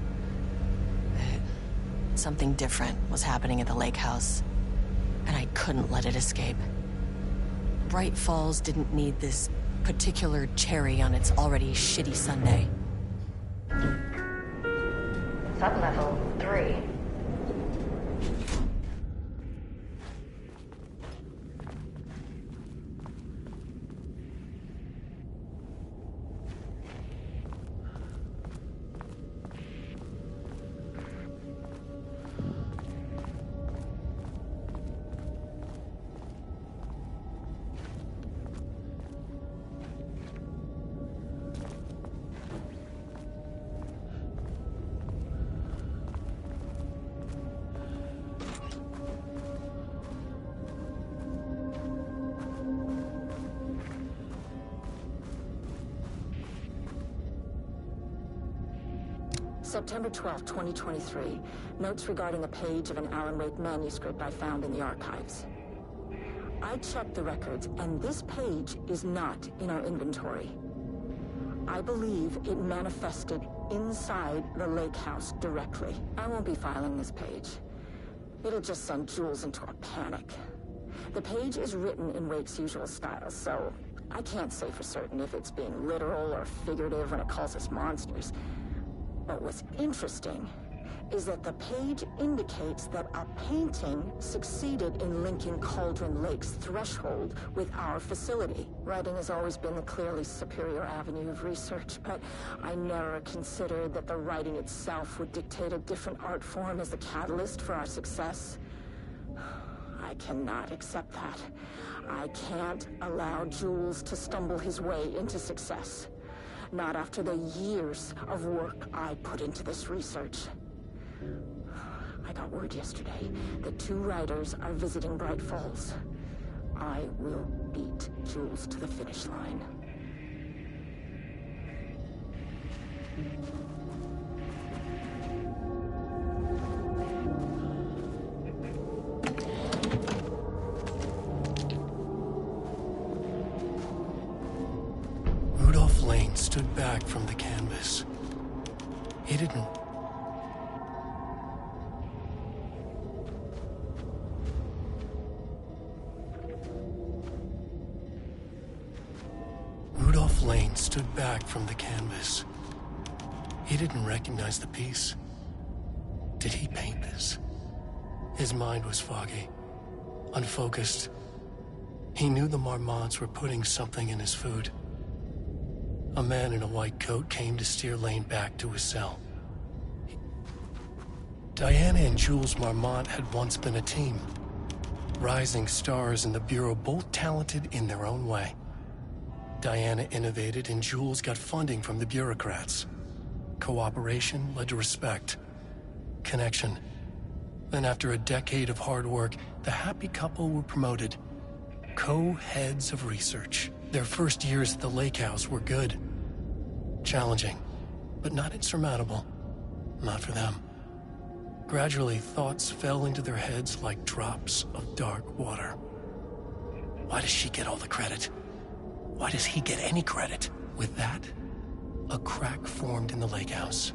Something different was happening at the lake house, and I couldn't let it escape. Bright Falls didn't need this particular cherry on its already shitty sundae.
Sublevel 3.
September 12, 2023. Notes regarding a page of an Alan Wake manuscript I found in the archives. I checked the records, and this page is not in our inventory. I believe it manifested inside the lake house directly. I won't be filing this page. It'll just send Jules into a panic. The page is written in Wake's usual style, so I can't say for certain if it's being literal or figurative when it calls us monsters. But what's interesting is that the page indicates that a painting succeeded in linking Cauldron Lake's threshold with our facility. Writing has always been the clearly superior avenue of research, but I never considered that the writing itself would dictate a different art form as the catalyst for our success. I cannot accept that. I can't allow Jules to stumble his way into success. Not after the years of work I put into this research. I got word yesterday that 2 writers are visiting Bright Falls. I will beat Jules to the finish line.
Rudolph Lane stood back from the canvas. He didn't. Rudolph Lane stood back from the canvas. He didn't recognize the piece. Did he paint this? His mind was foggy, unfocused. He knew the Marmonts were putting something in his food. A man in a white coat came to steer Lane back to his cell. Diana and Jules Marmont had once been a team. Rising stars in the Bureau, both talented in their own way. Diana innovated and Jules got funding from the bureaucrats. Cooperation led to respect. Connection. Then after a decade of hard work, the happy couple were promoted. Co-heads of research. Their first years at the lake house were good. Challenging, but not insurmountable. Not for them. Gradually, thoughts fell into their heads like drops of dark water. Why does she get all the credit? Why does he get any credit? With that, a crack formed in the lake house.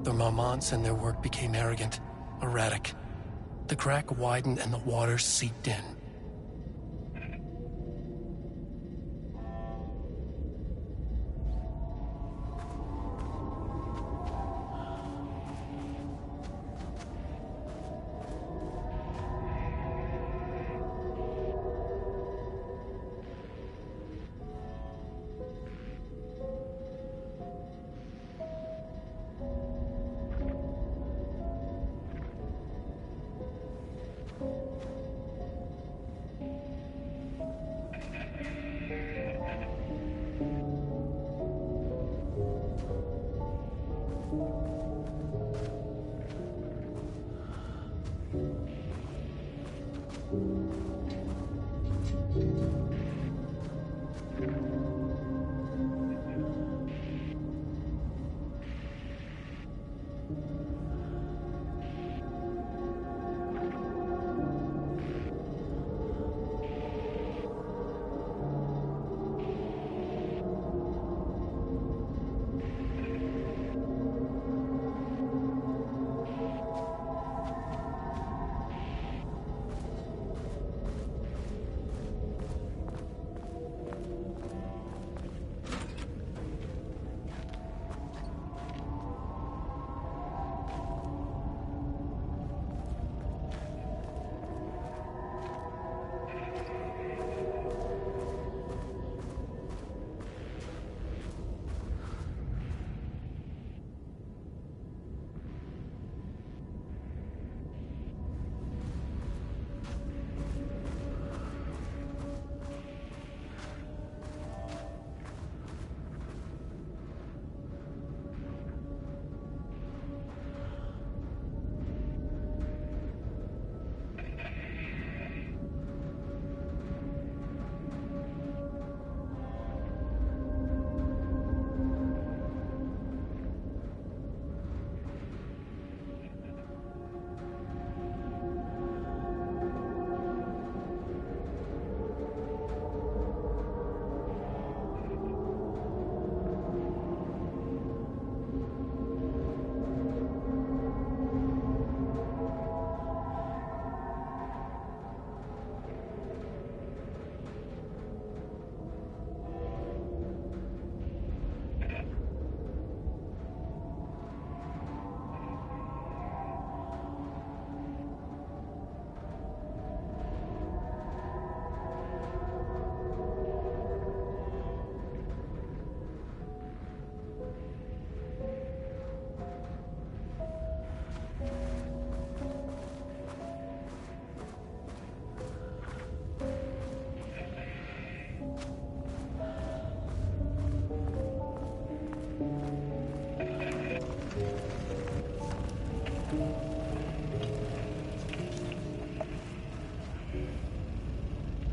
The Marmonts and their work became arrogant, erratic. The crack widened and the water seeped in.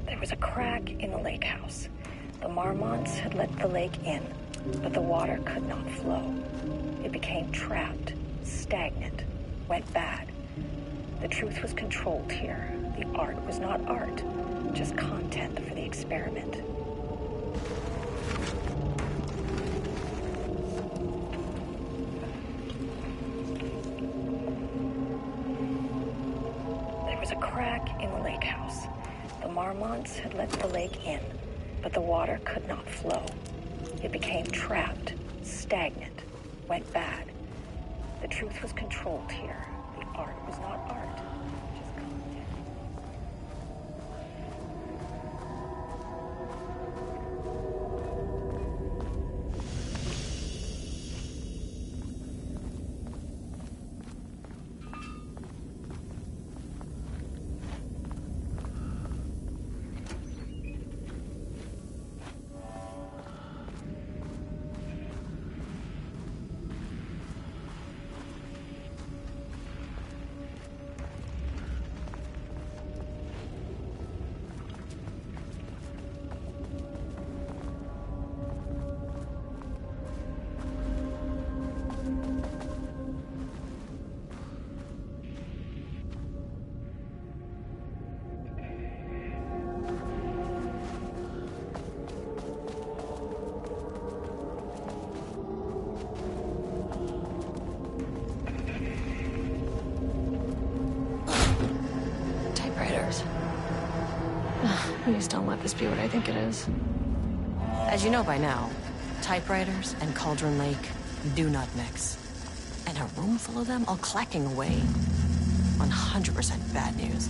There was a crack in the lake house. The Marmonts had let the lake in, but the water could not flow. It became trapped, stagnant, went bad. The truth was controlled here. The art was not art, just content for the experiment. was a crack in the lake house. The Marmonts had let the lake in, but the water could not flow. It became trapped, stagnant, went bad. The truth was controlled here. The art was not art, just content.
Please don't let this be what I think it is. As you know by now, typewriters and Cauldron Lake do not mix. And a room full of them all clacking away. 100% bad news.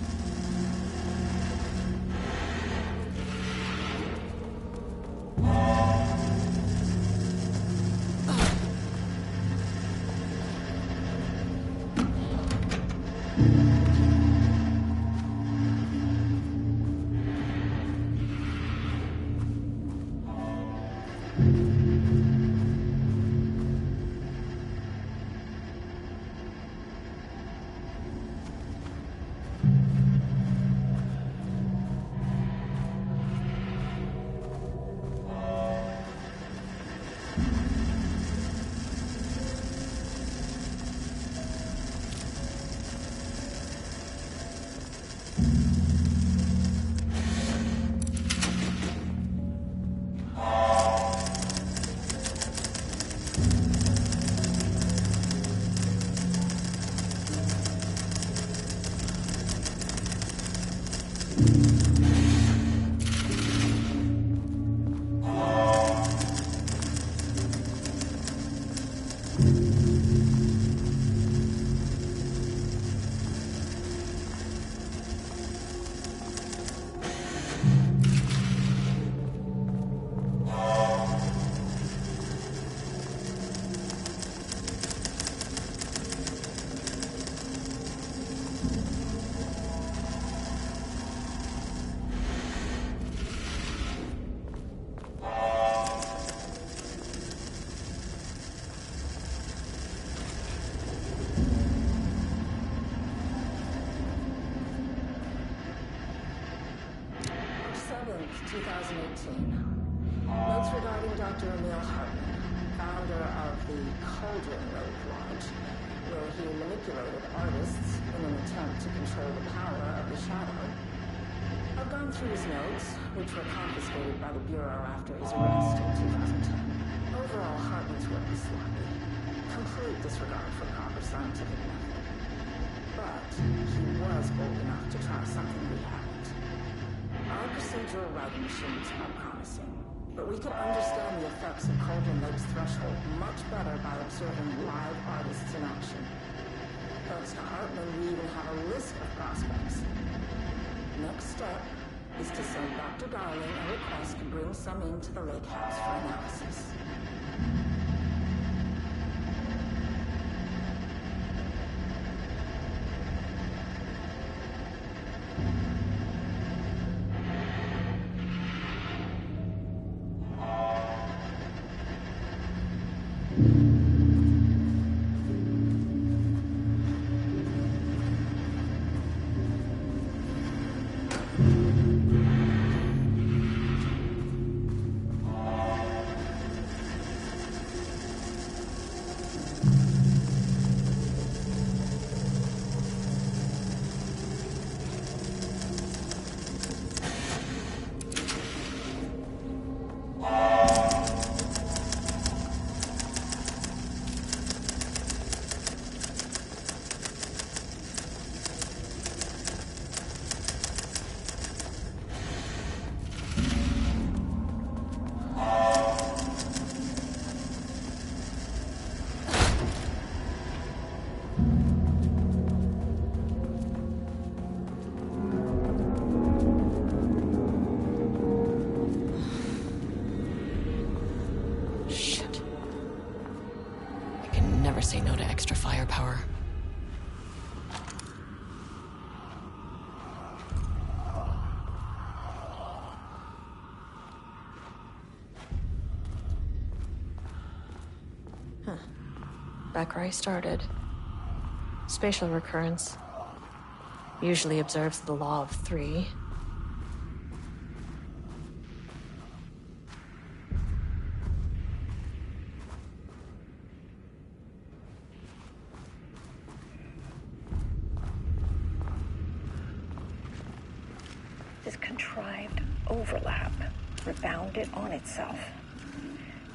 Notes regarding Dr. Emil Hartman, founder of the Cauldron Lake Lodge, where he manipulated artists in an attempt to control the power of the shadow. I've gone through his notes, which were confiscated by the Bureau after his arrest in 2010. Overall, Hartman's work is sloppy. Complete disregard for proper scientific method. But he was bold enough to try something we haven't. Our procedural writing machines are promising, but we could understand the effects of Cauldron Lake's threshold much better by observing live artists in action. Thanks to Hartman, we even have a list of prospects. Next step is to send Dr. Darling a request to bring some into the lake house for analysis.
Back where I started. Spatial recurrence. Usually observes the law of 3.
This contrived overlap rebounded on itself,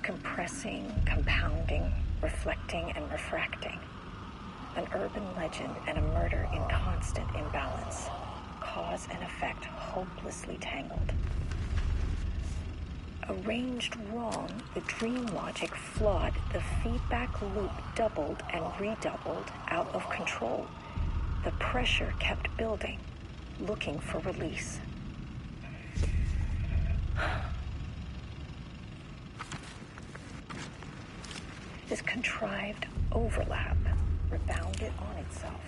compressing, compounding, reflecting, and refracting. An urban legend and a murder in constant imbalance. Cause and effect hopelessly tangled. Arranged wrong, the dream logic flawed, the feedback loop doubled and redoubled, out of control. The pressure kept building, looking for release. This contrived overlap rebounded on itself.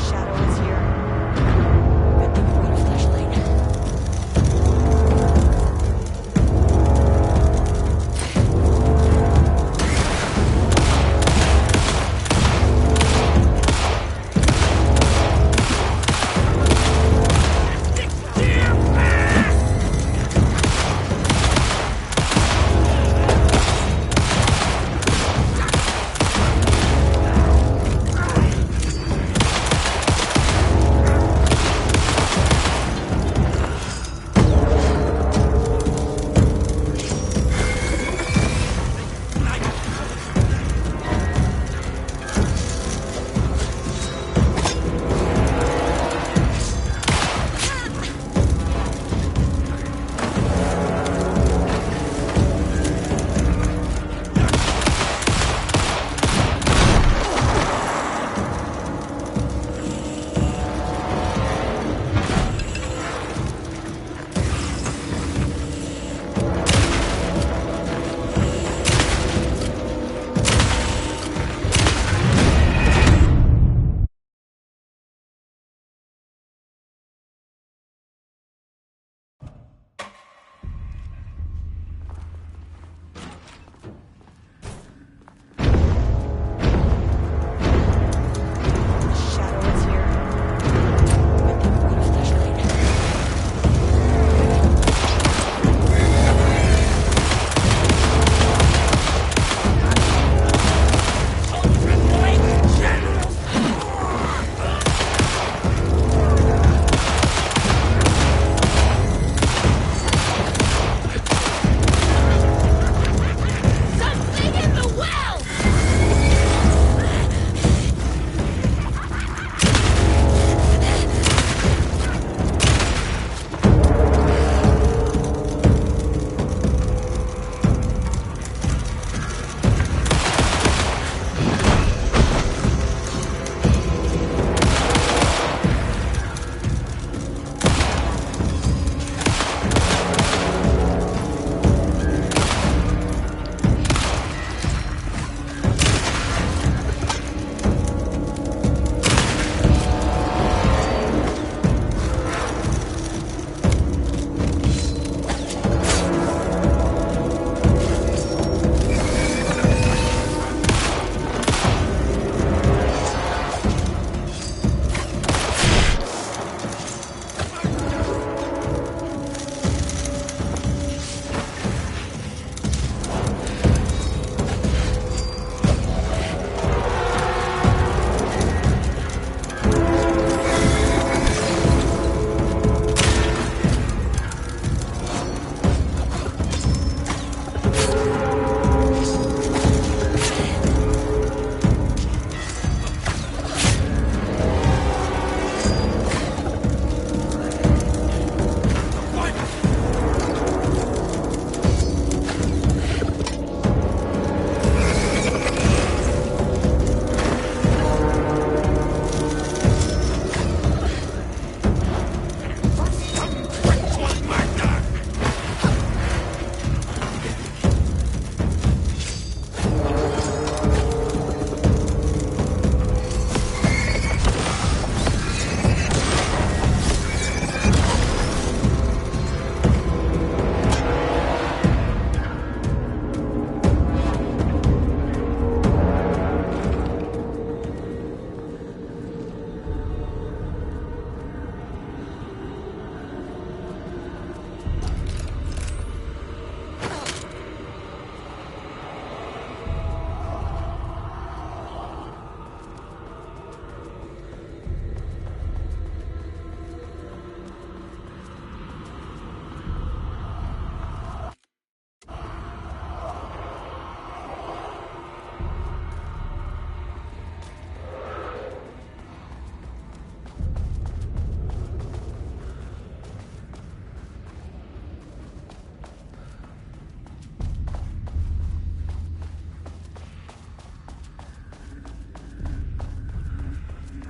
Shadow is here.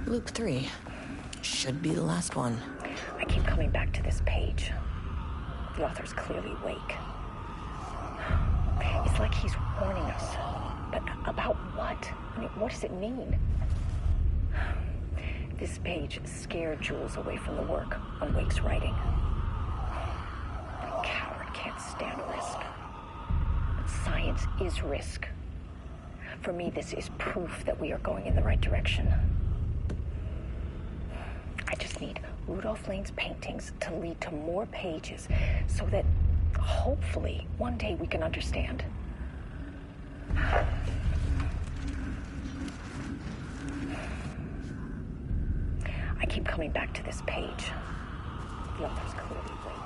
Loop 3. Should be the last one.
I keep coming back to this page. The author's clearly awake. It's like he's warning us. But about what? I mean, what does it mean? This page scared Jules away from the work on Wake's writing. A coward can't stand risk. But science is risk. For me, this is proof that we are going in the right direction. I just need Rudolph Lane's paintings to lead to more pages so that hopefully one day we can understand. I keep coming back to this page. The author's clearly awake.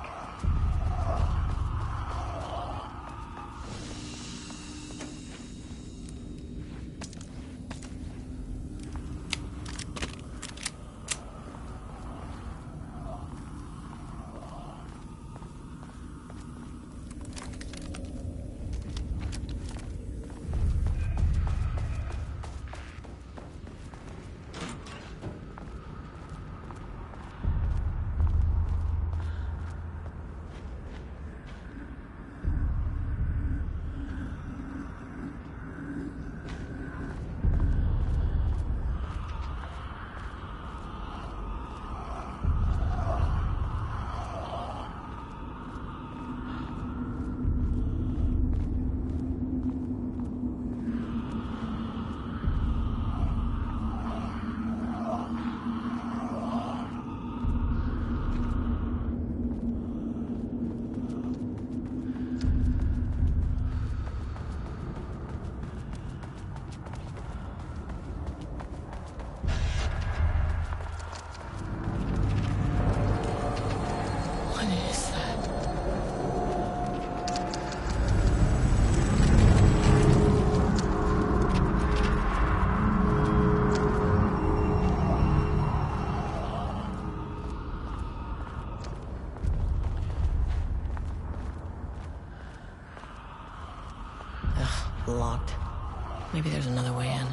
Locked. Maybe there's another way in.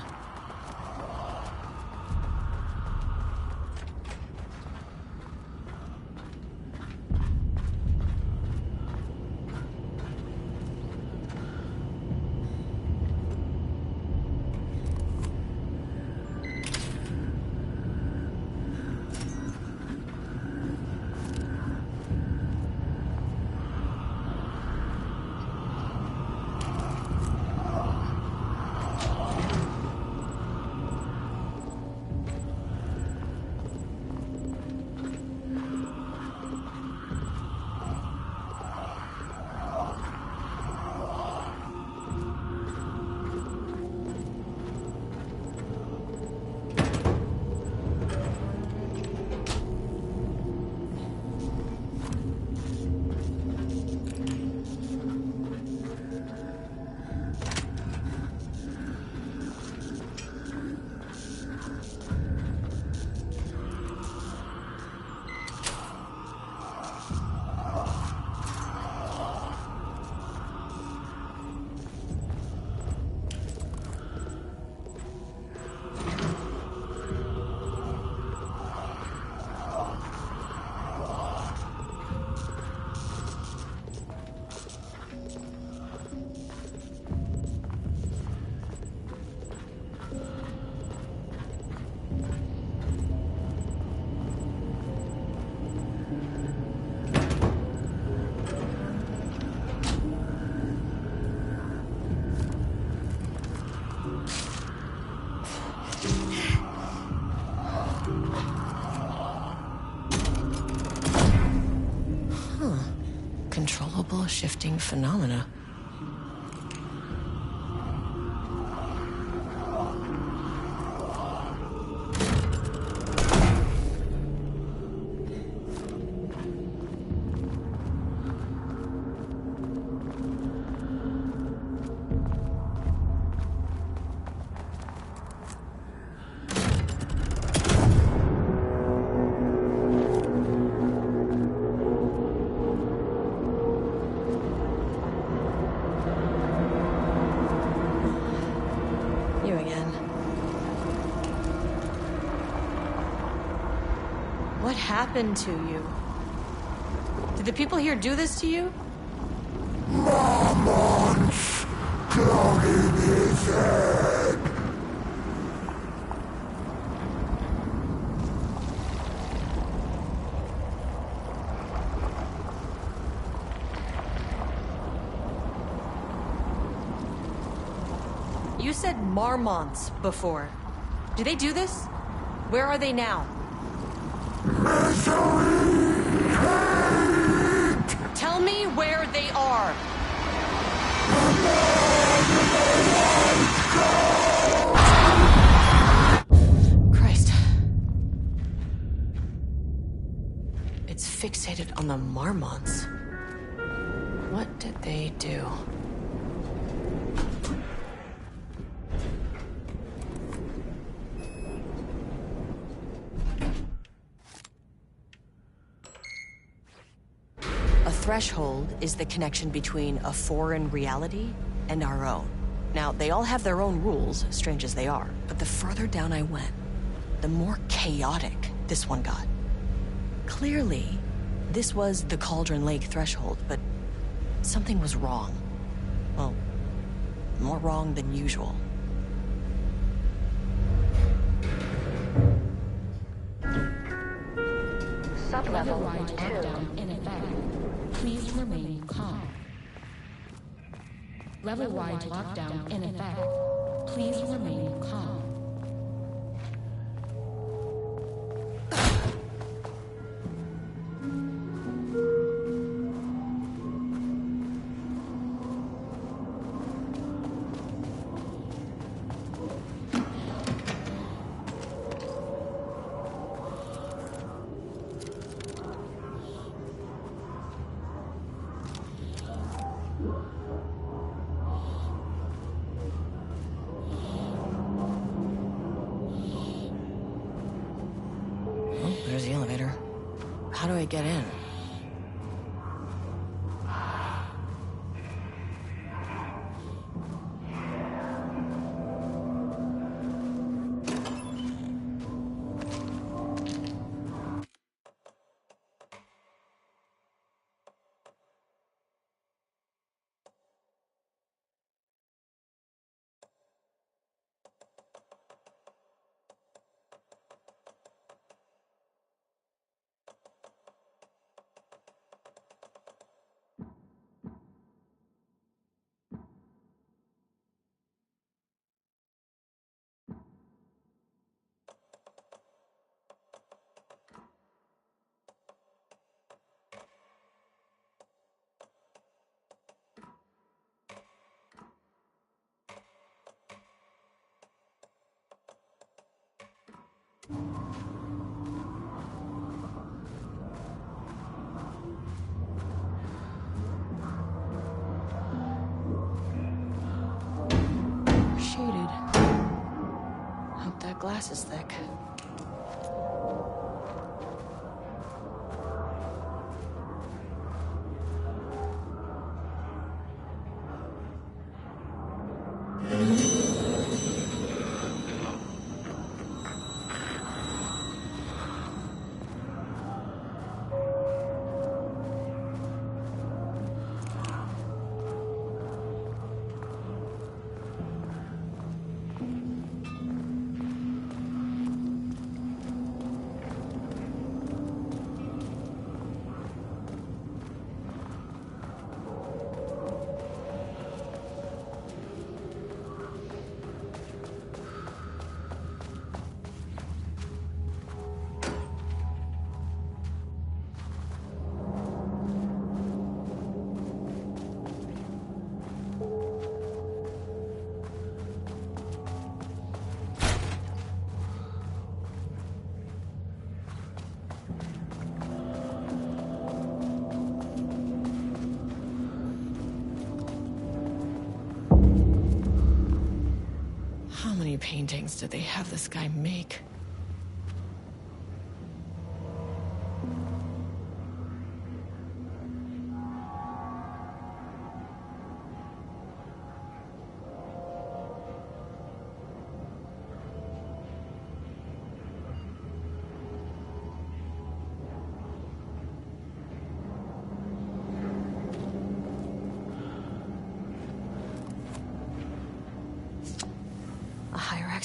Controllable shifting phenomena. What happened to you? Did the people here do this to you?
Marmonts down in his head.
You said Marmonts before. Do they do this? Where are they now?
Misery! Hate!
Tell me where they are! Christ. It's fixated on the Marmonts. What did they do? A threshold is the connection between a foreign reality and our own. Now, they all have their own rules, strange as they are, but the further down I went, the more chaotic this one got. Clearly, this was the Cauldron Lake threshold, but something was wrong. Well, more wrong than usual.
Sublevel
Level-wide
2.
lockdown in effect. Please remain calm. Level-wide lockdown in effect. Please remain calm.
Oh, there's the elevator. How do I get in? Shaded. Hope that glass is thick. How many paintings did they have this guy make?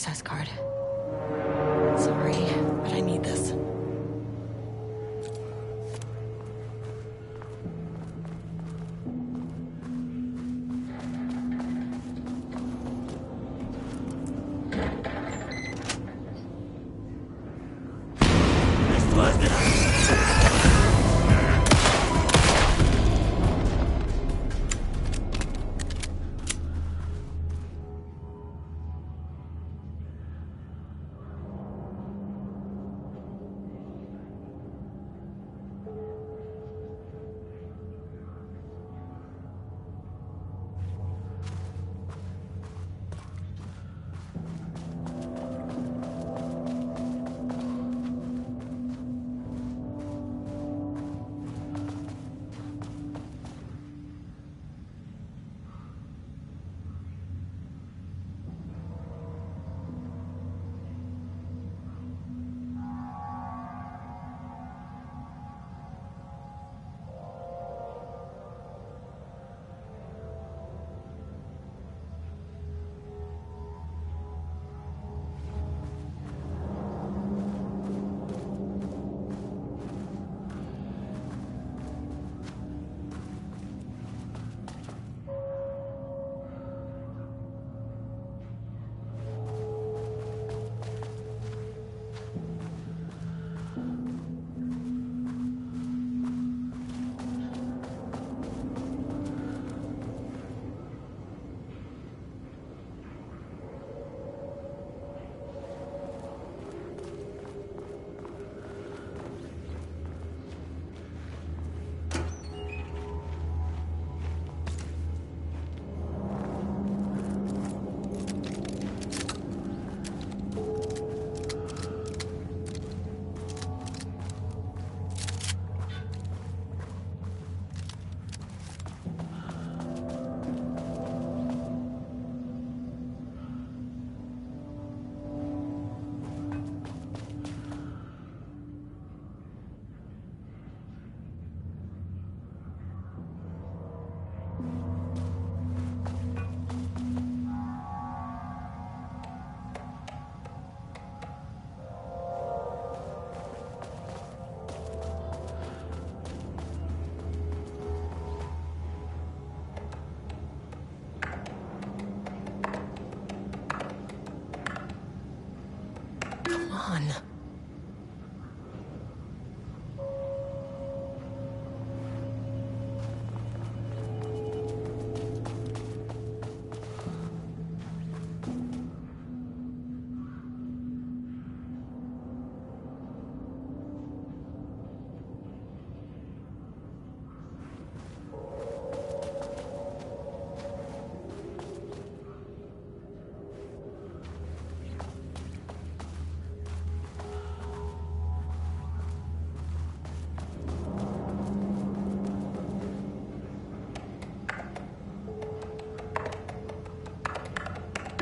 access card. Sorry, but I need this.
On.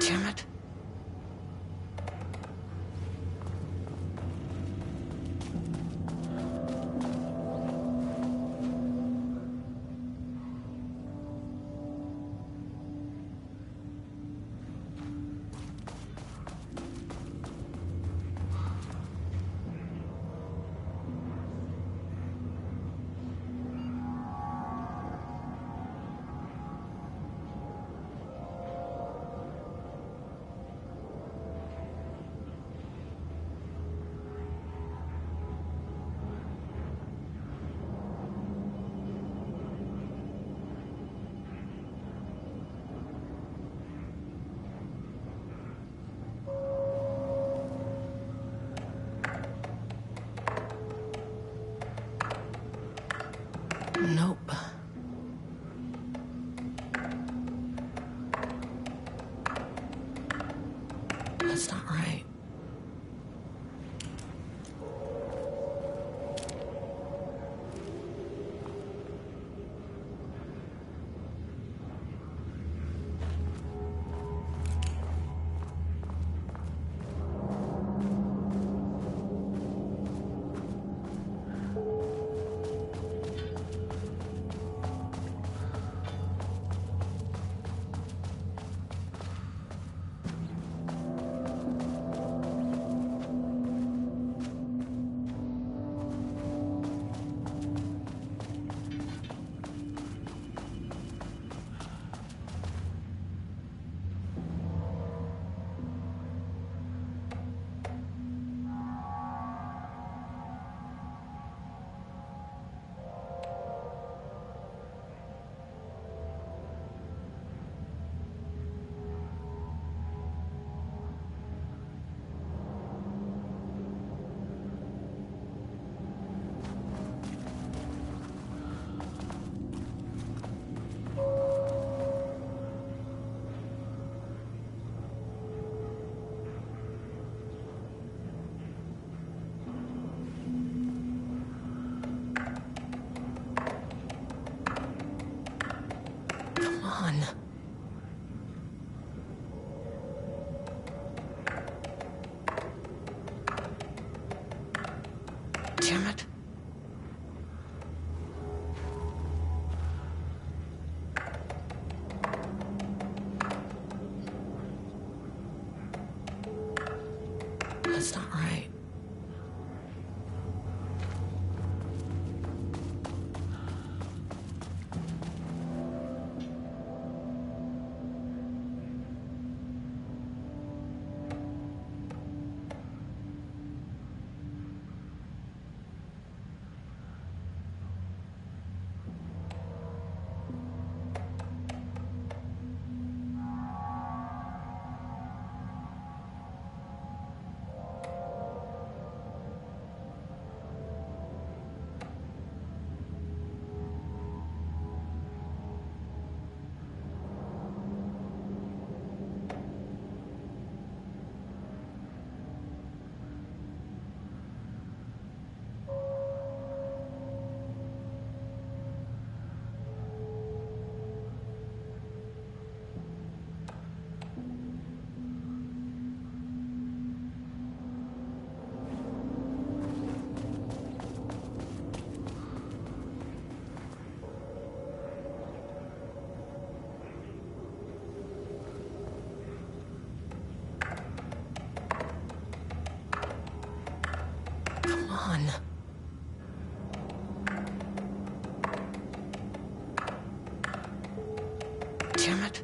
Damn it. Nope. That's not right. Damn it. That's not right. Come on. Damn it.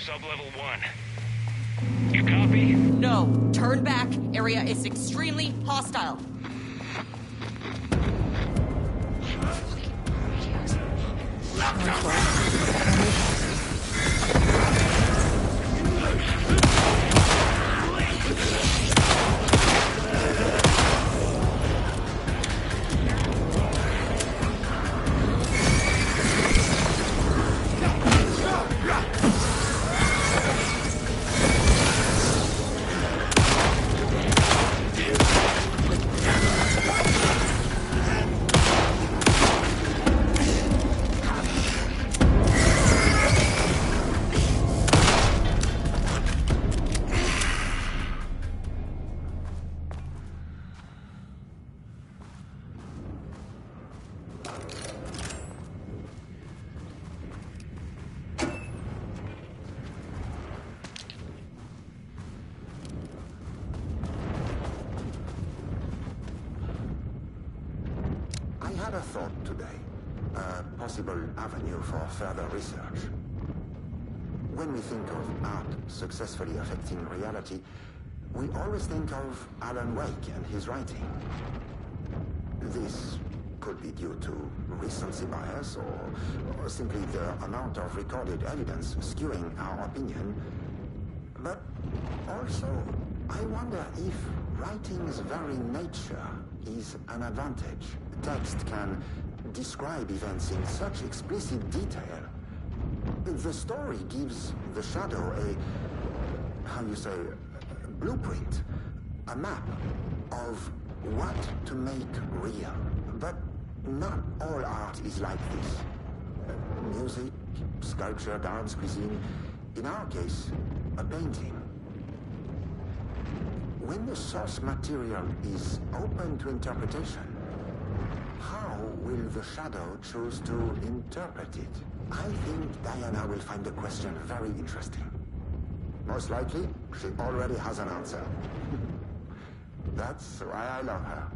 Sub-level 1. You copy?
No. Turn back. Area is extremely hostile.
I had a thought today, a possible avenue for further research. When we think of art successfully affecting reality, we always think of Alan Wake and his writing. This could be due to recency bias or simply the amount of recorded evidence skewing our opinion. But also, I wonder if writing's very nature is an advantage. Text can describe events in such explicit detail. The story gives the shadow a blueprint, a map of what to make real. But not all art is like this. Music, sculpture, dance, cuisine. In our case, a painting. When the source material is open to interpretation, how will the shadow choose to interpret it? I think Diana will find the question very interesting. Most likely, she already has an answer. That's why I love her.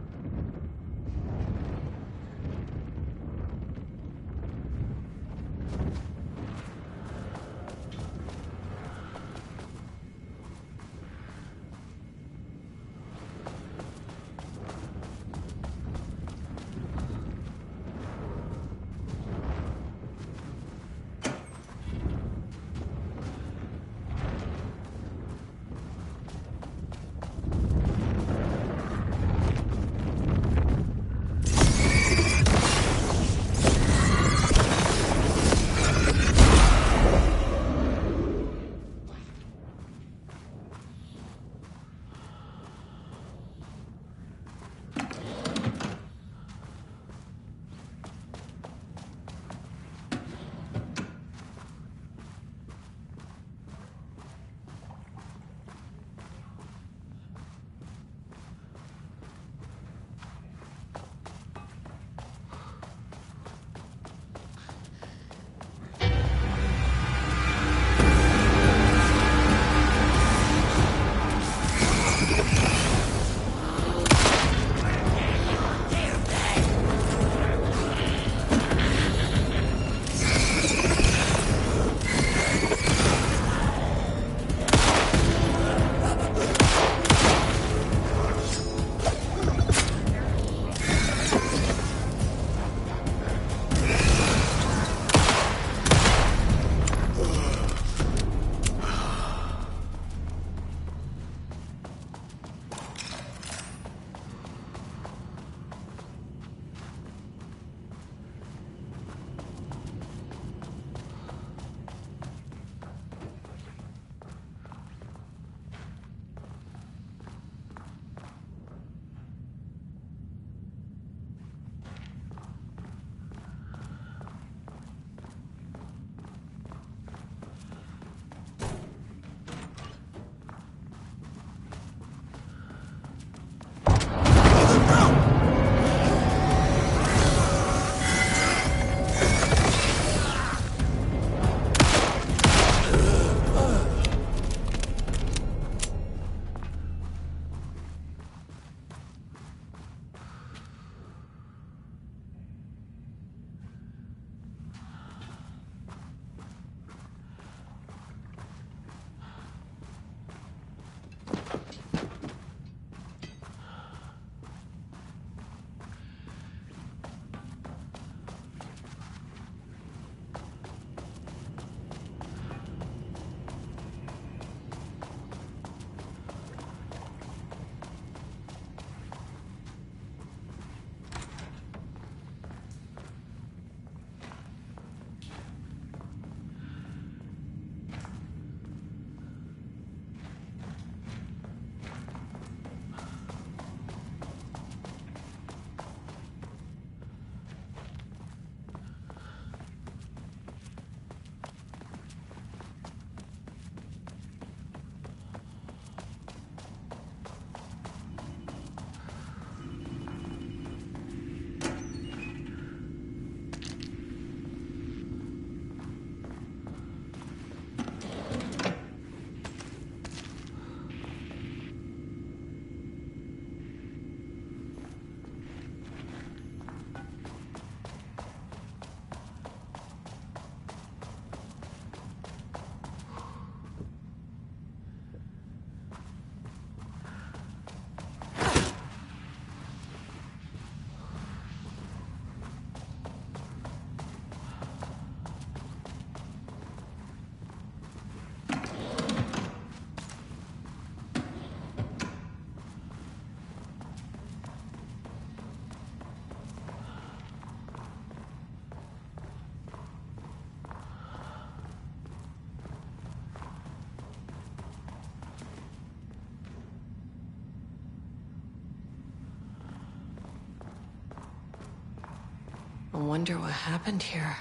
wonder what happened here.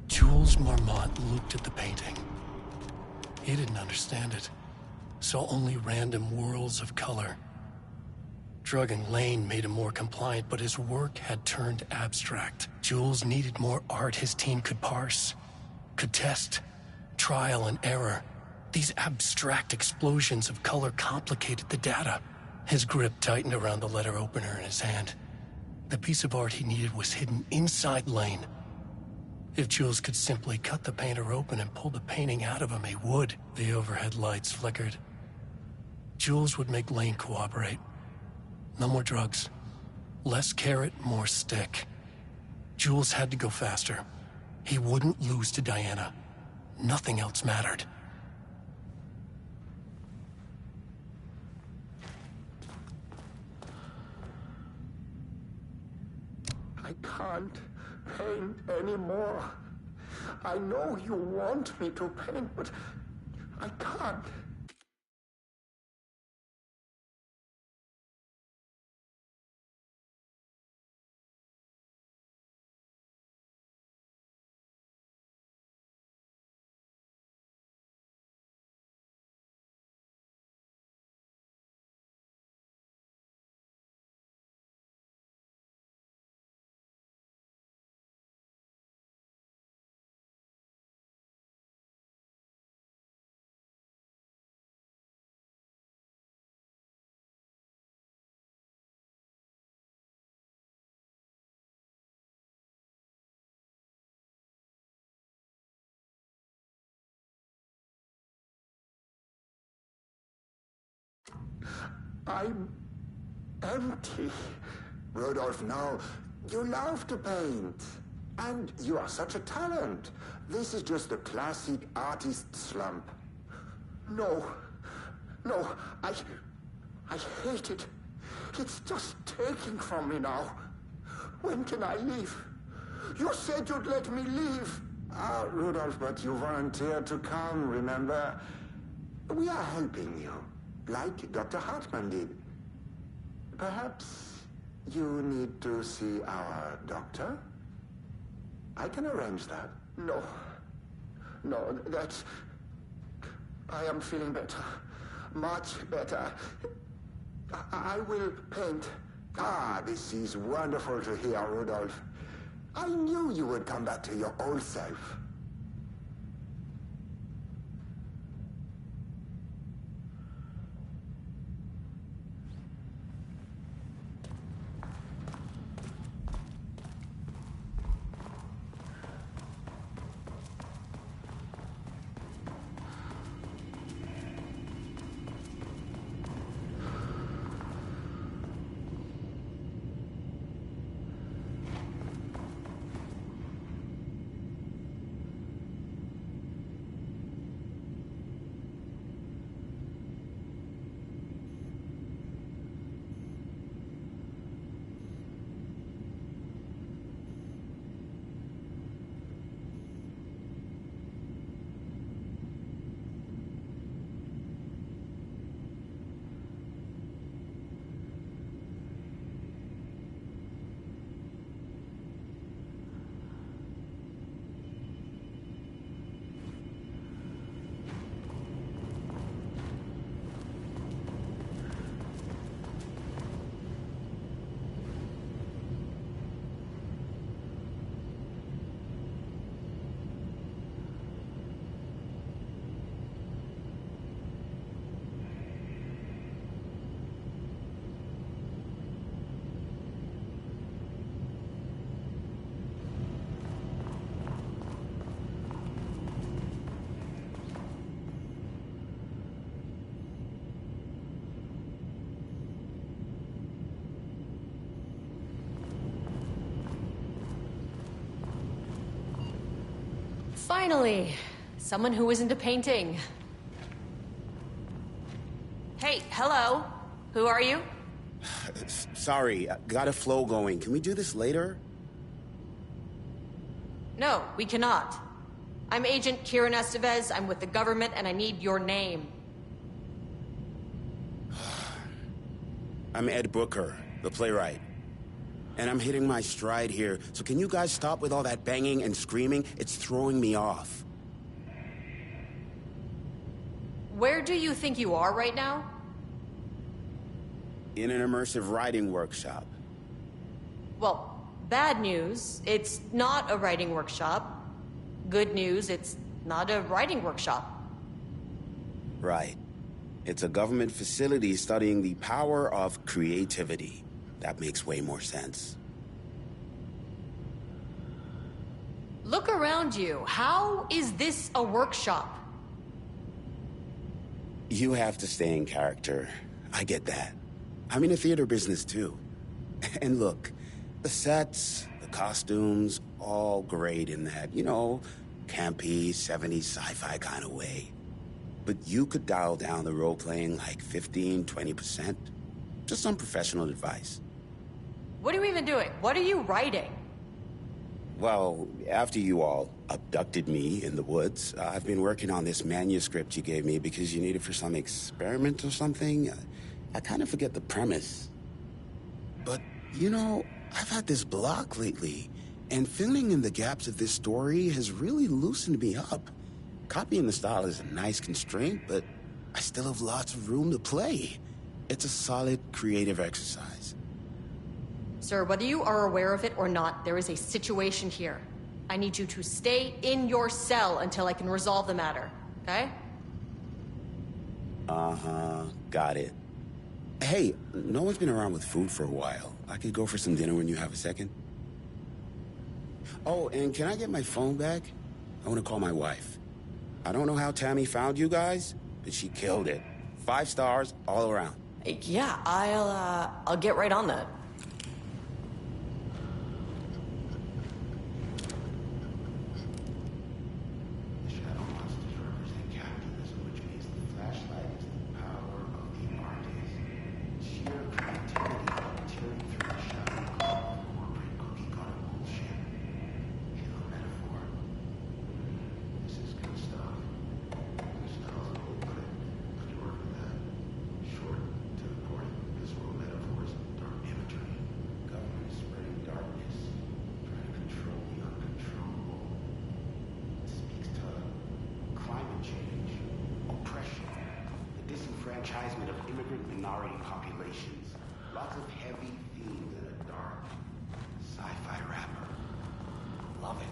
Jules Marmont looked at the painting. He didn't understand it. Saw only random whirls of color. Drugging Lane made him more compliant, but his work had turned abstract. Jules needed more art his team could parse, could test. Trial and error. These abstract explosions of color complicated the data. His grip tightened around the letter opener in his hand. The piece of art he needed was hidden inside Lane. If Jules could simply cut the painter open and pull the painting out of him, he would. The overhead lights flickered. Jules would make Lane cooperate. No more drugs. Less carrot, more stick. Jules had to go faster. He wouldn't lose to Diana. Nothing else mattered.
I can't paint anymore. I know you want me to paint, but I can't. I'm empty.
Rudolph, no. You love to paint. And you are such a talent. This is just a classic artist slump.
No. I hate it. It's just taking from me now. When can I leave? You said you'd let me leave.
Rudolph, but you volunteered to come, remember? We are helping you, like Dr. Hartman did. Perhaps you need to see our doctor? I can arrange that.
No, that's... I am feeling better. Much better. I will paint.
This is wonderful to hear, Rudolph. I knew you would come back to your old self.
Finally, someone who isn't a painting. Hey, hello. Who are you?
Sorry, got a flow going. Can we do this later?
No, we cannot. I'm Agent Kieran Estevez. I'm with the government, and I need your name.
I'm Ed Booker, the playwright. and I'm hitting my stride here, so can you guys stop with all that banging and screaming? It's throwing me off.
Where do you think you are right now?
In an immersive writing workshop.
Well, bad news, it's not a writing workshop. Good news, it's not a writing workshop.
Right. It's a government facility studying the power of creativity. That makes way more sense.
Look around you. How is this a workshop?
You have to stay in character. I get that. I'm in the theater business too. And look, the sets, the costumes, all great in that, you know, campy, 70s sci-fi kind of way. But you could dial down the role-playing like 15, 20%. Just some professional advice.
What are you even doing? What are you writing?
Well, after you all abducted me in the woods, I've been working on this manuscript you gave me because you need it for some experiment or something. I kind of forget the premise. But, you know, I've had this block lately, and filling in the gaps of this story has really loosened me up. Copying the style is a nice constraint, but I still have lots of room to play. It's a solid creative exercise.
Sir, whether you are aware of it or not, there is a situation here. I need you to stay in your cell until I can resolve the matter, okay?
Uh-huh, got it. Hey, no one's been around with food for a while. I could go for some dinner when you have a second. Oh, and can I get my phone back? I want to call my wife. I don't know how Tammy found you guys, but she killed it. 5 stars all around.
Yeah, I'll get right on that.
Disenfranchisement of immigrant minority populations. Lots of heavy themes in a dark sci-fi wrapper. Love it.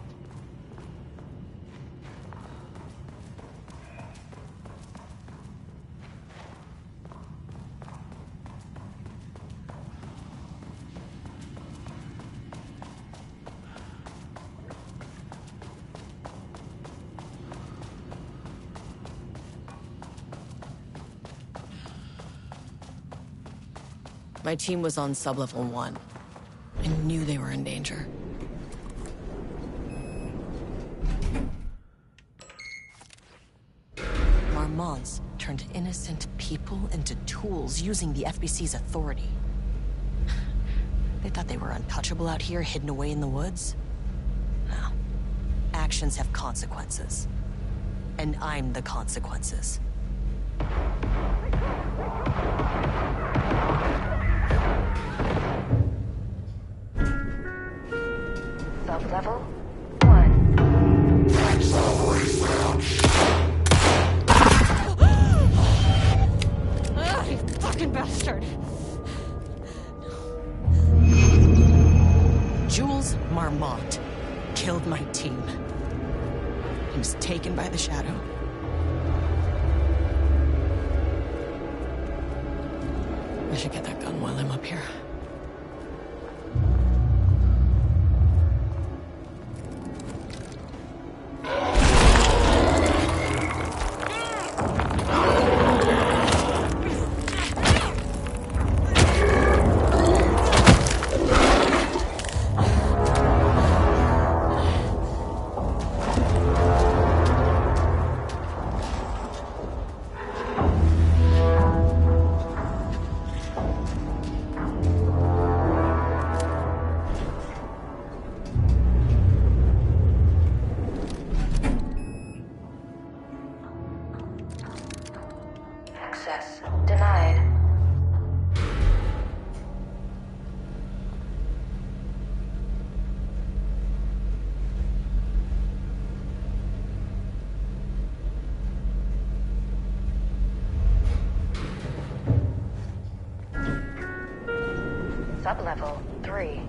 My team was on sub-level 1. I knew they were in danger. Marmonts turned innocent people into tools using the FBC's authority. They thought they were untouchable out here, hidden away in the woods? No. Actions have consequences. And I'm the consequences.
Sub-level 1.
You fucking bastard! Jules Marmont killed my team. He was taken by the Shadow. I should get that gun while I'm up here.
Sublevel 3.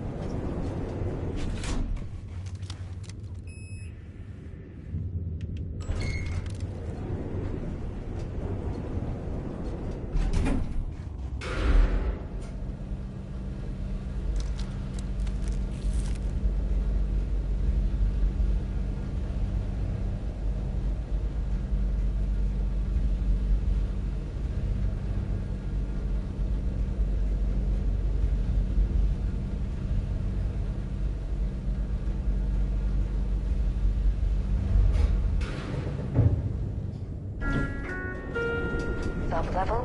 Sublevel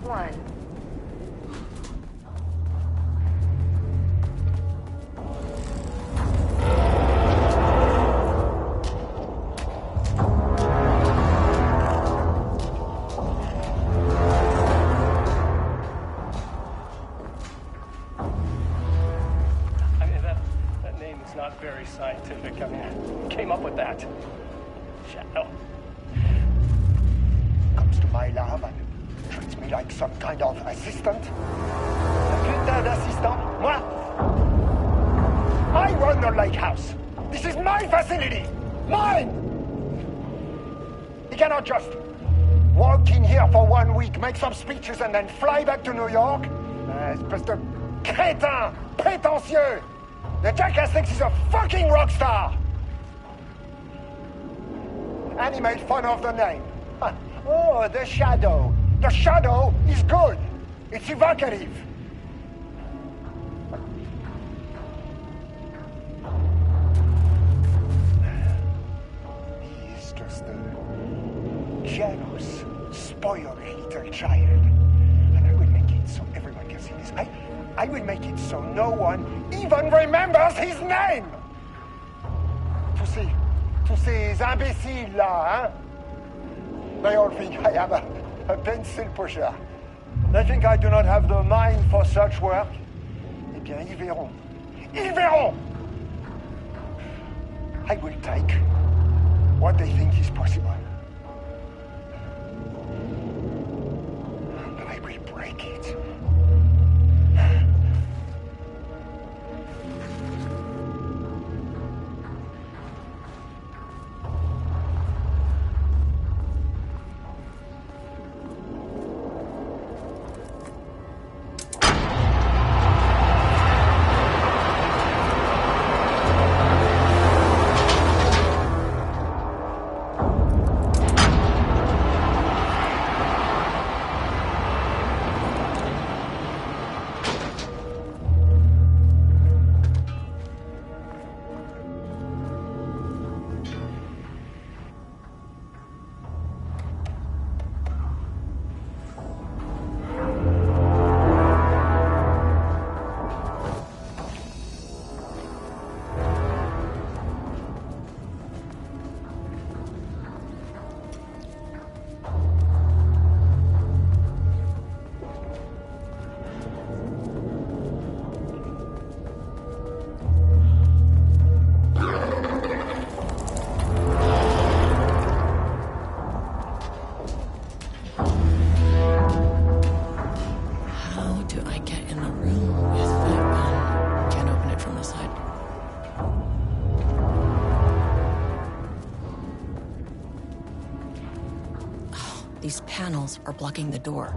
1.
I mean, that name is not very scientific. I mean, who came up with that? Shadow.
Comes to my lab and treats me like some kind of assistant. Un putain d'assistant? Moi? I run the lake house. This is my facility. Mine! He cannot just walk in here for 1 week, make some speeches, and then fly back to New York. Espèce de crétin, prétentieux. The jackass thinks he's a fucking rock star. And he made fun of the name. Oh, the Shadow. The Shadow is good. It's evocative. He's just a jealous, spoiled little child. And I will make it so everyone can see this. I will make it so no one even remembers his name. To ces imbéciles là, hein? They all think I am a pencil pusher. They think I do not have the mind for such work. Eh bien, ils verront. Ils verront! I will take what they think is possible. But I will break it.
These panels are blocking the door.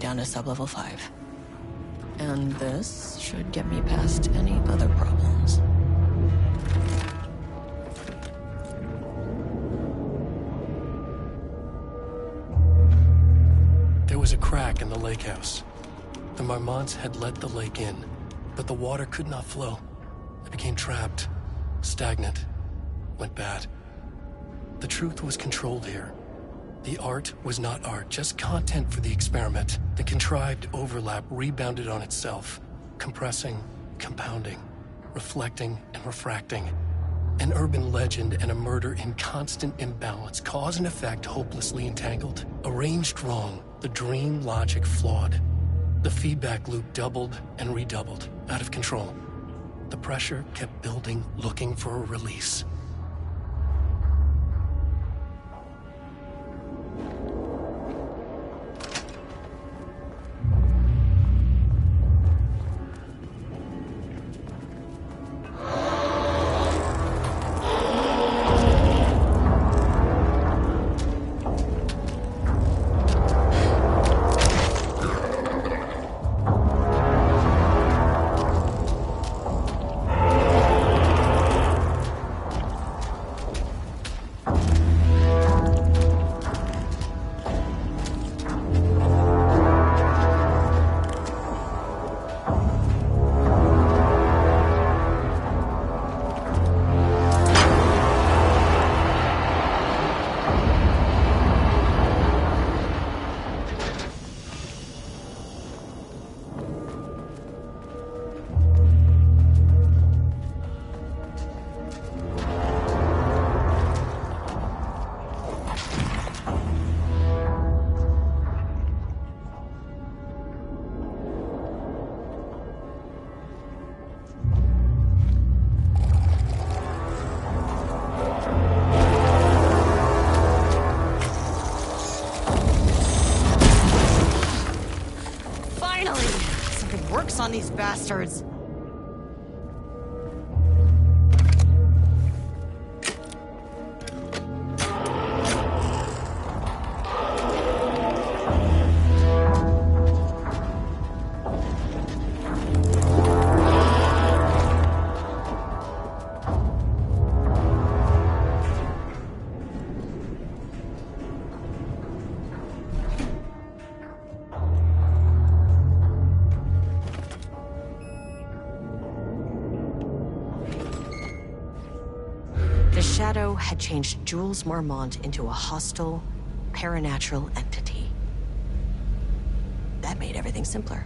down to sub-level 5. And this should get me past any other problems.
There was a crack in the lake house. The Marmonts had let the lake in, but the water could not flow. It became trapped, stagnant, went bad. The truth was controlled here. The art was not art, just content for the experiment. The contrived overlap rebounded on itself, compressing, compounding, reflecting and refracting. An urban legend and a murder in constant imbalance, cause and effect hopelessly entangled. Arranged wrong, the dream logic flawed. The feedback loop doubled and redoubled, out of control. The pressure kept building, looking for a release.
On these bastards. The Shadow had changed Jules Marmont into a hostile, paranatural entity. That made everything simpler.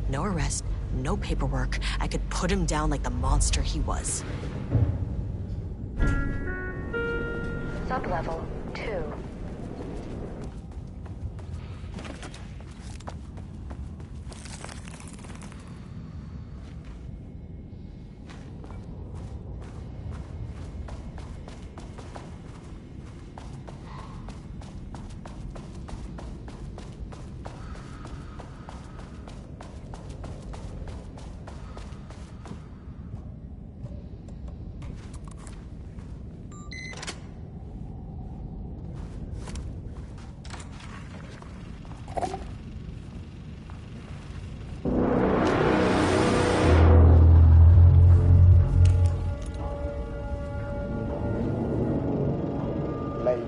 No arrest, no paperwork. I could put him down like the monster he was.
Sublevel 2.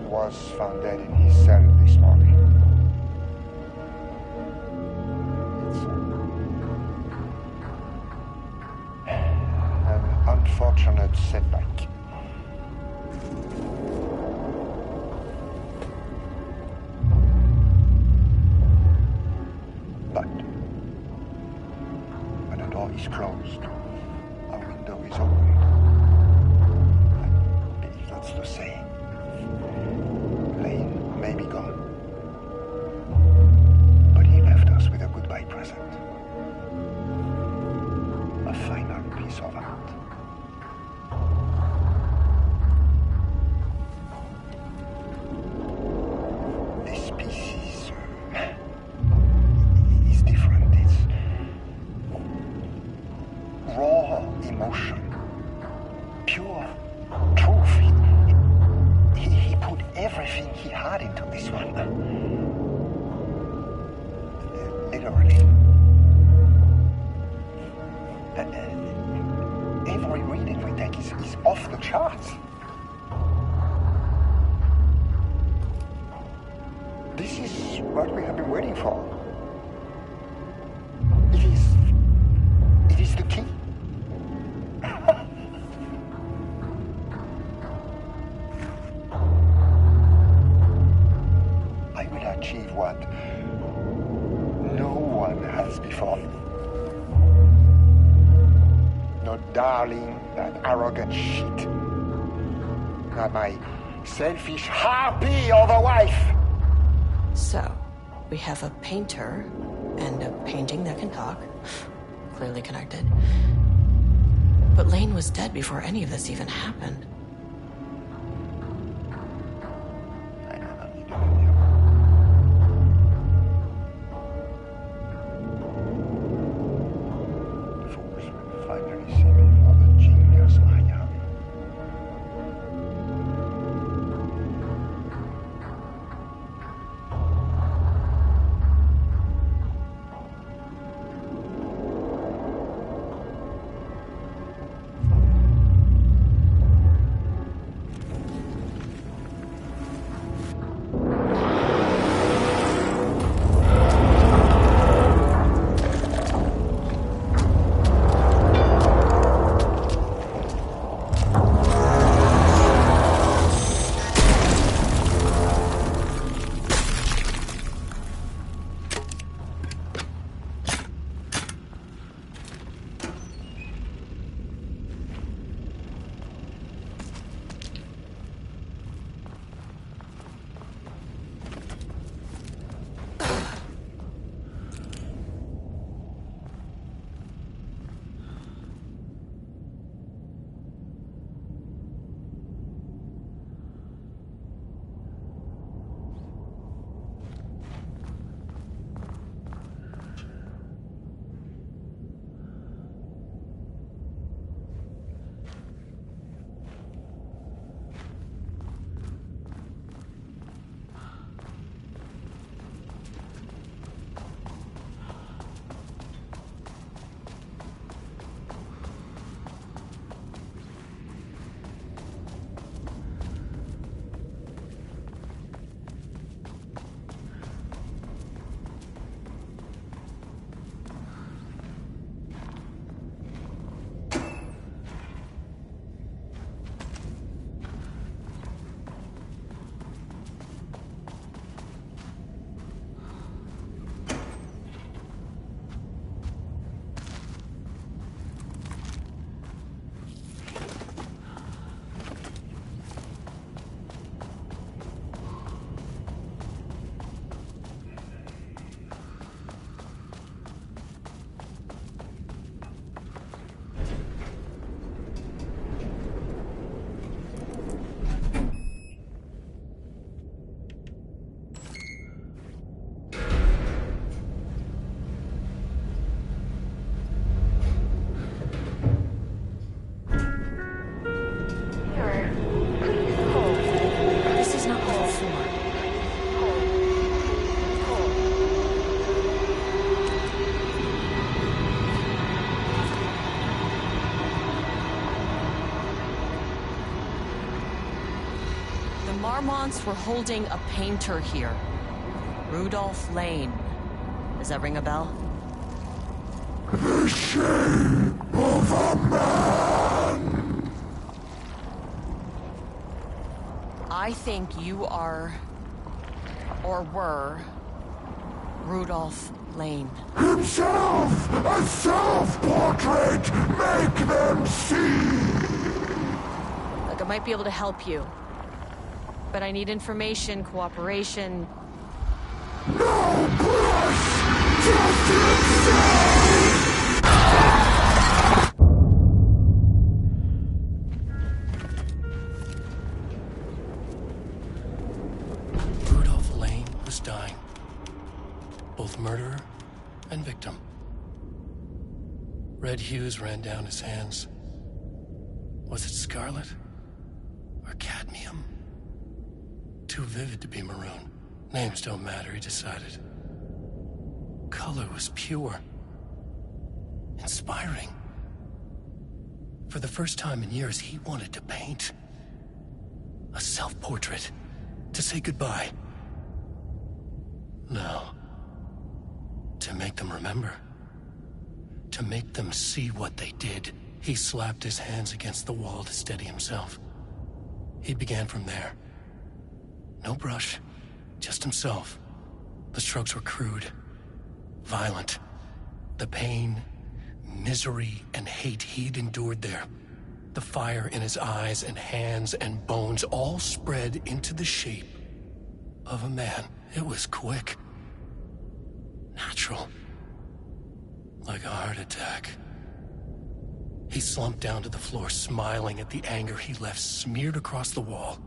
Was found dead in his cell this morning. It's an unfortunate setback. But when the door is closed, a window is opened. I believe that's the same. Lane may be gone, but he left us with a goodbye present. A final piece of art. This piece is different. It's raw emotion, pure truth. He put everything he had into this one. Later charts. This is what we have been waiting for. It is the key. I will achieve what no one has before me. No darling, that arrogant shit. Not my selfish harpy of a wife.
So, we have a painter and a painting that can talk. Clearly connected. But Lane was dead before any of this even happened.
Finally see me for the genius I am.
Marmonts were holding a painter here. Rudolph Lane. Does that ring a bell?
The shape of a man!
I think you are, or were, Rudolph Lane.
Himself! A self-portrait! Make them see!
Look, I might be able to help you. But I need information, cooperation.
No brush! Just insane!
Rudolph Lane was dying. Both murderer and victim. Red hues ran down his hands. Was it scarlet? Or cadmium? Too vivid to be maroon. Names don't matter, he decided. Color was pure. Inspiring. For the first time in years, he wanted to paint. A self-portrait. To say goodbye. No. To make them remember. To make them see what they did. He slapped his hands against the wall to steady himself. He began from there. No brush. Just himself. The strokes were crude. Violent. The pain, misery, and hate he'd endured there. The fire in his eyes and hands and bones all spread into the shape of a man. It was quick. Natural. Like a heart attack. He slumped down to the floor, smiling at the anger he left smeared across the wall.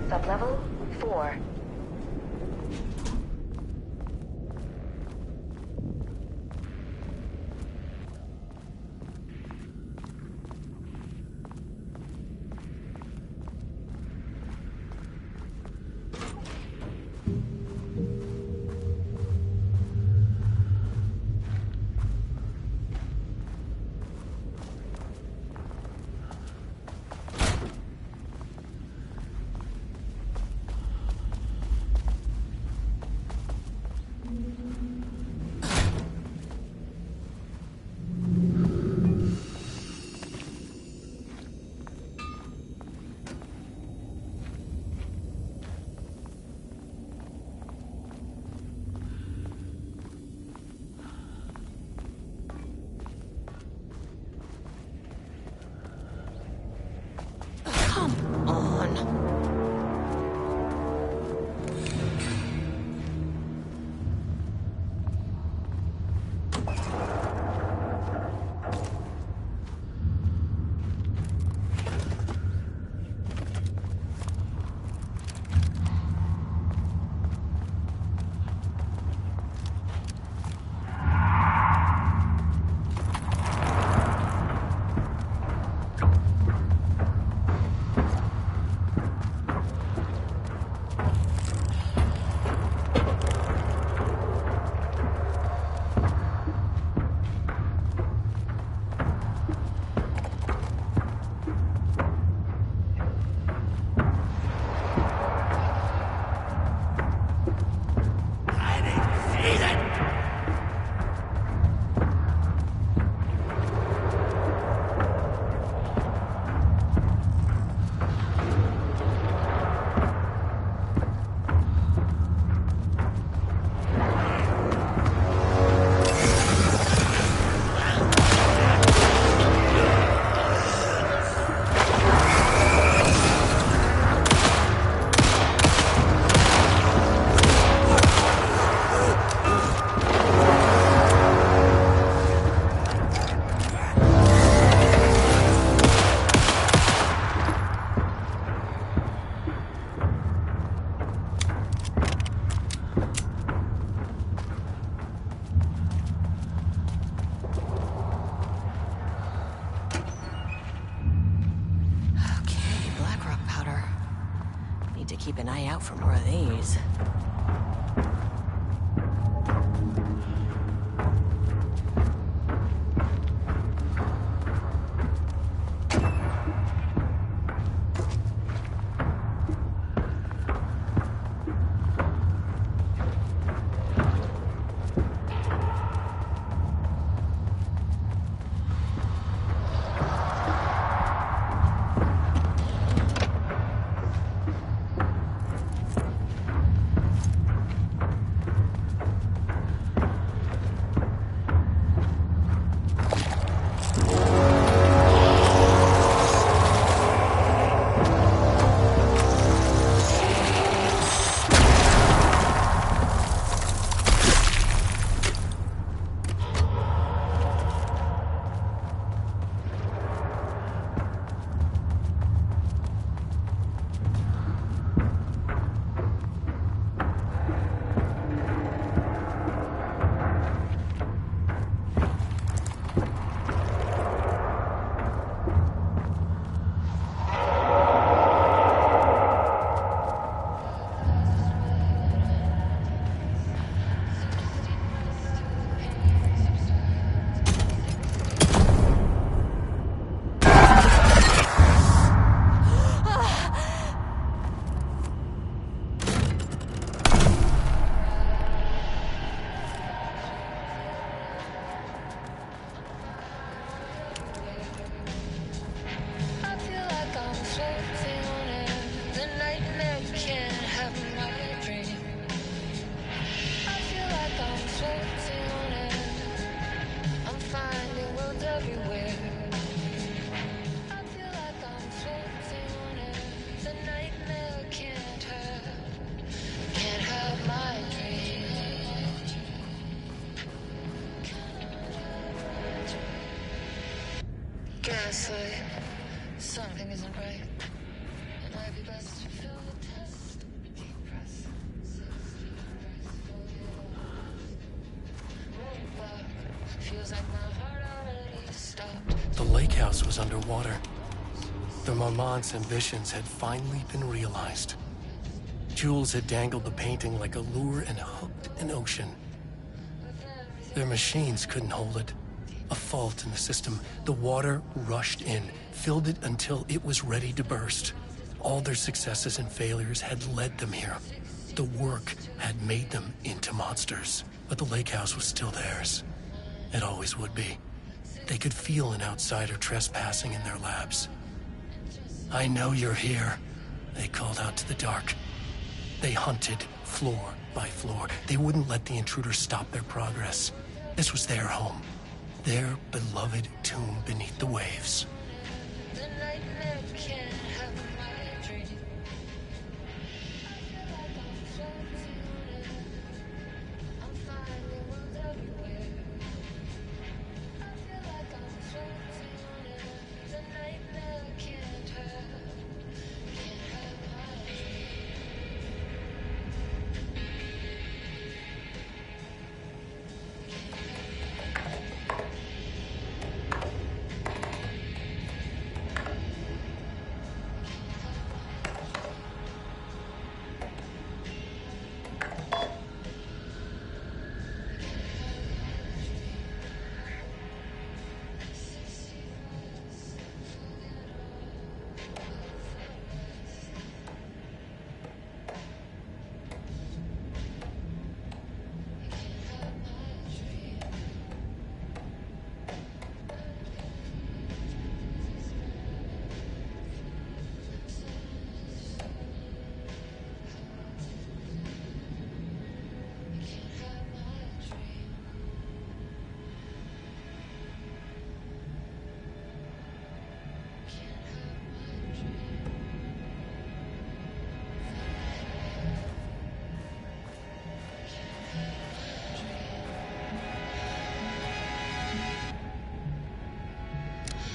Sublevel 4.
Keep an eye out for more of these.
Honestly, something isn't right. It might be best to fill the test. Deep breath. 60 breaths. Feels like my heart already stopped.
The lake house was underwater. The Marmont's ambitions had finally been realized. Jules had dangled the painting like a lure and hooked an ocean. Their machines couldn't hold it. A fault in the system. The water rushed in, filled it until it was ready to burst. All their successes and failures had led them here. The work had made them into monsters. But the lake house was still theirs. It always would be. They could feel an outsider trespassing in their labs. "I know you're here," they called out to the dark. They hunted floor by floor. They wouldn't let the intruders stop their progress. This was their home. Their beloved tomb beneath the waves.
The nightmare can't have my dream. I'm finding worlds everywhere. I feel like I'm floating. The nightmare can't have my dream.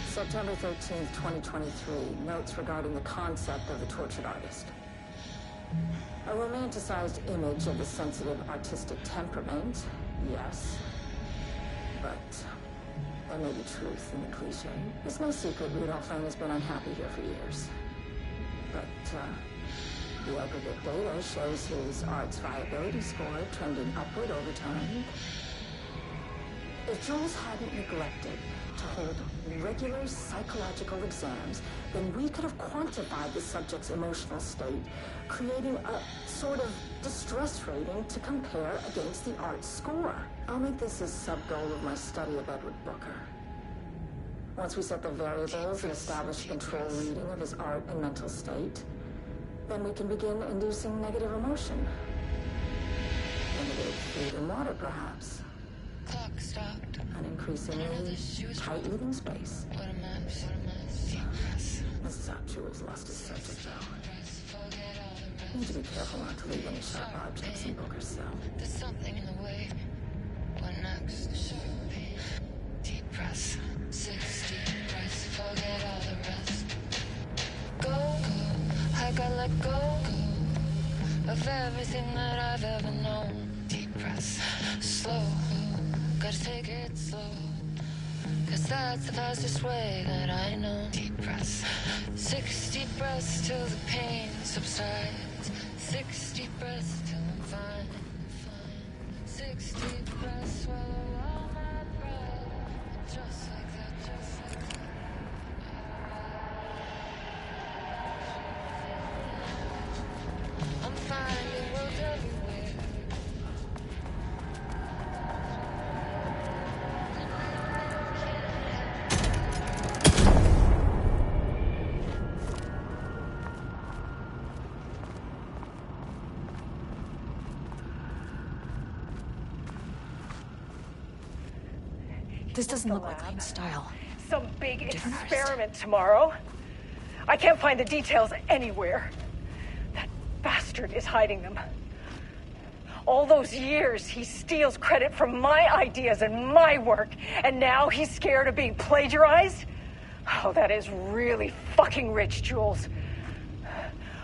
September 13th, 2023. Notes regarding the concept of the tortured artist. A romanticized image of the sensitive artistic temperament, yes. But there may be truth in the cliche. It's no secret Rudolph Lane has been unhappy here for years. But, the aggregate data shows his art's viability score trending upward over time. If Jules hadn't neglected to hold regular psychological exams, then we could have quantified the subject's emotional state, creating a sort of distress rating to compare against the art score. I'll make this a sub-goal of my study of Edward Booker. Once we set the variables and establish a control reading of his art and mental state, then we can begin inducing negative emotion. Limited food and water, perhaps.
Clock stopped.
An increasingly tight eating space. This is how Jules lost his subject, though. Need to be careful not to leave any sharp objects in Booker's cell.
There's something in the way. What next? Deep breaths. 6 deep breaths. Forget all the rest. Go. I gotta let go of everything that I've ever known. Deep breaths. Slow. Gotta take it slow, 'cause that's the fastest way that I know. Deep breaths. 6 deep breaths till the pain subsides. 6 deep breaths till I'm fine. 6 deep breaths, swallow all my breath. Just like that, just like that. I'm finding worlds everywhere.
This doesn't look like Lane's style.
Some big experiment tomorrow. I can't find the details anywhere. That bastard is hiding them. All those years, he steals credit from my ideas and my work, and now he's scared of being plagiarized? Oh, that is really fucking rich, Jules.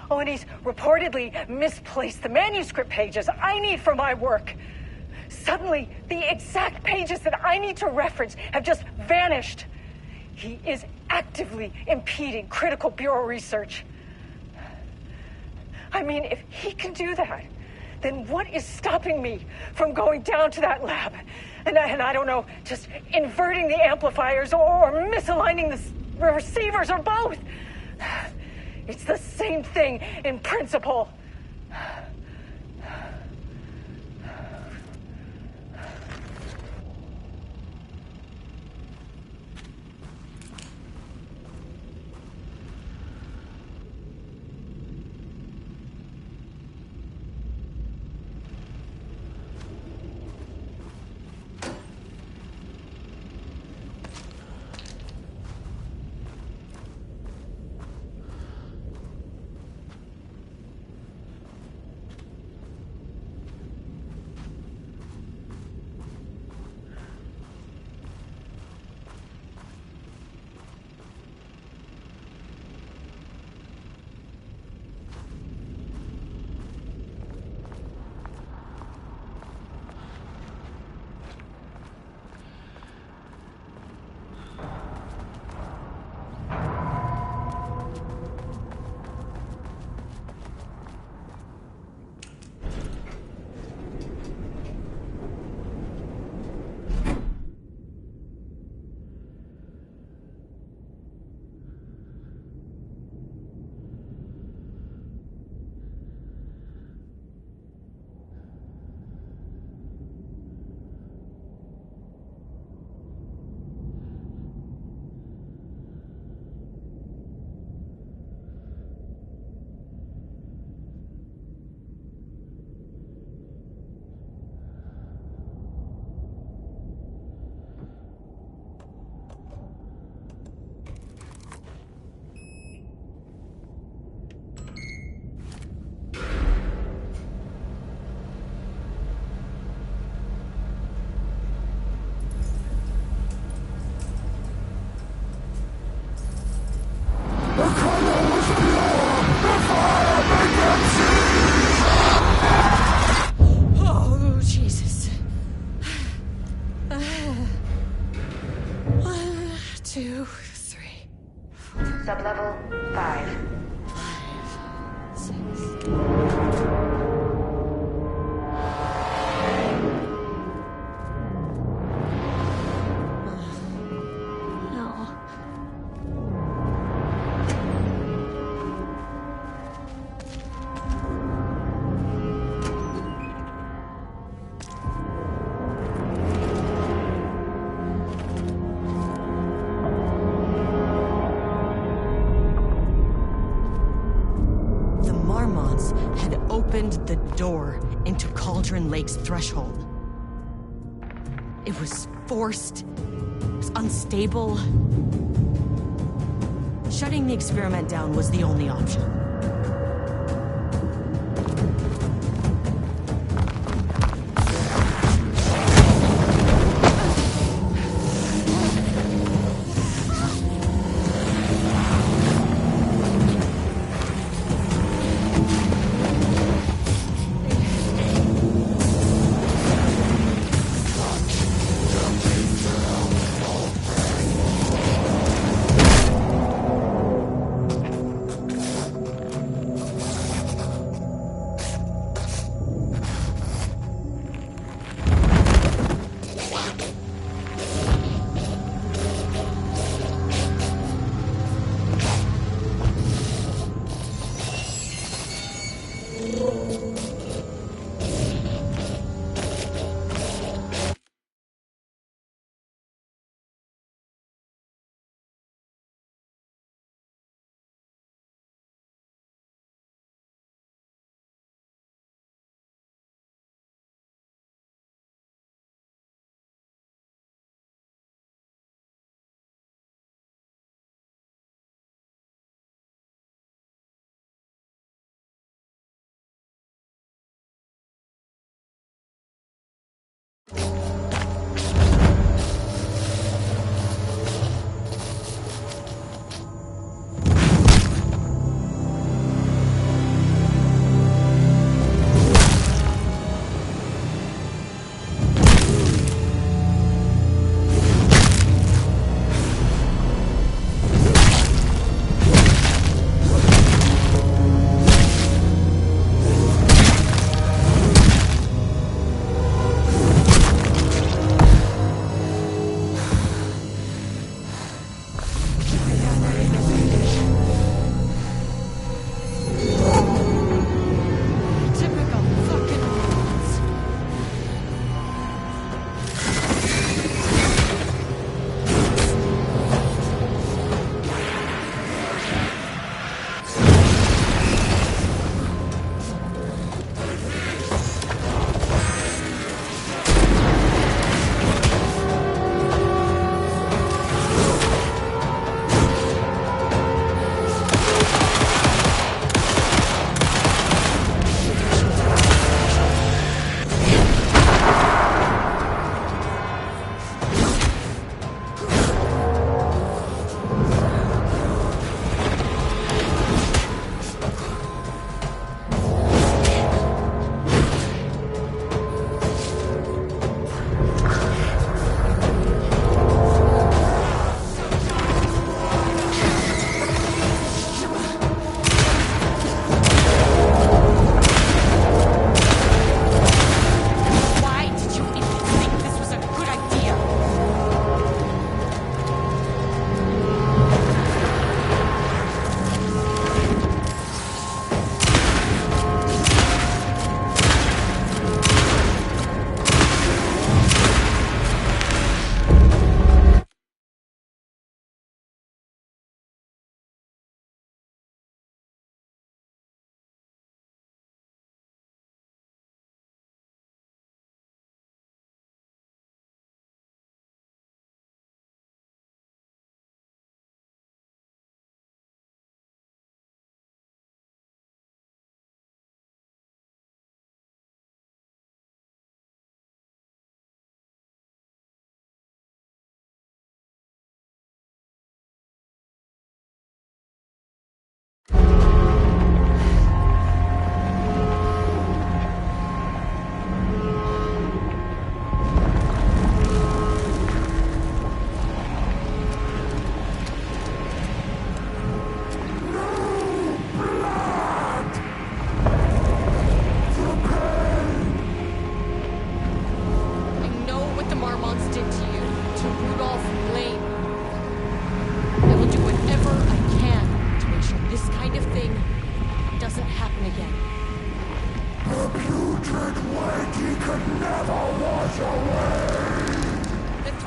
Oh, and he's reportedly misplaced the manuscript pages I need for my work. Suddenly, the exact pages that I need to reference have just vanished. He is actively impeding critical Bureau research. I mean, if he can do that, then what is stopping me from going down to that lab? And I don't know, just inverting the amplifiers or misaligning the receivers or both. It's the same thing in principle.
Oh, Jesus. 1, 2, 3.
Sublevel 5.
6.
The door into Cauldron Lake's threshold. It was forced. It was unstable. Shutting the experiment down was the only option.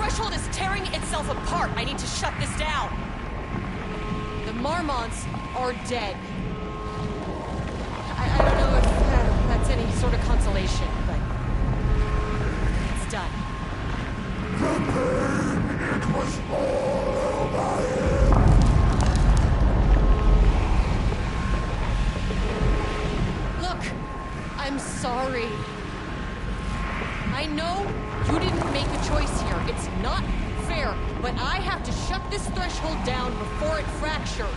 threshold is tearing itself apart. I need to shut this down. The Marmonts are dead. I don't know if that's any sort of consolation, but it's done.
It was all by
Look, I'm sorry. I know you didn't make a choice here. It's not fair, but I have to shut this threshold down before it fractures.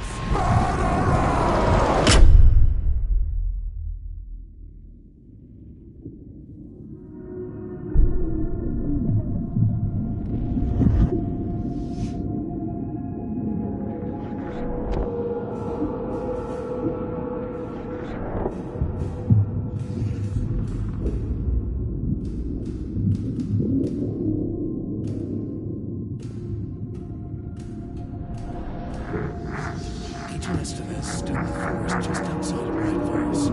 Stood in the forest just outside of Bright Falls.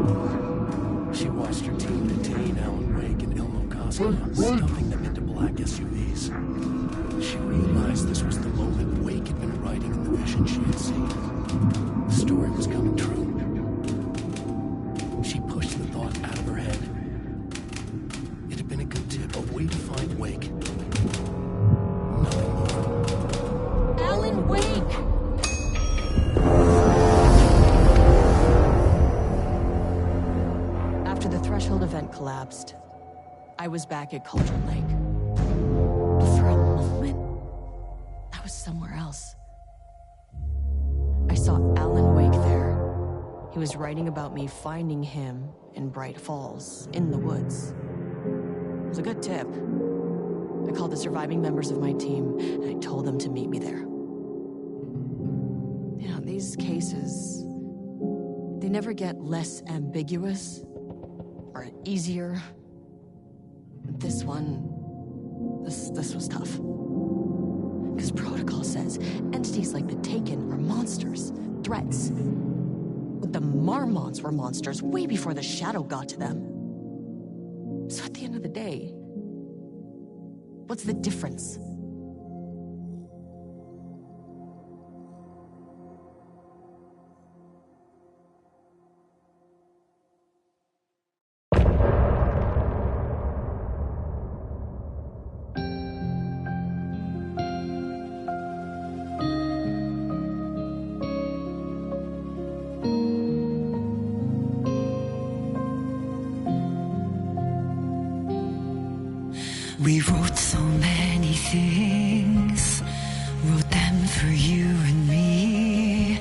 She watched her team detain Alan Wake and Elmo Costco, stuffing them into black SUVs. She realized this was the moment Wake had been writing in the vision she had seen. The story was coming true. She pushed the thought out of her head. It had been a good tip, a way to find Wake. Nothing more.
Alan Wake! After the threshold event collapsed, I was back at Cauldron Lake. But for a moment, I was somewhere else. I saw Alan Wake there. He was writing about me finding him in Bright Falls, in the woods. It was a good tip. I called the surviving members of my team, and I told them to meet me there. You know, these cases, they never get less ambiguous or easier. This one, this was tough. Because protocol says entities like the Taken are monsters, threats. But the Marmonts were monsters way before the Shadow got to them. So at the end of the day, what's the difference?
We wrote so many things, wrote them for you and me.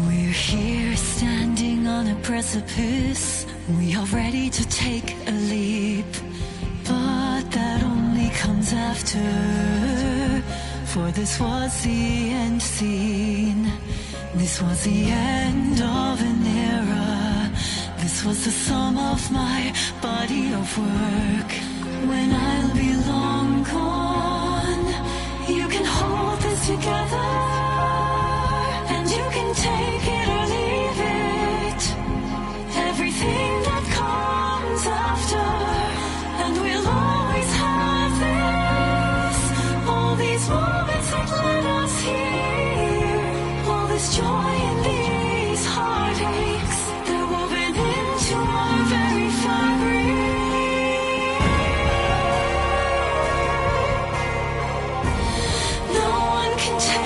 We're here standing on a precipice. We are ready to take a leap, but that only comes after. For this was the end scene. This was the end of an era. This was the sum of my body of work. When I'll be long gone, you can hold this together, and you can take it or leave it. Everything that comes after, and we'll always have this. All these moments that led us here, all this joy and these heartaches, they're woven into our very fabric. Can take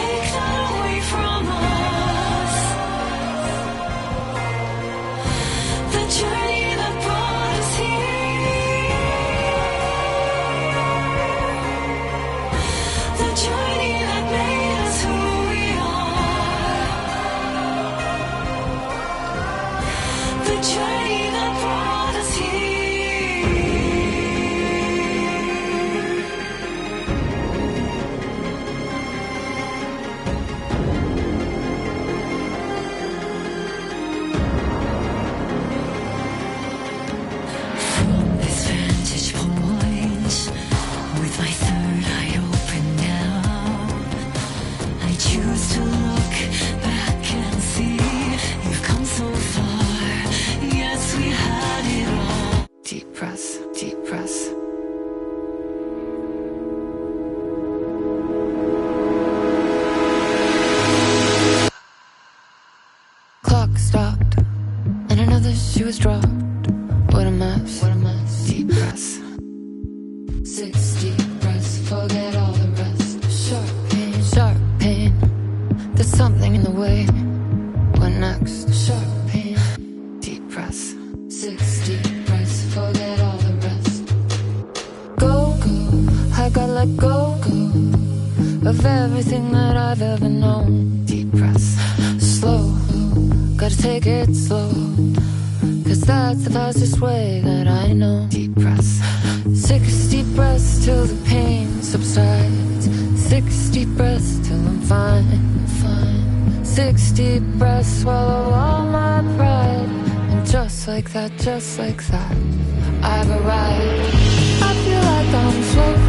was dropped. What a mess. Deep breaths. 6 deep breaths, forget all the rest. Sharp pain. There's something in the way. What next? Sharp pain. Deep breaths. 6 deep breaths, forget all the rest. Go, I gotta let go of everything that I've ever known. Deep breaths. Slow, gotta take it slow, 'cause that's the fastest way that I know. Deep breaths. 6 deep breaths till the pain subsides. 6 deep breaths till I'm fine. 6 deep breaths, swallow all my pride. And just like that, I've arrived. I feel like I'm floating